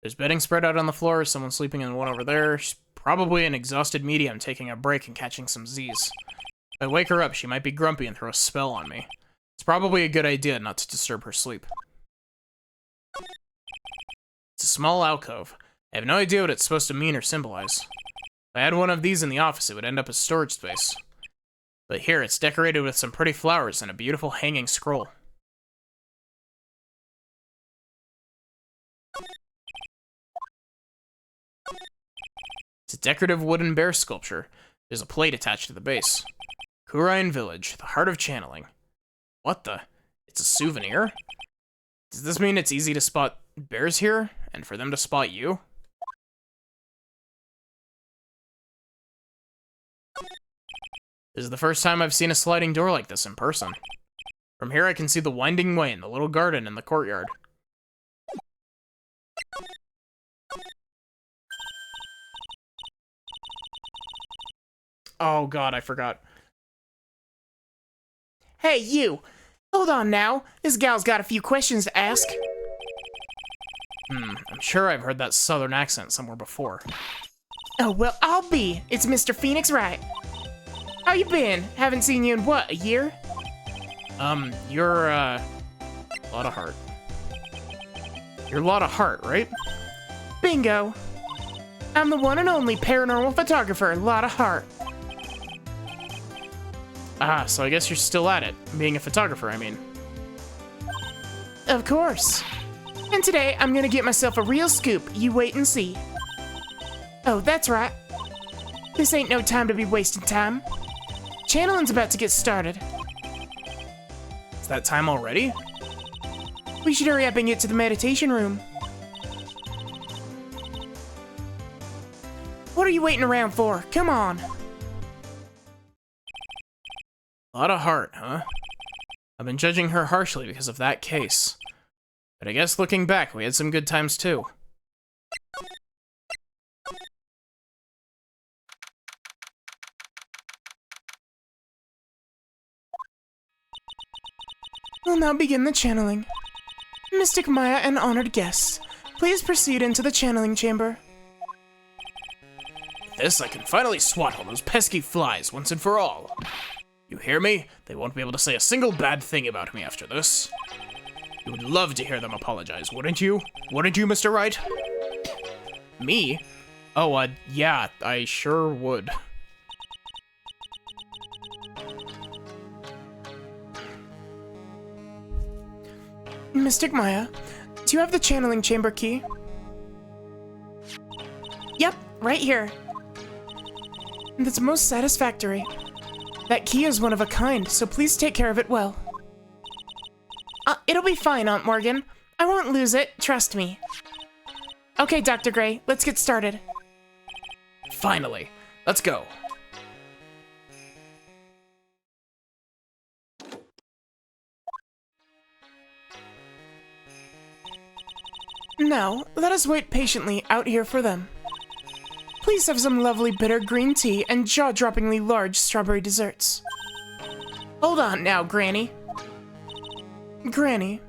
There's bedding spread out on the floor. Someone's sleeping in one over there. She's probably an exhausted medium taking a break and catching some Z's. If I wake her up, she might be grumpy and throw a spell on me. It's probably a good idea not to disturb her sleep. It's a small alcove. I have no idea what it's supposed to mean or symbolize. If I had one of these in the office, it would end up as storage space. But here, it's decorated with some pretty flowers and a beautiful hanging scroll. It's a decorative wooden bear sculpture. There's a plate attached to the base. Kurain Village, the heart of channeling. What the? It's a souvenir? Does this mean it's easy to spot bears here, and for them to spot you? This is the first time I've seen a sliding door like this in person. From here I can see the winding way and the little garden in the courtyard. Oh god, I forgot. Hey, you! Hold on now. This gal's got a few questions to ask. I'm sure I've heard that southern accent somewhere before. Oh, well, I'll be. It's Mr. Phoenix Wright. How you been? Haven't seen you in, what, a year? You're, Lotta Heart. You're Lotta Heart, right? Bingo. I'm the one and only paranormal photographer, Lotta Heart. Ah, so I guess you're still at it. Being a photographer, I mean. Of course. And today, I'm gonna get myself a real scoop. You wait and see. Oh, that's right. This ain't no time to be wasting time. Channeling's about to get started. Is that time already? We should hurry up and get to the meditation room. What are you waiting around for? Come on. Lotta Heart, huh? I've been judging her harshly because of that case. But I guess looking back, we had some good times too. We'll now begin the channeling. Mystic Maya and honored guests, please proceed into the channeling chamber. With this, I can finally swat all those pesky flies once and for all. You hear me? They won't be able to say a single bad thing about me after this. You would love to hear them apologize, wouldn't you? Wouldn't you, Mr. Wright? Me? Oh, yeah, I sure would. Mystic Maya, do you have the channeling chamber key? Yep, right here. That's most satisfactory. That key is one of a kind, so please take care of it well. It'll be fine, Aunt Morgan. I won't lose it, trust me. Okay, Dr. Gray, let's get started. Finally, let's go. Now, let us wait patiently out here for them. Please have some lovely bitter green tea and jaw-droppingly large strawberry desserts. Hold on now, Granny. Granny,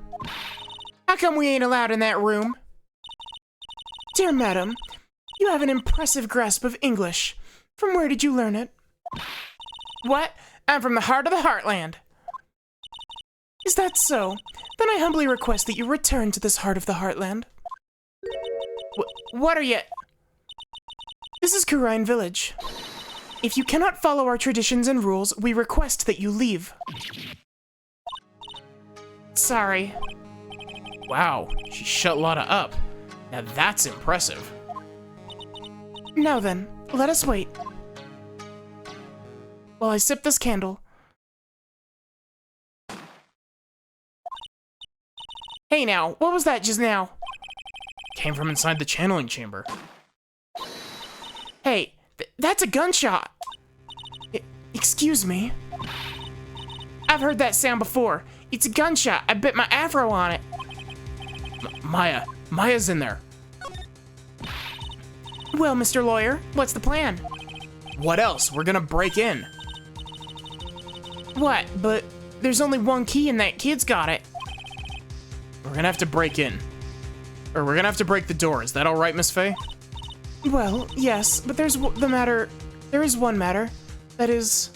how come we ain't allowed in that room? Dear madam, you have an impressive grasp of English. From where did you learn it? What? I'm from the heart of the heartland. Is that so? Then I humbly request that you return to this heart of the heartland. What are you? This is Kurine Village. If you cannot follow our traditions and rules, we request that you leave. Sorry. Wow, she shut Lotta up. Now that's impressive. Now then, let us wait. While I sip this candle. Hey now, what was that just now? Came from inside the channeling chamber. Hey, that's a gunshot! Excuse me? I've heard that sound before. It's a gunshot. I bit my afro on it. Maya's in there. Well, Mr. Lawyer, what's the plan? What else? We're gonna break in. What? But there's only one key and that kid's got it. We're gonna have to break in. Or we're gonna have to break the door. Is that alright, Miss Faye? Well, yes, but there is one matter. That is...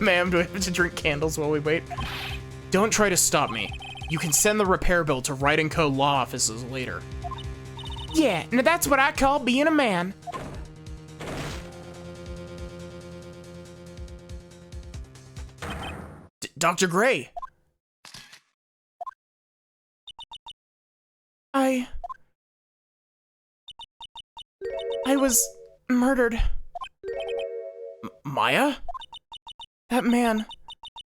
Ma'am, do we have to drink candles while we wait? Don't try to stop me. You can send the repair bill to Wright & Co. law offices later. Yeah, now that's what I call being a man. Dr. Gray! I was murdered. Maya? That man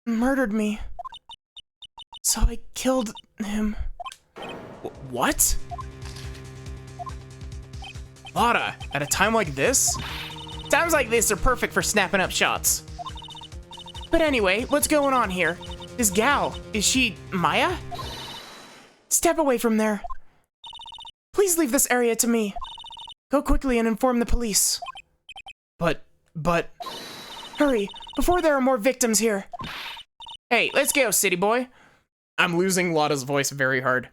murdered me. So I killed him. What? Lotta, at a time like this? Times like this are perfect for snapping up shots. But anyway, what's going on here? This gal, is she Maya? Step away from there. Please leave this area to me. Go quickly and inform the police. But... Hurry, before there are more victims here. Hey, let's go, city boy. I'm losing Lotta's voice very hard.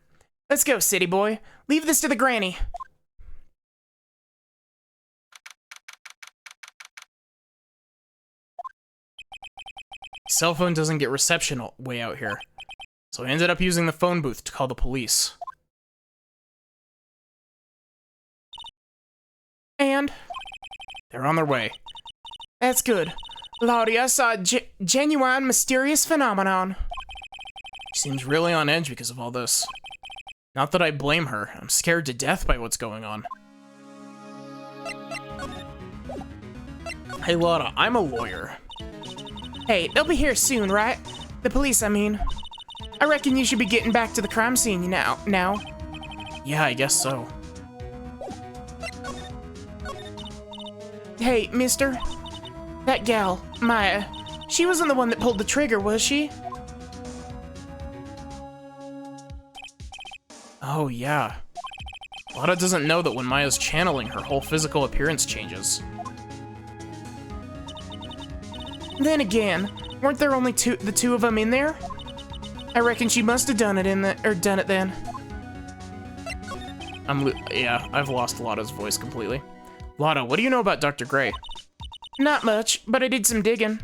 Let's go, city boy. Leave this to the granny. Cell phone doesn't get reception way out here. So I ended up using the phone booth to call the police. And? They're on their way. That's good. Lottie, I saw a genuine mysterious phenomenon. She seems really on edge because of all this. Not that I blame her. I'm scared to death by what's going on. Hey Lotta, I'm a lawyer. Hey, they'll be here soon, right? The police, I mean. I reckon you should be getting back to the crime scene now. Yeah, I guess so. Hey, mister. That gal, Maya, she wasn't the one that pulled the trigger, was she? Oh, yeah. Lotta doesn't know that when Maya's channeling, her whole physical appearance changes. Then again, weren't there only the two of them in there? I reckon she must have done it then. Yeah, I've lost Lotta's voice completely. Lotta, what do you know about Dr. Gray? Not much, but I did some digging.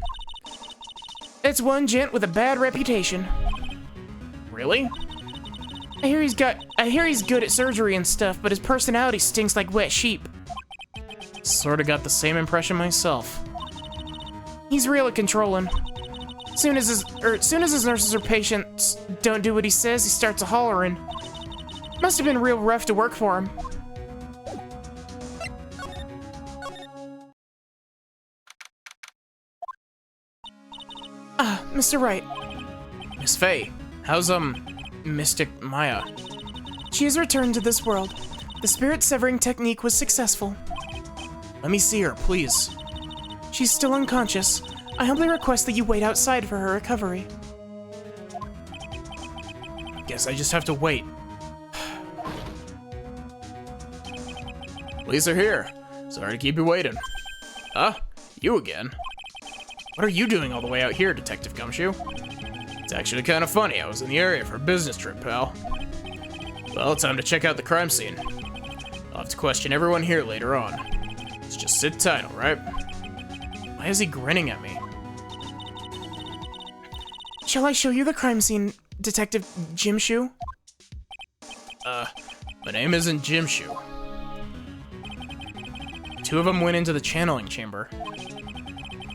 It's one gent with a bad reputation. Really? I hear he's good at surgery and stuff, but his personality stinks like wet sheep. Sorta got the same impression myself. He's really controlling. Soon as his nurses or patients don't do what he says, he starts a hollering. Must have been real rough to work for him. Ah, Mr. Wright. Miss Faye, how's, Mystic Maya? She has returned to this world. The spirit-severing technique was successful. Let me see her, please. She's still unconscious. I humbly request that you wait outside for her recovery. Guess I just have to wait. Police are here. Sorry to keep you waiting. Huh? You again? What are you doing all the way out here, Detective Gumshoe? It's actually kind of funny. I was in the area for a business trip, pal. Well, time to check out the crime scene. I'll have to question everyone here later on. Let's just sit tight, alright? Why is he grinning at me? Shall I show you the crime scene, Detective Jimshoe? My name isn't Jimshoe. Two of them went into the channeling chamber.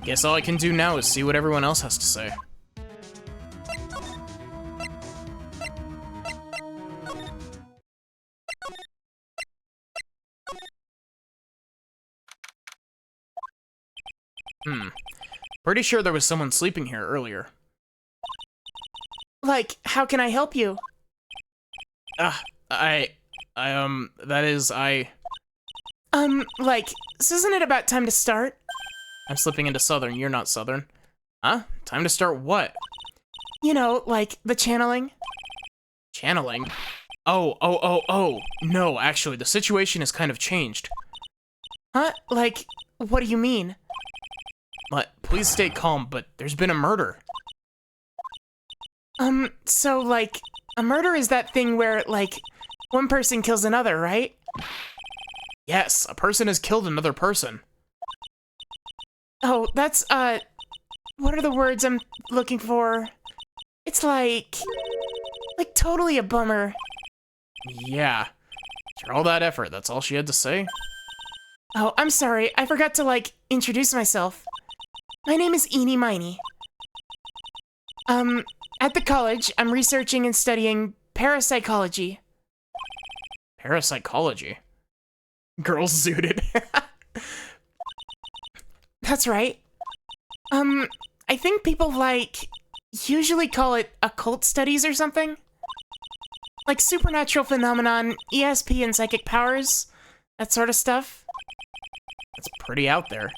Guess all I can do now is see what everyone else has to say. Pretty sure there was someone sleeping here earlier. Like, how can I help you? Like, so isn't it about time to start? I'm slipping into Southern, you're not Southern. Huh? Time to start what? You know, like, the channeling? Channeling? Oh. No, actually, the situation has kind of changed. Huh? Like, what do you mean? Please stay calm, but there's been a murder. So, like, a murder is that thing where, like, one person kills another, right? Yes, a person has killed another person. Oh, that's, what are the words I'm looking for? It's like totally a bummer. Yeah. After all that effort, that's all she had to say? Oh, I'm sorry, I forgot to, like, introduce myself. My name is Eenie Miney. At the college, I'm researching and studying parapsychology. Parapsychology? Girls zooted. That's right. I think people, like, usually call it occult studies or something. Like supernatural phenomenon, ESP and psychic powers, that sort of stuff. That's pretty out there.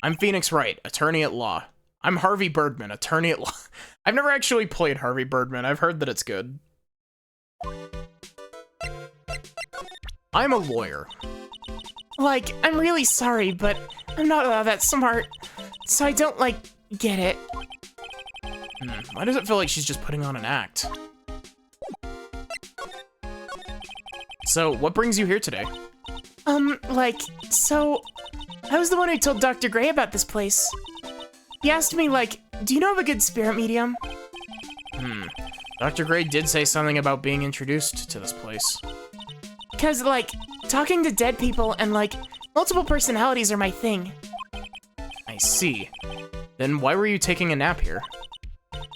I'm Phoenix Wright, attorney at law. I'm Harvey Birdman, attorney at law. I've never actually played Harvey Birdman. I've heard that it's good. I'm a lawyer. Like, I'm really sorry, but I'm not all that smart, so I don't, like, get it. Why does it feel like she's just putting on an act? So, what brings you here today? So, I was the one who told Dr. Gray about this place. He asked me, like, do you know of a good spirit medium? Dr. Gray did say something about being introduced to this place. Because, like, talking to dead people and, like, multiple personalities are my thing. I see. Then why were you taking a nap here?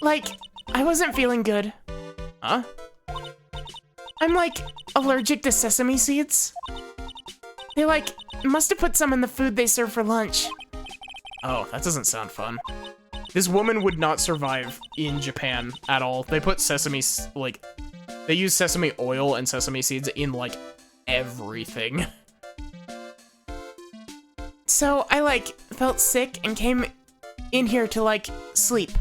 Like, I wasn't feeling good. Huh? I'm, like, allergic to sesame seeds. They, like, must have put some in the food they serve for lunch. Oh, that doesn't sound fun. This woman would not survive in Japan at all. They put they use sesame oil and sesame seeds in, like, everything. So I, like, felt sick and came in here to, like, sleep.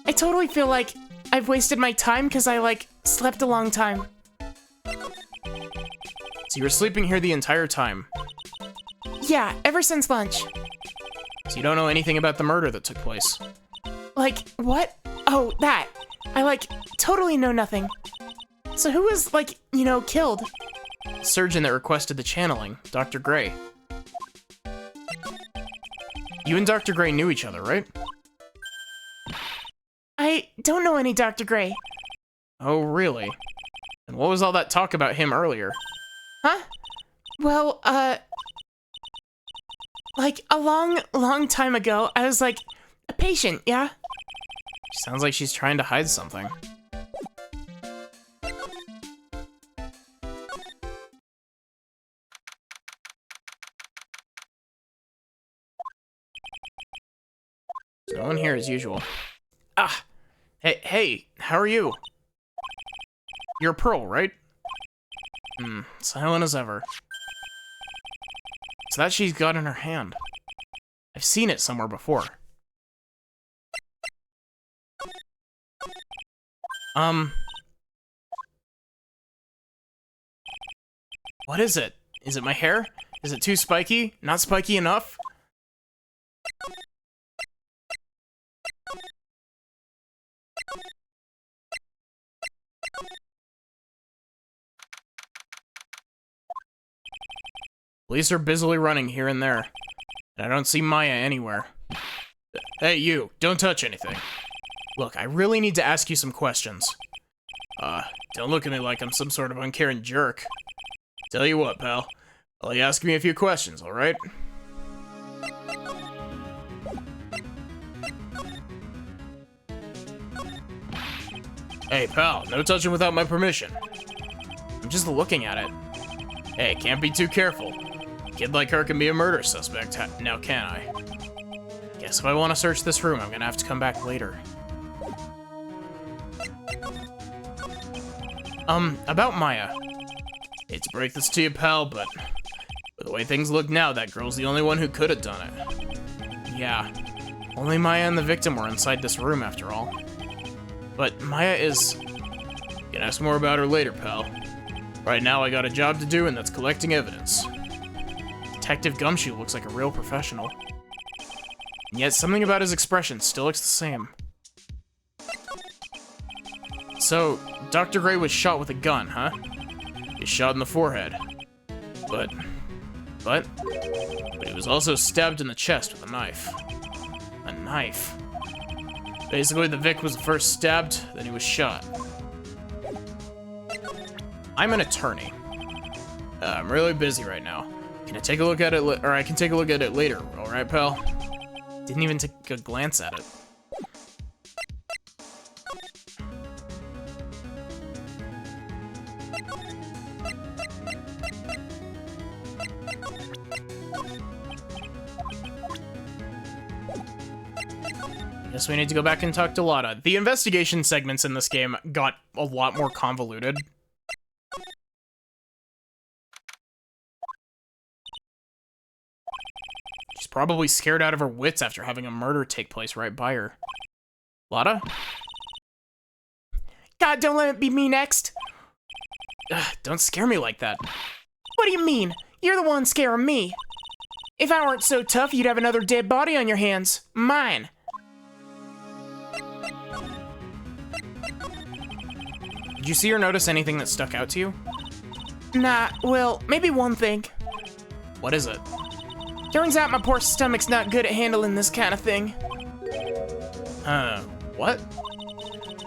I totally feel like I've wasted my time because I, like, slept a long time. So you were sleeping here the entire time? Yeah, ever since lunch. So you don't know anything about the murder that took place? Like, what? Oh, that. I, like, totally know nothing. So who was, like, you know, killed? The surgeon that requested the channeling, Dr. Gray. You and Dr. Gray knew each other, right? I don't know any Dr. Gray. Oh, really? And what was all that talk about him earlier? Huh? Well, like, a long time ago, I was, like, a patient, yeah? Sounds like she's trying to hide something. No one here as usual. Ah! Hey, how are you? You're Pearl, right? Silent as ever. So that she's got in her hand. I've seen it somewhere before. What is it? Is it my hair? Is it too spiky? Not spiky enough? Police are busily running here and there. And I don't see Maya anywhere. Hey, you, don't touch anything. Look, I really need to ask you some questions. Don't look at me like I'm some sort of uncaring jerk. Tell you what, pal. I'll you ask me a few questions, alright? Hey, pal, no touching without my permission. I'm just looking at it. Hey, can't be too careful. A kid like her can be a murder suspect, now can I? Guess if I want to search this room, I'm gonna have to come back later. About Maya. Hate to break this to you, pal, but with the way things look now, that girl's the only one who could have done it. Yeah, only Maya and the victim were inside this room after all. But Maya is... You can ask more about her later, pal. Right now, I got a job to do, and that's collecting evidence. Detective Gumshoe looks like a real professional. And yet, something about his expression still looks the same. So, Dr. Gray was shot with a gun, huh? He's shot in the forehead. But he was also stabbed in the chest with a knife. A knife. Basically, the Vic was first stabbed, then he was shot. I'm an attorney. I'm really busy right now. Can I take a look at it, or I can take a look at it later, alright, pal? Didn't even take a glance at it. Guess we need to go back and talk to Lotta. The investigation segments in this game got a lot more convoluted. She's probably scared out of her wits after having a murder take place right by her. Lotta? God, don't let it be me next. Ugh, don't scare me like that. What do you mean? You're the one scaring me. If I weren't so tough, you'd have another dead body on your hands. Mine. Did you see or notice anything that stuck out to you? Nah, well, maybe one thing. What is it? Turns out my poor stomach's not good at handling this kind of thing. What?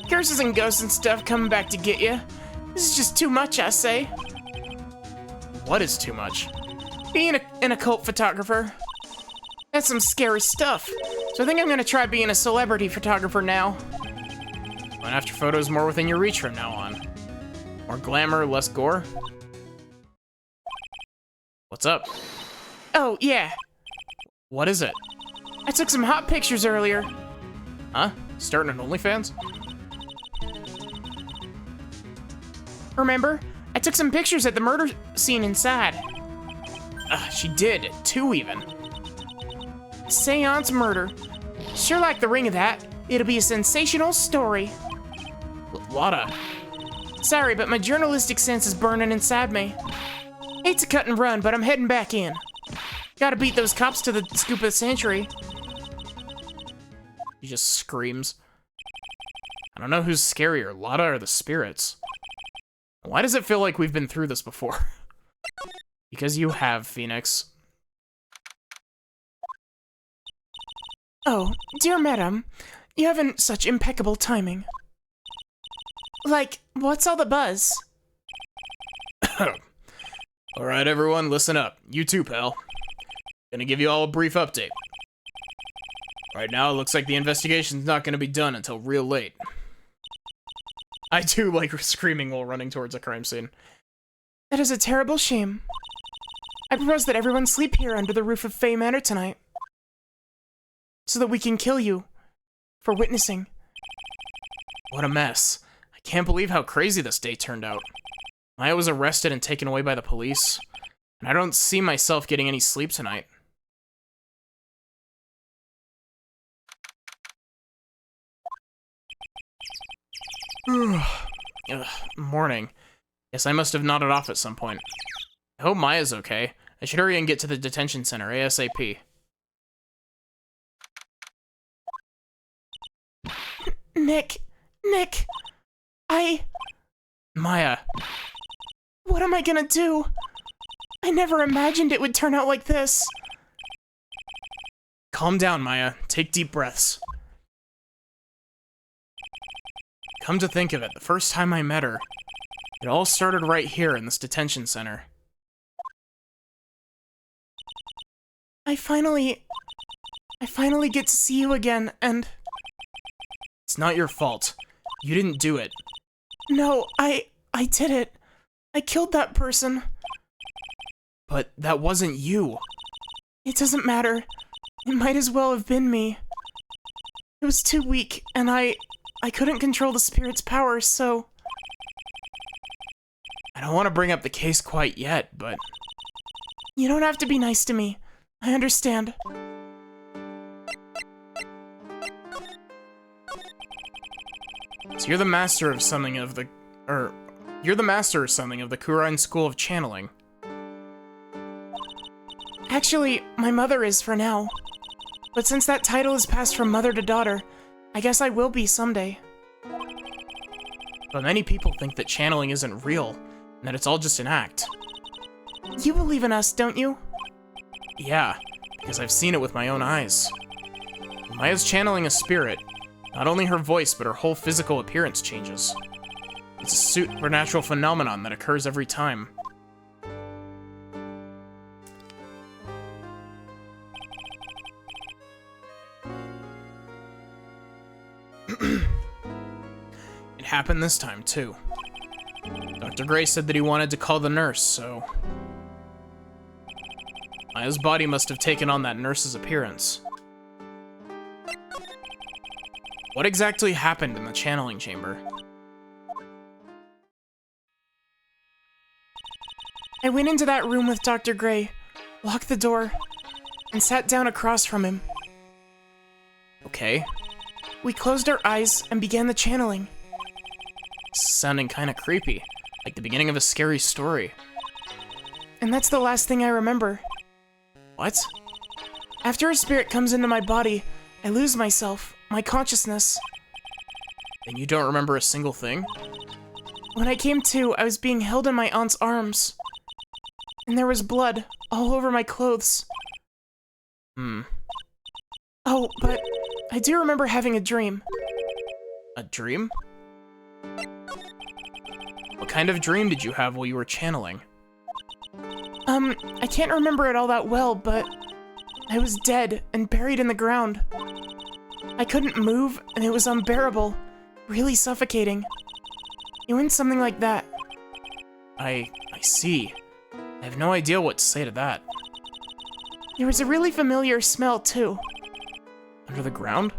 Curses and ghosts and stuff coming back to get you. This is just too much, I say. What is too much? Being an occult photographer. That's some scary stuff. So I think I'm gonna try being a celebrity photographer now. Going after photos more within your reach from now on. More glamour, less gore. What's up? Oh, yeah. What is it? I took some hot pictures earlier. Huh? Starting an OnlyFans? Remember? I took some pictures at the murder scene inside. She did. 2 even. Seance murder. Sure like the ring of that. It'll be a sensational story. Lotta. Sorry, but my journalistic sense is burning inside me. Hate to cut and run, but I'm heading back in. Gotta beat those cops to the scoop of the century. He just screams. I don't know who's scarier, Lotta or the spirits. Why does it feel like we've been through this before? Because you have, Phoenix. Oh, dear madam, you haven't such impeccable timing. Like, what's all the buzz? Alright everyone, listen up. You too, pal. Gonna give you all a brief update. Right now, it looks like the investigation's not gonna be done until real late. I do like screaming while running towards a crime scene. That is a terrible shame. I propose that everyone sleep here under the roof of Fey Manor tonight. So that we can kill you. For witnessing. What a mess. I can't believe how crazy this day turned out. Maya was arrested and taken away by the police. And I don't see myself getting any sleep tonight. Ugh, morning. Guess I must have nodded off at some point. I hope Maya's okay. I should hurry and get to the detention center ASAP. Nick, Maya. what am I gonna do? I never imagined it would turn out like this. Calm down, Maya. Take deep breaths. Come to think of it, the first time I met her, it all started right here in this detention center. I finally get to see you again, and... It's not your fault. You didn't do it. No, I did it. I killed that person. But that wasn't you. It doesn't matter. It might as well have been me. It was too weak, and I couldn't control the spirit's power, so... I don't want to bring up the case quite yet, but... You don't have to be nice to me. I understand. So you're the master of something of the... You're the master or something of the Kurine School of Channeling. Actually, my mother is for now. But since that title is passed from mother to daughter, I guess I will be someday. But many people think that channeling isn't real, and that it's all just an act. You believe in us, don't you? Yeah, because I've seen it with my own eyes. Maya's channeling a spirit. Not only her voice, but her whole physical appearance changes. It's a supernatural phenomenon that occurs every time. It happened this time, too. Dr. Gray said that he wanted to call the nurse, so... Maya's body must have taken on that nurse's appearance. What exactly happened in the channeling chamber? I went into that room with Dr. Gray, locked the door, and sat down across from him. Okay. We closed our eyes and began the channeling. Sounding kinda creepy, like the beginning of a scary story. And that's the last thing I remember. What? After a spirit comes into my body, I lose myself, my consciousness. And you don't remember a single thing? When I came to, I was being held in my aunt's arms. And there was blood all over my clothes. Oh, but I do remember having a dream. A dream? What kind of dream did you have while you were channeling? I can't remember it all that well, but I was dead and buried in the ground. I couldn't move, and it was unbearable, really suffocating. It went something like that. I see. I have no idea what to say to that. There was a really familiar smell, too. Under the ground?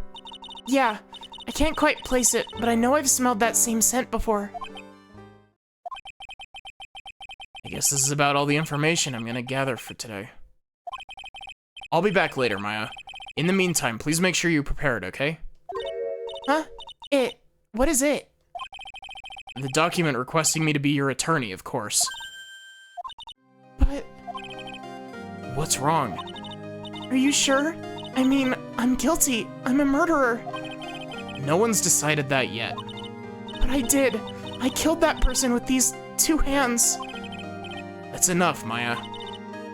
Yeah, I can't quite place it, but I know I've smelled that same scent before. I guess this is about all the information I'm gonna gather for today. I'll be back later, Maya. In the meantime, please make sure you're prepared, okay? Huh? What is it? The document requesting me to be your attorney, of course. But... What's wrong? Are you sure? I mean, I'm guilty. I'm a murderer. No one's decided that yet. But I did. I killed that person with these 2 hands. That's enough, Maya.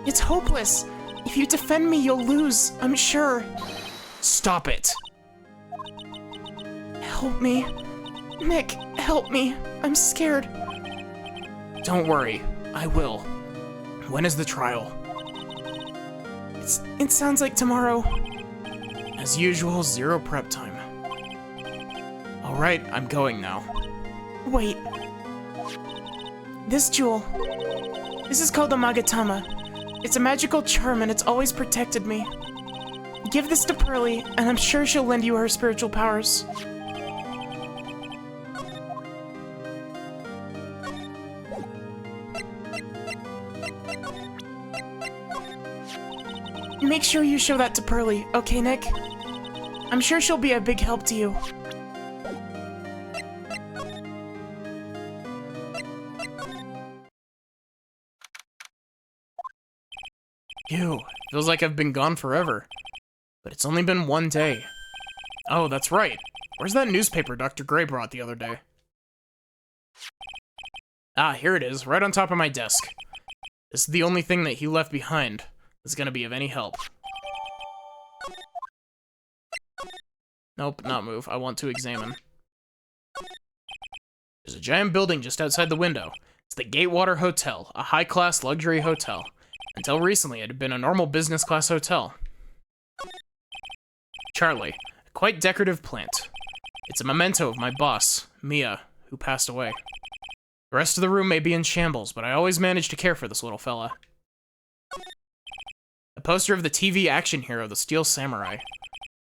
It's hopeless. If you defend me, you'll lose, I'm sure. Stop it! Help me. Nick, help me. I'm scared. Don't worry, I will. When is the trial? It sounds like tomorrow. As usual, 0 prep time. Alright, I'm going now. Wait. This jewel. This is called the Magatama. It's a magical charm and it's always protected me. Give this to Pearly, and I'm sure she'll lend you her spiritual powers. Make sure you show that to Pearly, okay, Nick? I'm sure she'll be a big help to you. Phew, feels like I've been gone forever. But it's only been one day. Oh, that's right. Where's that newspaper Dr. Gray brought the other day? Ah, here it is, right on top of my desk. This is the only thing that he left behind that's gonna be of any help. Nope, not move. I want to examine. There's a giant building just outside the window. It's the Gatewater Hotel, a high-class luxury hotel. Until recently, it had been a normal business-class hotel. Charlie, a quite decorative plant. It's a memento of my boss, Mia, who passed away. The rest of the room may be in shambles, but I always manage to care for this little fella. A poster of the TV action hero, the Steel Samurai.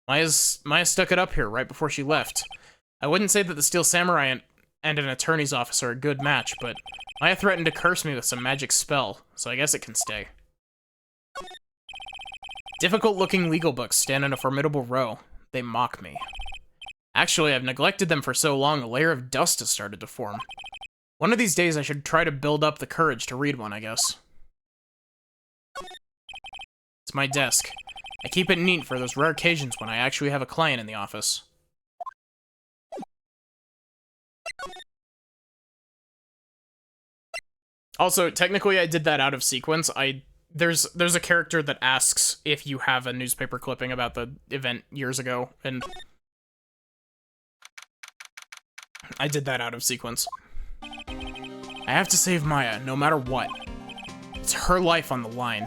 Maya stuck it up here right before she left. I wouldn't say that the Steel Samurai and an attorney's office are a good match, but Maya threatened to curse me with some magic spell, so I guess it can stay. Difficult-looking legal books stand in a formidable row. They mock me. Actually, I've neglected them for so long, a layer of dust has started to form. One of these days, I should try to build up the courage to read one, I guess. It's my desk. I keep it neat for those rare occasions when I actually have a client in the office. Also, technically I did that out of sequence. There's a character that asks if you have a newspaper clipping about the event years ago, and I did that out of sequence. I have to save Maya, no matter what. It's her life on the line.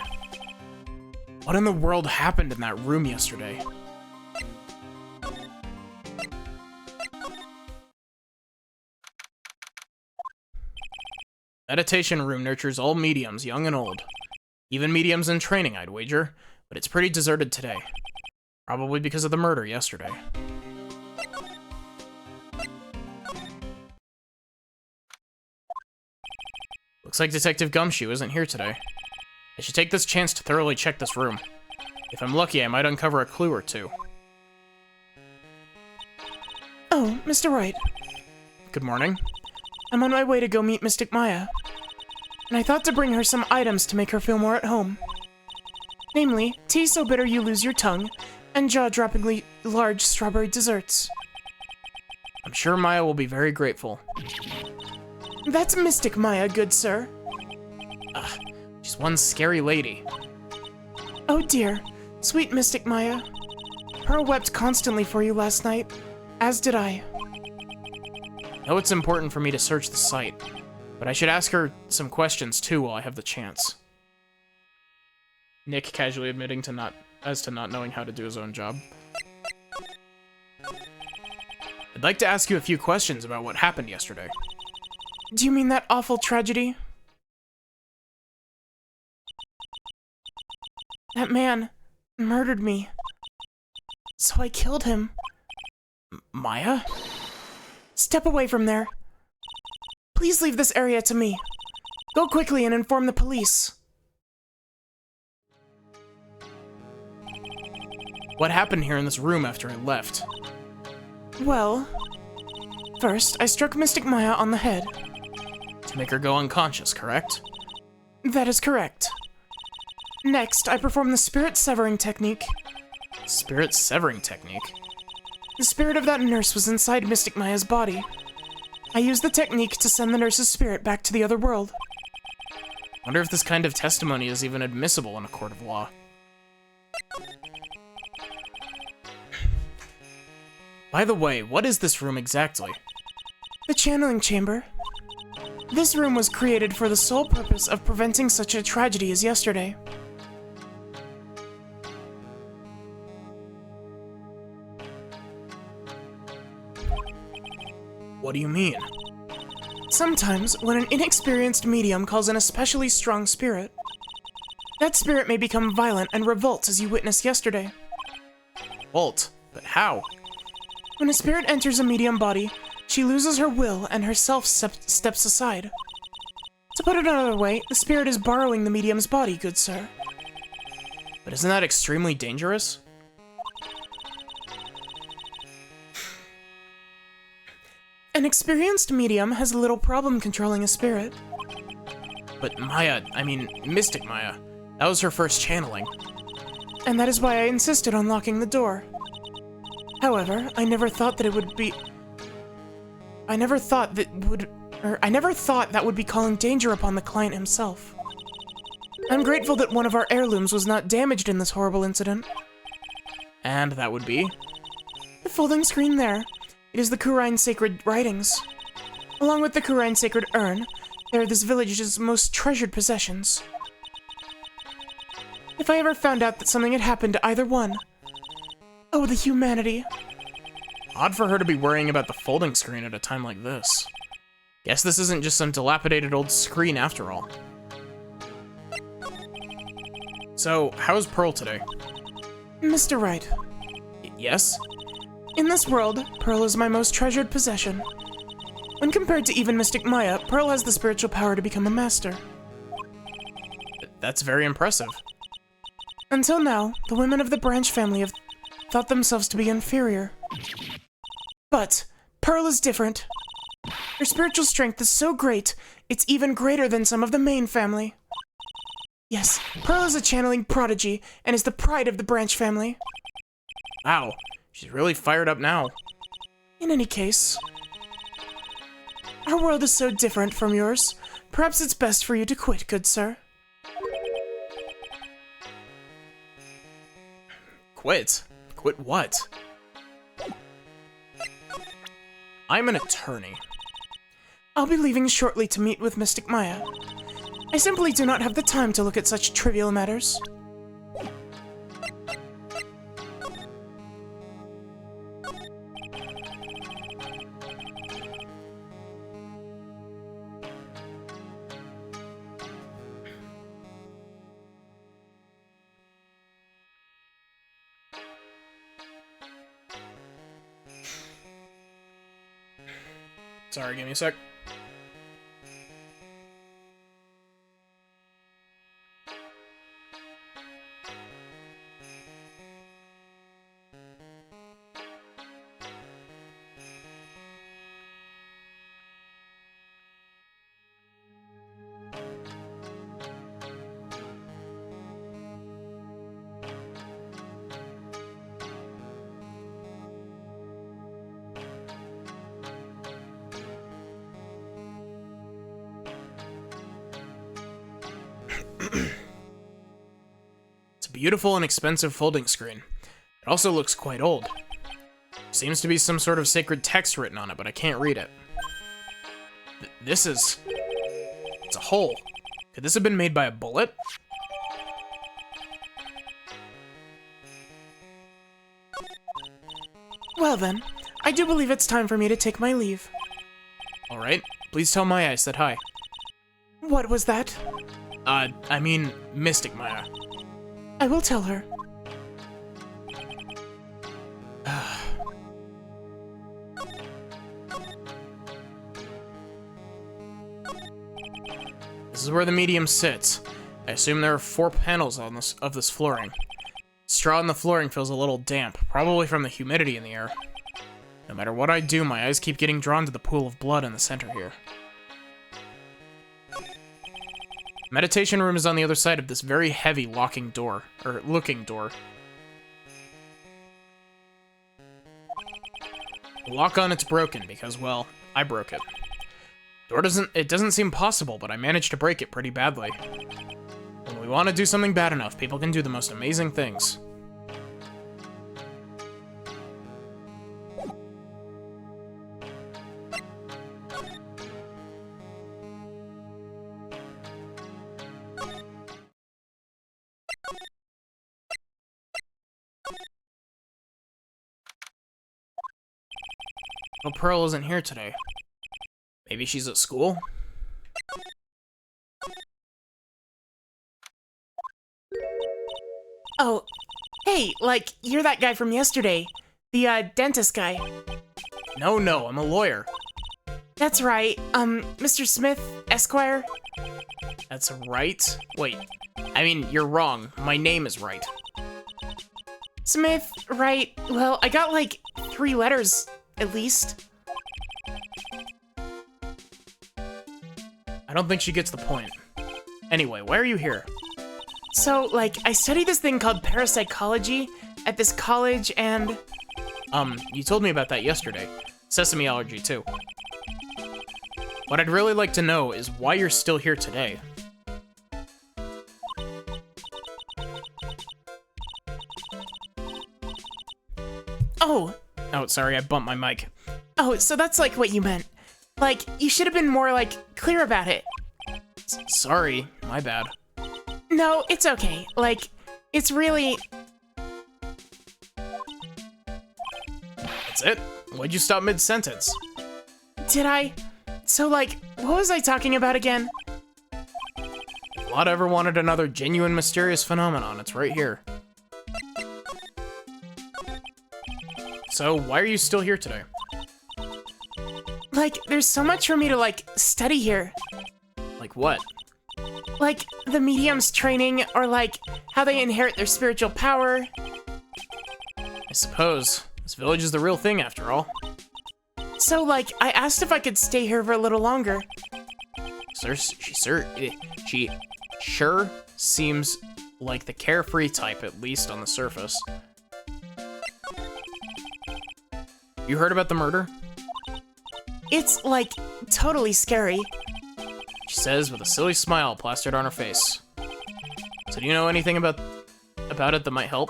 What in the world happened in that room yesterday? Meditation room nurtures all mediums, young and old. Even mediums in training, I'd wager. But it's pretty deserted today. Probably because of the murder yesterday. Looks like Detective Gumshoe isn't here today. I should take this chance to thoroughly check this room. If I'm lucky, I might uncover a clue or two. Oh, Mr. Wright. Good morning. I'm on my way to go meet Mystic Maya. And I thought to bring her some items to make her feel more at home. Namely, tea so bitter you lose your tongue, and jaw-droppingly large strawberry desserts. I'm sure Maya will be very grateful. That's Mystic Maya, good sir. Ugh, she's one scary lady. Oh dear, sweet Mystic Maya. Pearl wept constantly for you last night, as did I. I know it's important for me to search the site, but I should ask her some questions too while I have the chance. Nick casually admitting to not knowing how to do his own job. I'd like to ask you a few questions about what happened yesterday. Do you mean that awful tragedy? That man murdered me. So I killed him. Maya? Step away from there. Please leave this area to me. Go quickly and inform the police. What happened here in this room after I left? Well, first I struck Mystic Maya on the head. To make her go unconscious, correct? That is correct. Next, I performed the spirit severing technique. Spirit severing technique? The spirit of that nurse was inside Mystic Maya's body. I used the technique to send the nurse's spirit back to the other world. Wonder if this kind of testimony is even admissible in a court of law. By the way, what is this room exactly? The channeling chamber. This room was created for the sole purpose of preventing such a tragedy as yesterday. What do you mean? Sometimes, when an inexperienced medium calls in a specially strong spirit, that spirit may become violent and revolt as you witnessed yesterday. Revolt? But how? When a spirit enters a medium body, she loses her will and her self steps aside. To put it another way, the spirit is borrowing the medium's body, good sir. But isn't that extremely dangerous? An experienced medium has little problem controlling a spirit. But Maya, I mean, Mystic Maya, That was her first channeling. And that is why I insisted on locking the door. However, I never thought that would be calling danger upon the client himself. I'm grateful that one of our heirlooms was not damaged in this horrible incident. And that would be? The folding screen there. It is the Kurine sacred writings. Along with the Kurine sacred urn, they are this village's most treasured possessions. If I ever found out that something had happened to either one... Oh, the humanity. Odd for her to be worrying about the folding screen at a time like this. Guess this isn't just some dilapidated old screen after all. So, how's Pearl today? Mr. Wright. Yes? In this world, Pearl is my most treasured possession. When compared to even Mystic Maya, Pearl has the spiritual power to become a master. That's very impressive. Until now, the women of the branch family have thought themselves to be inferior. But Pearl is different. Her spiritual strength is so great, it's even greater than some of the main family. Yes, Pearl is a channeling prodigy and is the pride of the branch family. Wow, she's really fired up now. In any case, our world is so different from yours. Perhaps it's best for you to quit, good sir. Quit? Quit what? I'm an attorney. I'll be leaving shortly to meet with Mystic Maya. I simply do not have the time to look at such trivial matters. Sorry, give me a sec. It's a beautiful and expensive folding screen. It also looks quite old. Seems to be some sort of sacred text written on it, but I can't read it. This is... It's a hole. Could this have been made by a bullet? Well then, I do believe it's time for me to take my leave. Alright, please tell Maya I said hi. What was that? I mean, Mystic Maya. I will tell her. This is where the medium sits. I assume there are 4 panels on this flooring. Straw on the flooring feels a little damp, probably from the humidity in the air. No matter what I do, my eyes keep getting drawn to the pool of blood in the center here. Meditation room is on the other side of this very heavy looking door. The lock on it's broken because, well, I broke it. It doesn't seem possible, but I managed to break it pretty badly. When we want to do something bad enough, people can do the most amazing things. Well, Pearl isn't here today. Maybe she's at school? Oh, hey, like, you're that guy from yesterday. The, dentist guy. No, I'm a lawyer. That's right, Mr. Smith, Esquire? That's right? Wait, I mean, you're wrong. My name is Wright. Smith, Wright, well, I got, like, 3 letters, at least. I don't think she gets the point. Anyway, why are you here? So, like, I study this thing called parapsychology at this college, and... You told me about that yesterday. Sesame allergy, too. What I'd really like to know is why you're still here today. Oh, Oh, sorry, I bumped my mic. oh, so that's, like, what you meant. Like, you should have been more, like, clear about it. Sorry, my bad. No, it's okay. Like, it's really... That's it? Why'd you stop mid-sentence? Did I? So, like, what was I talking about again? If Lot ever wanted another genuine mysterious phenomenon, it's right here. So, why are you still here today? Like, there's so much for me to, like, study here. Like what? Like, the medium's training, or, like, how they inherit their spiritual power. I suppose. This village is the real thing, after all. So, like, I asked if I could stay here for a little longer. She sure seems like the carefree type, at least on the surface. You heard about the murder? It's, like, totally scary. She says with a silly smile plastered on her face. So do you know anything about it that might help?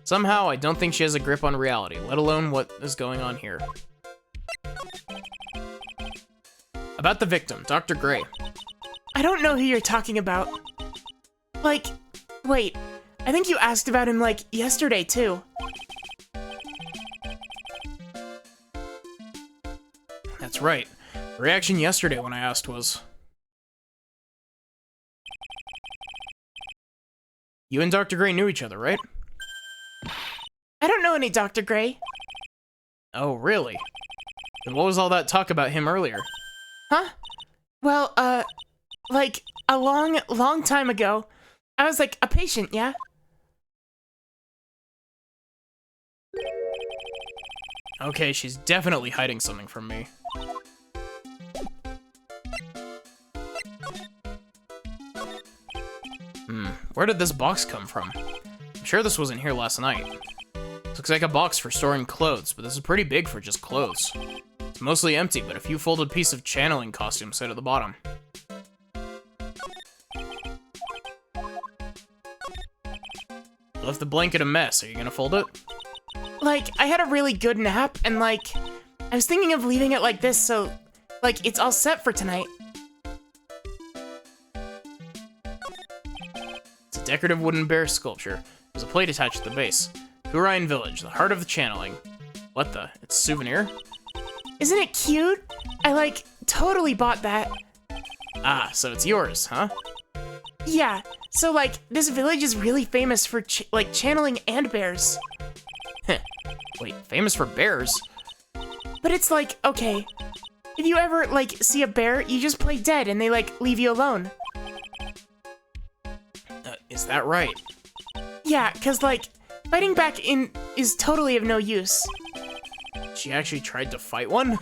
Somehow, I don't think she has a grip on reality, let alone what is going on here. About the victim, Dr. Gray. I don't know who you're talking about. Like, wait, I think you asked about him, like, yesterday, too. That's right. The reaction yesterday when I asked was... You and Dr. Gray knew each other, right? I don't know any Dr. Gray. Oh, really? Then what was all that talk about him earlier? Huh? Well, like, a long time ago, I was, like, a patient, yeah? Okay, she's definitely hiding something from me. Where did this box come from? I'm sure this wasn't here last night. Looks like a box for storing clothes, but this is pretty big for just clothes. It's mostly empty, but a few folded pieces of channeling costumes sit at the bottom. You left the blanket a mess. Are you gonna fold it? Like, I had a really good nap, and, like, I was thinking of leaving it like this, so, like, it's all set for tonight. It's a decorative wooden bear sculpture. There's a plate attached at the base. Hurain Village, the heart of the channeling. What the? It's a souvenir? Isn't it cute? I, like, totally bought that. Ah, so it's yours, huh? Yeah, so, like, this village is really famous for, like, channeling and bears. Heh. Wait, famous for bears? But it's like, okay, if you ever, like, see a bear, you just play dead and they, like, leave you alone. Is that right? Yeah, cause, like, fighting back in is totally of no use. She actually tried to fight one?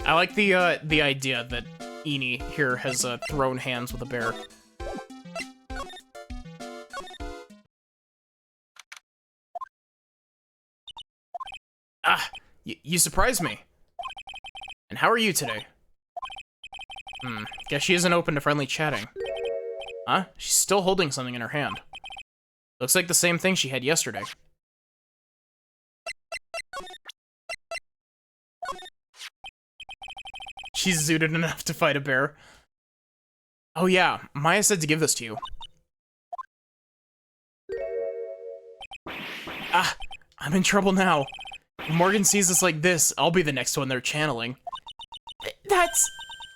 I like the idea that Eni here has thrown hands with a bear. Ah, you surprised me. And how are you today? Guess she isn't open to friendly chatting. Huh? She's still holding something in her hand. Looks like the same thing she had yesterday. She's zooted enough to fight a bear. Oh yeah, Maya said to give this to you. Ah, I'm in trouble now. If Morgan sees us like this, I'll be the next one they're channeling.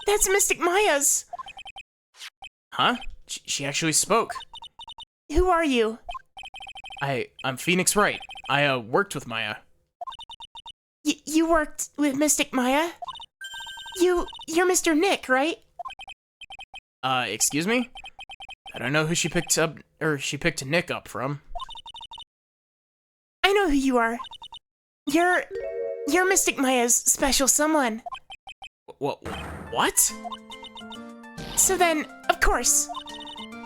That's Mystic Maya's. Huh? She actually spoke. Who are you? I'm Phoenix Wright. I worked with Maya. You worked with Mystic Maya? You're Mr. Nick, right? Excuse me? I don't know who she picked up, or she picked Nick up from. I know who you are. You're Mystic Maya's special someone. What? So then, of course,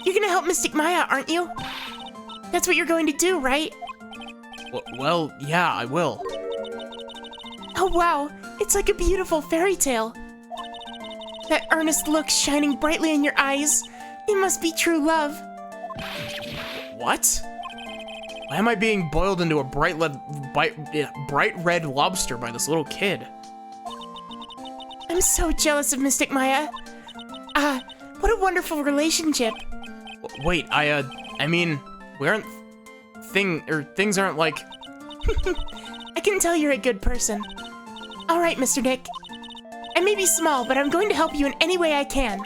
you're gonna help Mystic Maya, aren't you? That's what you're going to do, right? Well, yeah, I will. Oh wow, it's like a beautiful fairy tale. That earnest look shining brightly in your eyes. It must be true love. What? Why am I being boiled into a bright red lobster by this little kid? I'm so jealous of Mystic Maya. What a wonderful relationship. Wait, I mean, we aren't things aren't like... I can tell you're a good person. All right, Mr. Nick. I may be small, but I'm going to help you in any way I can.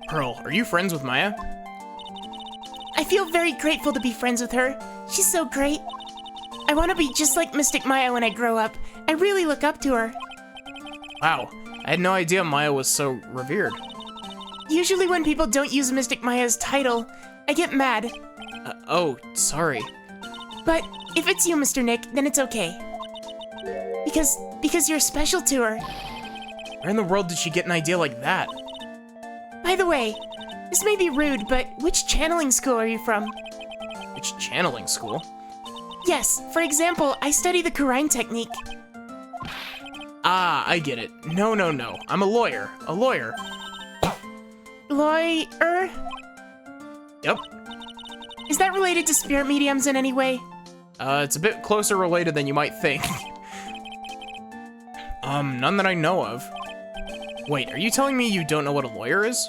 Pearl, are you friends with Maya? I feel very grateful to be friends with her. She's so great. I want to be just like Mystic Maya when I grow up. I really look up to her. Wow, I had no idea Maya was so revered. Usually when people don't use Mystic Maya's title, I get mad. Oh, sorry. But if it's you, Mr. Nick, then it's okay. Because you're special to her. Where in the world did she get an idea like that? By the way, this may be rude, but which channeling school are you from? Which channeling school? Yes, for example, I study the Kurine technique. Ah, I get it. No. I'm a lawyer. A lawyer. Lawyer? Yep. Is that related to spirit mediums in any way? It's a bit closer related than you might think. None that I know of. Wait, are you telling me you don't know what a lawyer is?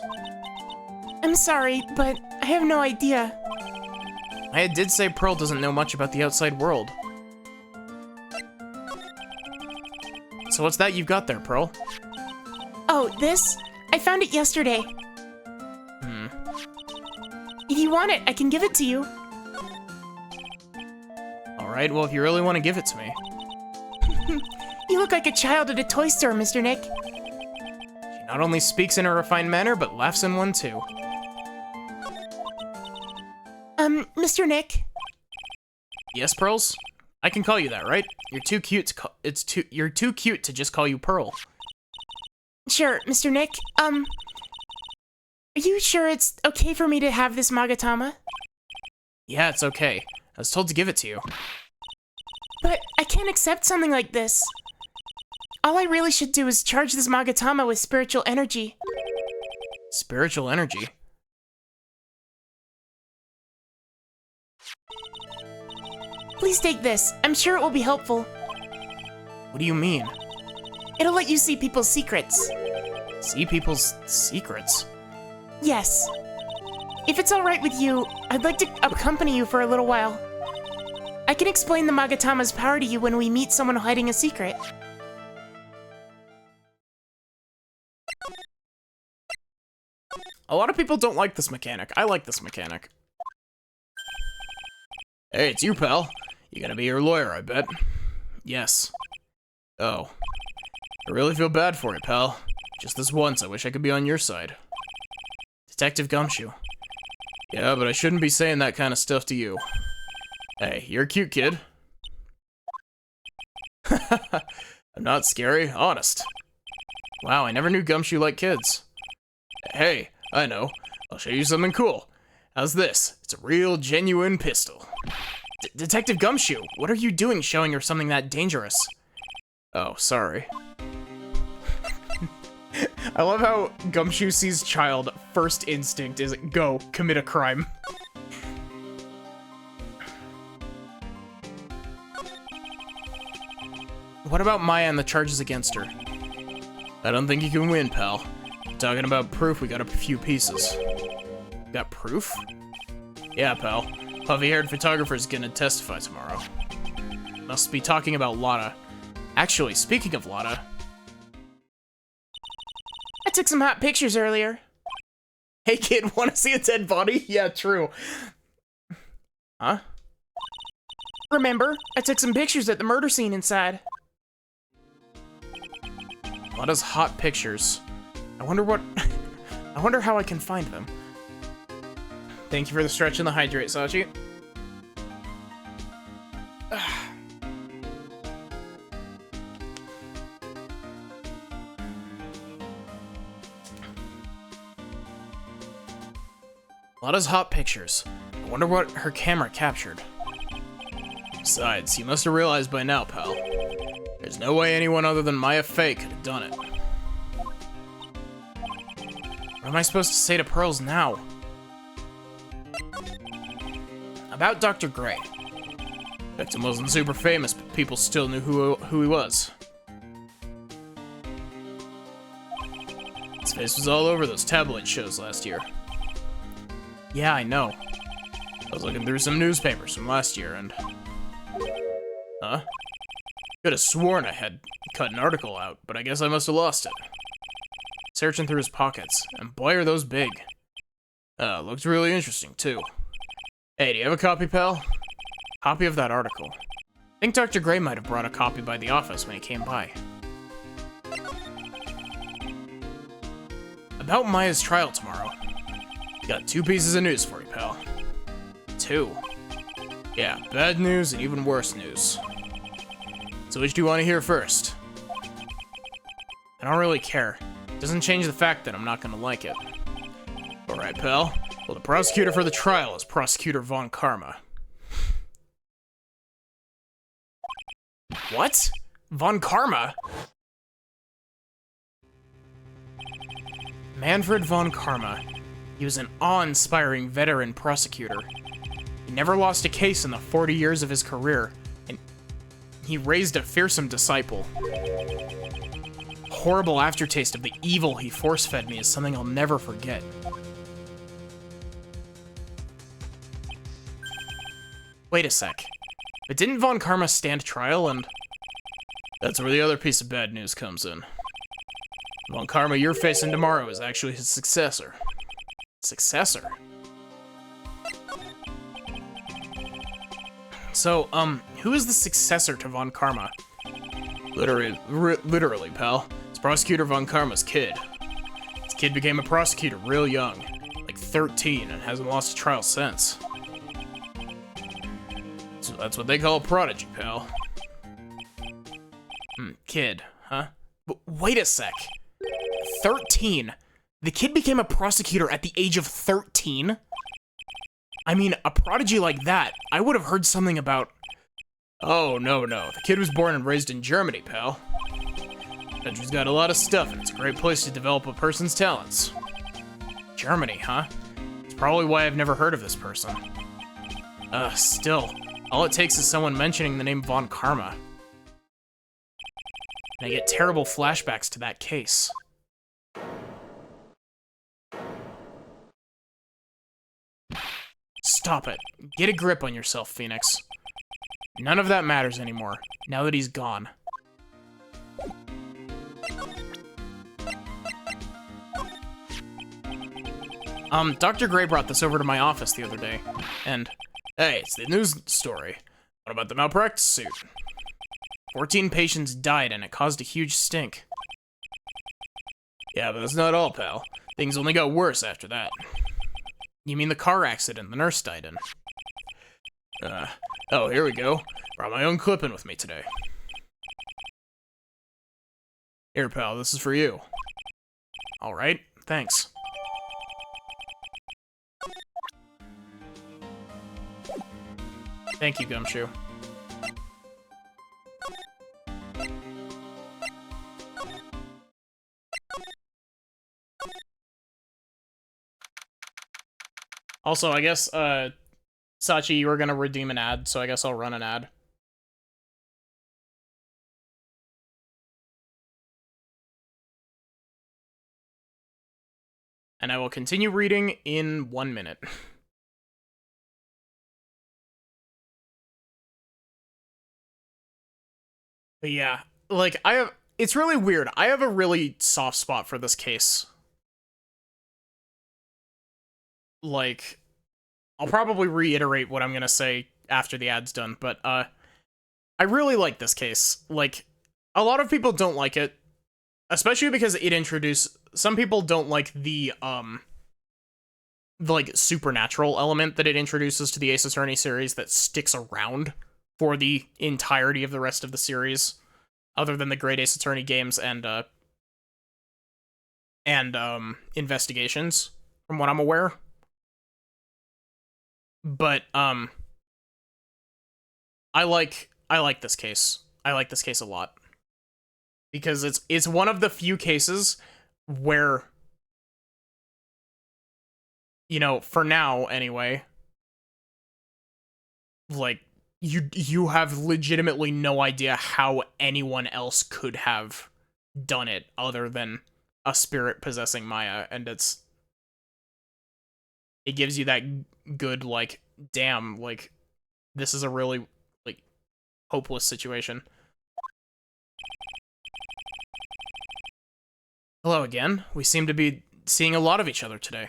I'm sorry, but I have no idea. I did say Pearl doesn't know much about the outside world. So what's that you've got there, Pearl? Oh, this? I found it yesterday. If you want it, I can give it to you. Alright, well, if you really want to give it to me. You look like a child at a toy store, Mr. Nick. She not only speaks in a refined manner, but laughs in one too. Mr. Nick? Yes, Pearls? I can call you that, right? You're too cute to you're too cute to just call you Pearl. Sure, Mr. Nick. Are you sure it's okay for me to have this Magatama? Yeah, it's okay. I was told to give it to you. But I can't accept something like this. All I really should do is charge this Magatama with spiritual energy. Spiritual energy? Please take this. I'm sure it will be helpful. What do you mean? It'll let you see people's secrets. See people's secrets? Yes. If it's alright with you, I'd like to accompany you for a little while. I can explain the Magatama's power to you when we meet someone hiding a secret. A lot of people don't like this mechanic. I like this mechanic. Hey, it's you, pal. You gonna be your lawyer, I bet. Yes. Oh. I really feel bad for you, pal. Just this once, I wish I could be on your side. Detective Gumshoe. Yeah, but I shouldn't be saying that kind of stuff to you. Hey, you're a cute kid. I'm not scary, honest. Wow, I never knew Gumshoe liked kids. Hey, I know. I'll show you something cool. How's this? It's a real, genuine pistol. Detective Gumshoe, what are you doing showing her something that dangerous? Oh, sorry. I love how Gumshoe sees child, first instinct is go, commit a crime. What about Maya and the charges against her? I don't think you can win, pal. Talking about proof, we got a few pieces. Got proof? Yeah, pal. Puffy-haired photographer's gonna testify tomorrow. Must be talking about Lotta. Actually, speaking of Lotta... I took some hot pictures earlier. Hey kid, wanna see a dead body? Yeah, true. Huh? Remember, I took some pictures at the murder scene inside. Lotta's hot pictures. I wonder what... I wonder how I can find them. Thank you for the stretch and the hydrate, Sachi. A lot of hot pictures. I wonder what her camera captured. Besides, you must have realized by now, pal. There's no way anyone other than Maya Fey could have done it. What am I supposed to say to Pearls now? About Dr. Gray. Victim wasn't super famous, but people still knew who he was. His face was all over those tabloid shows last year. Yeah, I know. I was looking through some newspapers from last year and... Huh? Could have sworn I had cut an article out, but I guess I must have lost it. Searching through his pockets, and boy are those big. Looked really interesting, too. Hey, do you have a copy, pal? Copy of that article. I think Dr. Gray might have brought a copy by the office when he came by. About Maya's trial tomorrow. Got 2 pieces of news for you, pal. 2. Yeah, bad news and even worse news. So which do you want to hear first? I don't really care. Doesn't change the fact that I'm not gonna like it. Alright, pal. Well, the prosecutor for the trial is Prosecutor Von Karma. What? Von Karma? Manfred Von Karma. He was an awe-inspiring veteran prosecutor. He never lost a case in the 40 years of his career, and he raised a fearsome disciple. Horrible aftertaste of the evil he force-fed me is something I'll never forget. Wait a sec. But didn't Von Karma stand trial and... That's where the other piece of bad news comes in. Von Karma you're facing tomorrow is actually his successor. Successor? So, who is the successor to Von Karma? Literally, pal. It's Prosecutor Von Karma's kid. This kid became a prosecutor real young, like 13, and hasn't lost a trial since. So that's what they call a prodigy, pal. Kid, huh? But wait a sec. 13? The kid became a prosecutor at the age of 13? I mean, a prodigy like that, I would have heard something about... Oh, no. The kid was born and raised in Germany, pal. The country's got a lot of stuff, and it's a great place to develop a person's talents. Germany, huh? It's probably why I've never heard of this person. Still, all it takes is someone mentioning the name Von Karma. And I get terrible flashbacks to that case. Stop it. Get a grip on yourself, Phoenix. None of that matters anymore, now that he's gone. Dr. Gray brought this over to my office the other day, and... Hey, it's the news story. What about the malpractice suit? 14 patients died, and it caused a huge stink. Yeah, but that's not all, pal. Things only got worse after that. You mean the car accident the nurse died in? Oh, here we go. Brought my own clipping with me today. Here, pal, this is for you. Alright, thanks. Thank you, Gumshoe. Also, I guess, Sachi, you were gonna redeem an ad, so I guess I'll run an ad. And I will continue reading in 1 minute. But yeah, like, it's really weird. I have a really soft spot for this case. Like, I'll probably reiterate what I'm gonna say after the ad's done, but, I really like this case. Like, a lot of people don't like it, especially because it introduced... Some people don't like the like, supernatural element that it introduces to the Ace Attorney series that sticks around for the entirety of the rest of the series, other than the Great Ace Attorney games and investigations, from what I'm aware. But, I like this case. I like this case a lot. Because it's one of the few cases where, you know, for now anyway, like, you have legitimately no idea how anyone else could have done it other than a spirit possessing Maya, and it gives you that good, like, damn, like, this is a really, like, hopeless situation. Hello again. We seem to be seeing a lot of each other today.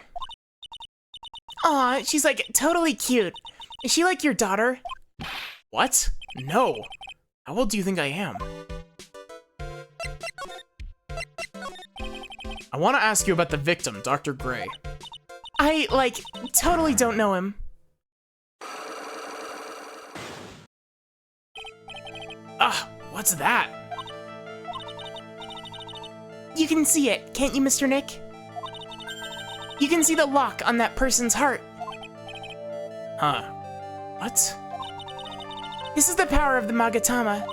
Aw, she's like totally cute. Is she like your daughter? What? No. How old do you think I am? I want to ask you about the victim, Dr. Gray. I, like, totally don't know him. Ah, what's that? You can see it, can't you, Mr. Nick? You can see the lock on that person's heart. Huh. What? This is the power of the Magatama.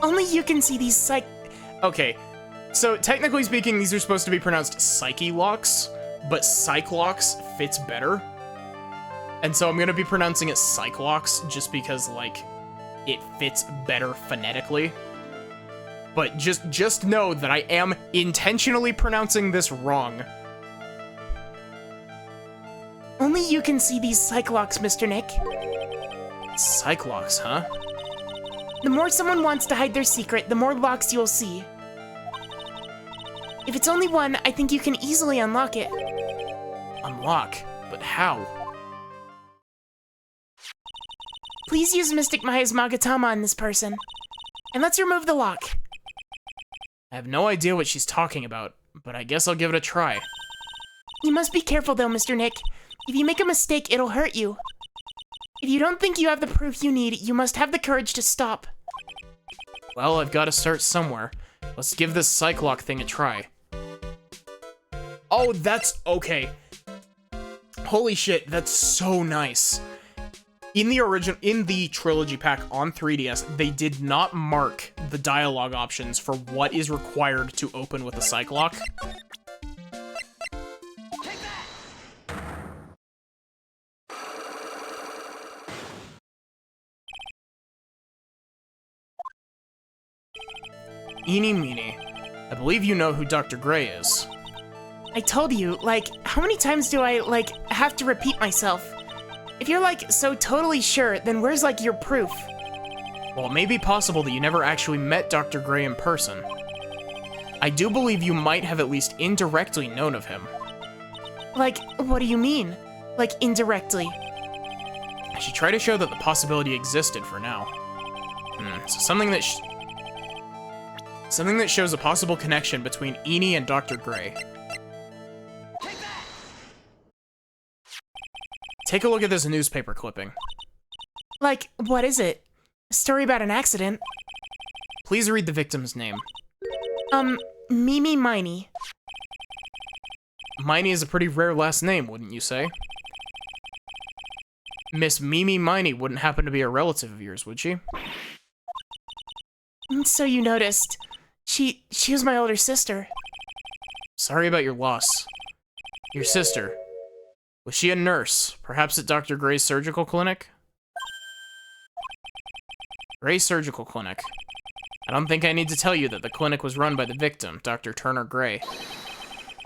Only you can see these Okay, so technically speaking, these are supposed to be pronounced Psyche locks, but Cyclox fits better. And so I'm gonna be pronouncing it Cyclox just because, like, it fits better phonetically. But just know that I am intentionally pronouncing this wrong. Only you can see these Cyclocks, Mr. Nick. Cyclox, huh? The more someone wants to hide their secret, the more locks you'll see. If it's only one, I think you can easily unlock it. Unlock? But how? Please use Mystic Maya's Magatama on this person. And let's remove the lock. I have no idea what she's talking about, but I guess I'll give it a try. You must be careful though, Mr. Nick. If you make a mistake, it'll hurt you. If you don't think you have the proof you need, you must have the courage to stop. Well, I've got to start somewhere. Let's give this Cyclock thing a try. Oh, that's okay. Holy shit, that's so nice. In the trilogy pack on 3DS, they did not mark the dialogue options for what is required to open with a Cyclock. Eeny meeny. I believe you know who Dr. Gray is. I told you, like, how many times do I, like, have to repeat myself? If you're, like, so totally sure, then where's, like, your proof? Well, it may be possible that you never actually met Dr. Gray in person. I do believe you might have at least indirectly known of him. Like, what do you mean? Like, indirectly? I should try to show that the possibility existed for now. So something that shows a possible connection between Eeny and Dr. Gray. Take a look at this newspaper clipping. Like, what is it? A story about an accident? Please read the victim's name. Mimi Miney. Miney is a pretty rare last name, wouldn't you say? Miss Mimi Miney wouldn't happen to be a relative of yours, would she? So you noticed. She was my older sister. Sorry about your loss. Your sister. Was she a nurse, perhaps at Dr. Gray's surgical clinic? Gray Surgical Clinic. I don't think I need to tell you that the clinic was run by the victim, Dr. Turner Gray.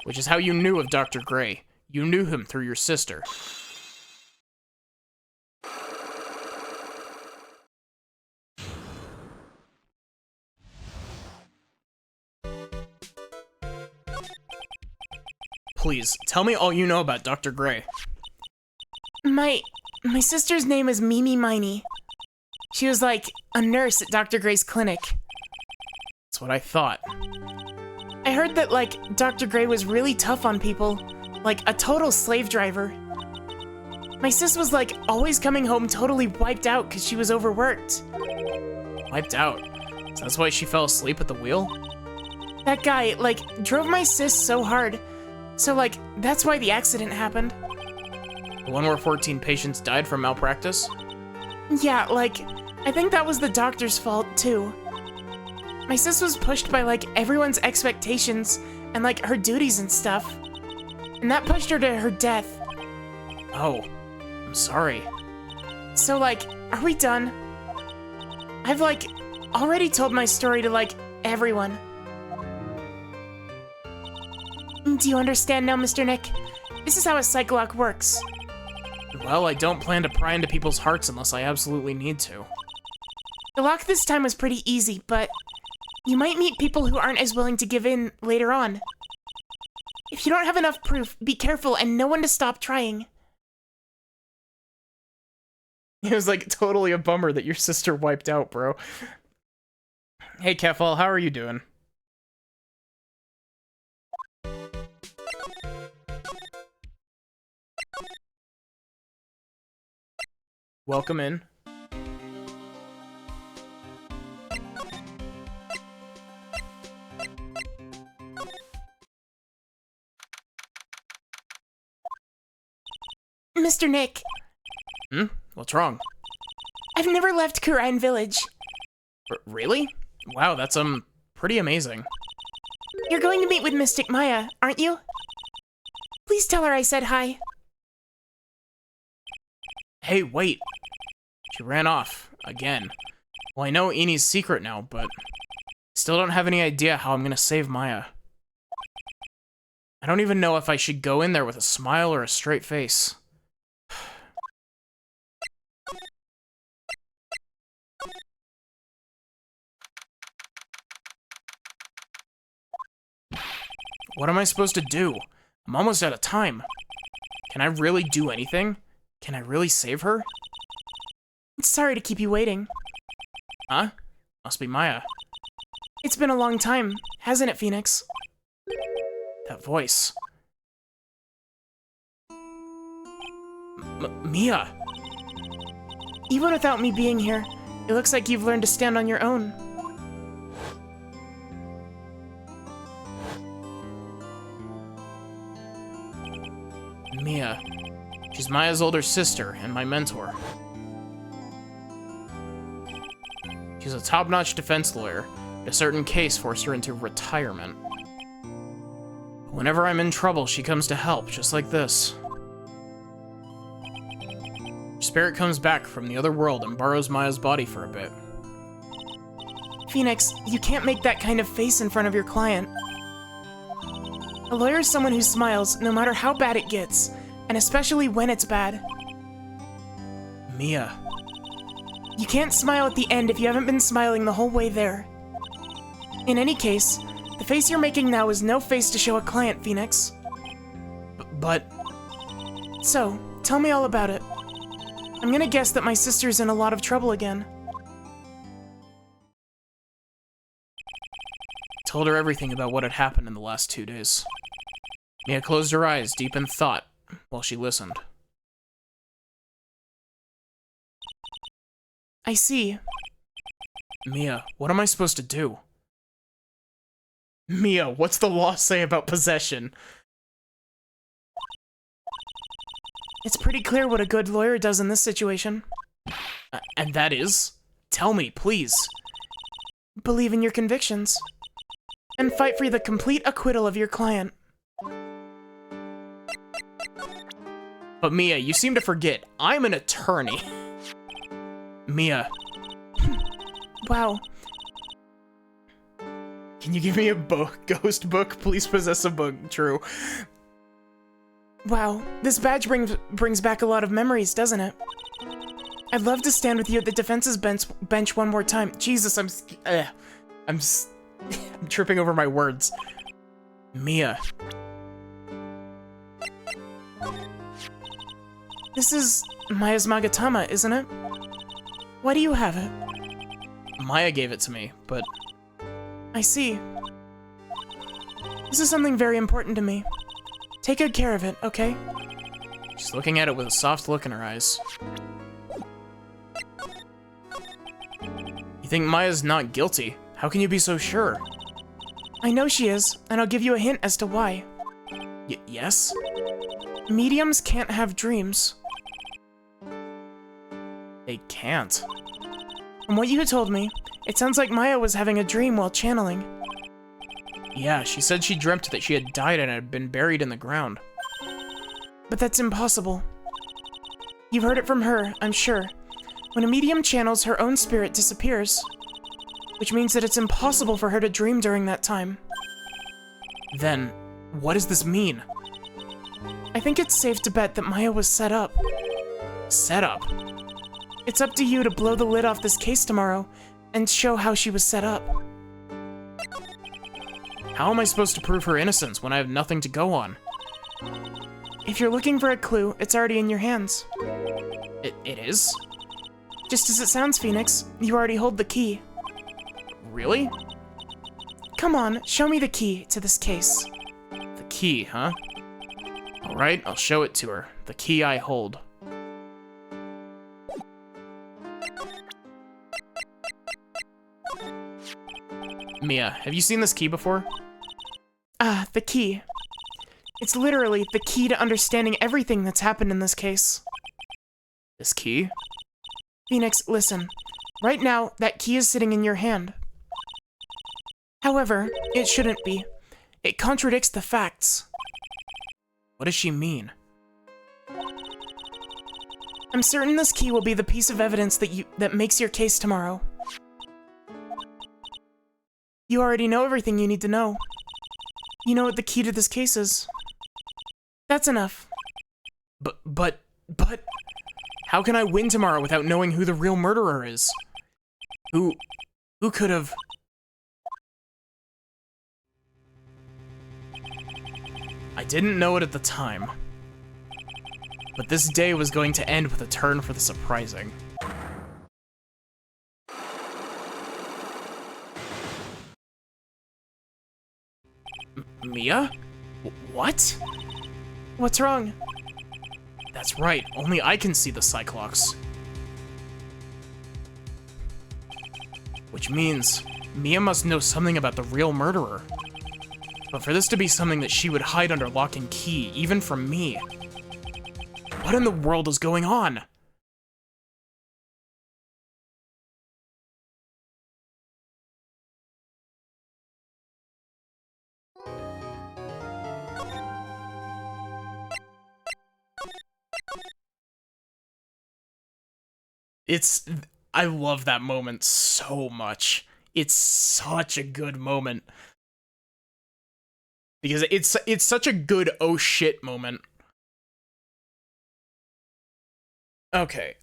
Which is how you knew of Dr. Gray. You knew him through your sister. Please, tell me all you know about Dr. Gray. My sister's name is Mimi Miney. She was like a nurse at Dr. Gray's clinic. That's what I thought. I heard that, like, Dr. Gray was really tough on people. Like, a total slave driver. My sis was, like, always coming home totally wiped out because she was overworked. Wiped out? So that's why she fell asleep at the wheel? That guy, like, drove my sis so hard. So, like, that's why the accident happened. The one where 14 patients died from malpractice? Yeah, like, I think that was the doctor's fault, too. My sis was pushed by, like, everyone's expectations and, like, her duties and stuff. And that pushed her to her death. Oh, I'm sorry. So, like, are we done? I've, like, already told my story to, like, everyone. Do you understand now, Mr. Nick? This is how a psycholock works. Well, I don't plan to pry into people's hearts unless I absolutely need to. The lock this time was pretty easy, but you might meet people who aren't as willing to give in later on. If you don't have enough proof, be careful and know when to stop trying. It was like totally a bummer that your sister wiped out, bro. Hey, Kefal, how are you doing? Welcome in. Mr. Nick, What's wrong? I've never left Kurain Village. Really? Wow, that's, pretty amazing. You're going to meet with Mystic Maya, aren't you? Please tell her I said hi. Hey, wait. She ran off. Again. Well, I know Ini's secret now, but still don't have any idea how I'm gonna save Maya. I don't even know if I should go in there with a smile or a straight face. What am I supposed to do? I'm almost out of time. Can I really do anything? Can I really save her? Sorry to keep you waiting. Huh? Must be Maya. It's been a long time, hasn't it, Phoenix? That voice. Mia! Even without me being here, it looks like you've learned to stand on your own. Mia. She's Maya's older sister and my mentor. She's a top-notch defense lawyer, but a certain case forced her into retirement. Whenever I'm in trouble, she comes to help, just like this. Her spirit comes back from the other world and borrows Maya's body for a bit. Phoenix, you can't make that kind of face in front of your client. A lawyer is someone who smiles, no matter how bad it gets, and especially when it's bad. Mia. You can't smile at the end if you haven't been smiling the whole way there. In any case, the face you're making now is no face to show a client, Phoenix. But... So, tell me all about it. I'm gonna guess that my sister's in a lot of trouble again. Told her everything about what had happened in the last 2 days. Mia closed her eyes, deep in thought, while she listened. I see. Mia, what am I supposed to do? Mia, what's the law say about possession? It's pretty clear what a good lawyer does in this situation. And that is? Tell me, please. Believe in your convictions. And fight for the complete acquittal of your client. But Mia, you seem to forget, I'm an attorney. Mia. Wow. Can you give me a book, ghost book? Please possess a book, true. Wow, this badge brings back a lot of memories, doesn't it? I'd love to stand with you at the defense's bench one more time. Jesus, I'm tripping over my words. Mia. This is Maya's Magatama, isn't it? Why do you have it? Maya gave it to me, but... I see. This is something very important to me. Take good care of it, okay? She's looking at it with a soft look in her eyes. You think Maya's not guilty? How can you be so sure? I know she is, and I'll give you a hint as to why. Yes? Mediums can't have dreams. They can't. From what you told me, it sounds like Maya was having a dream while channeling. Yeah, she said she dreamt that she had died and had been buried in the ground. But that's impossible. You've heard it from her, I'm sure. When a medium channels, her own spirit disappears. Which means that it's impossible for her to dream during that time. Then, what does this mean? I think it's safe to bet that Maya was set up. Set up? It's up to you to blow the lid off this case tomorrow and show how she was set up. How am I supposed to prove her innocence when I have nothing to go on? If you're looking for a clue, it's already in your hands. It is? Just as it sounds, Phoenix, you already hold the key. Really? Come on, show me the key to this case. The key, huh? Alright, I'll show it to her. The key I hold. Mia, have you seen this key before? Ah, the key. It's literally the key to understanding everything that's happened in this case. This key? Phoenix, listen. Right now, that key is sitting in your hand. However, it shouldn't be. It contradicts the facts. What does she mean? I'm certain this key will be the piece of evidence that makes your case tomorrow. You already know everything you need to know. You know what the key to this case is. That's enough. But, how can I win tomorrow without knowing who the real murderer is? Who could have... I didn't know it at the time. But this day was going to end with a turn for the surprising. Mia? What? What's wrong? That's right, only I can see the Cyclops. Which means, Mia must know something about the real murderer. But for this to be something that she would hide under lock and key, even from me... What in the world is going on? I love that moment so much. It's such a good moment. Because it's such a good oh shit moment. Okay,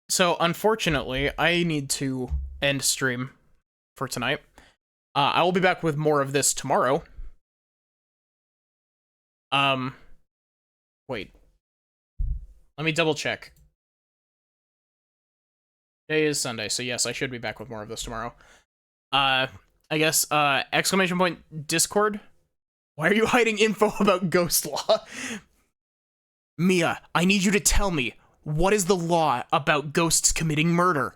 so unfortunately, I need to end stream for tonight. I will be back with more of this tomorrow. Wait. Let me double check. Today is Sunday, so yes, I should be back with more of this tomorrow. I guess, exclamation point Discord? Why are you hiding info about ghost law? Mia, I need you to tell me, what is the law about ghosts committing murder?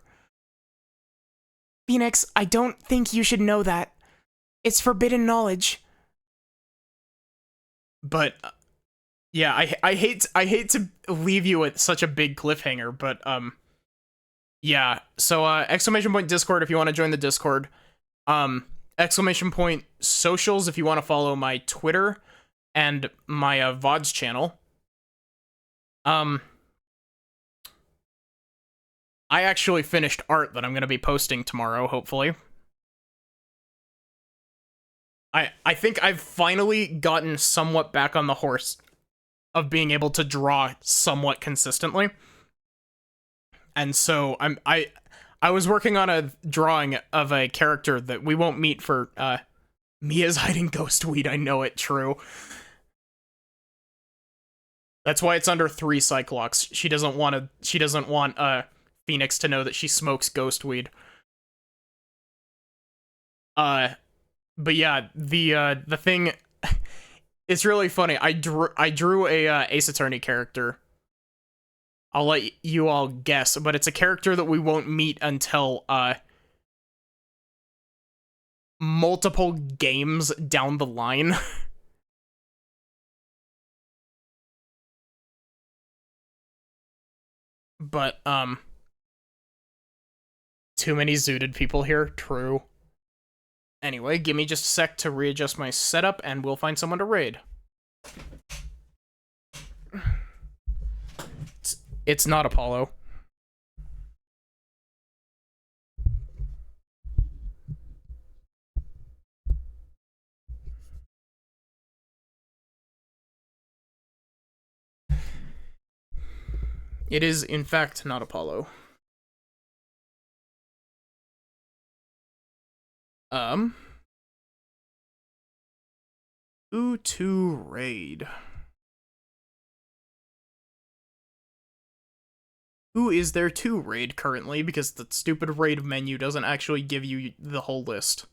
Phoenix, I don't think you should know that. It's forbidden knowledge. But, yeah, I hate to leave you at such a big cliffhanger, but, yeah, so, exclamation point Discord if you want to join the Discord. Exclamation point socials if you want to follow my Twitter and my, VODs channel. I actually finished art that I'm going to be posting tomorrow, hopefully. I think I've finally gotten somewhat back on the horse of being able to draw somewhat consistently. And so I was working on a drawing of a character that we won't meet for Mia's hiding ghost weed. I know it, true. That's why it's under 3 Cyclops. She doesn't want Phoenix to know that she smokes ghost weed. But yeah, the thing, it's really funny. I drew a Ace Attorney character. I'll let you all guess, but it's a character that we won't meet until multiple games down the line. But, too many zooted people here, true. Anyway, give me just a sec to readjust my setup, and we'll find someone to raid. It's not Apollo. It is, in fact, not Apollo. Who to raid? Who is there to raid currently? Because the stupid raid menu doesn't actually give you the whole list.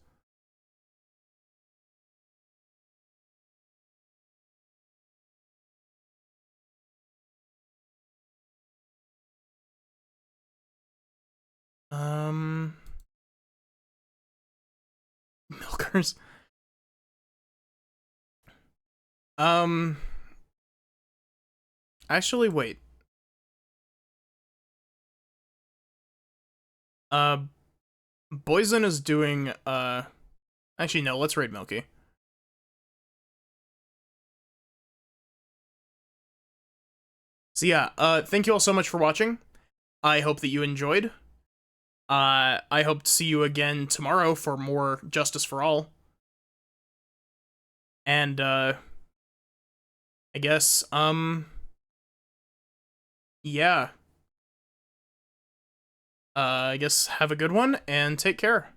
Milkers. Actually, wait. Boysen is doing, actually, no, let's raid Milky. So yeah, thank you all so much for watching. I hope that you enjoyed. I hope to see you again tomorrow for more Justice for All. And, I guess, yeah. I guess have a good one, and take care.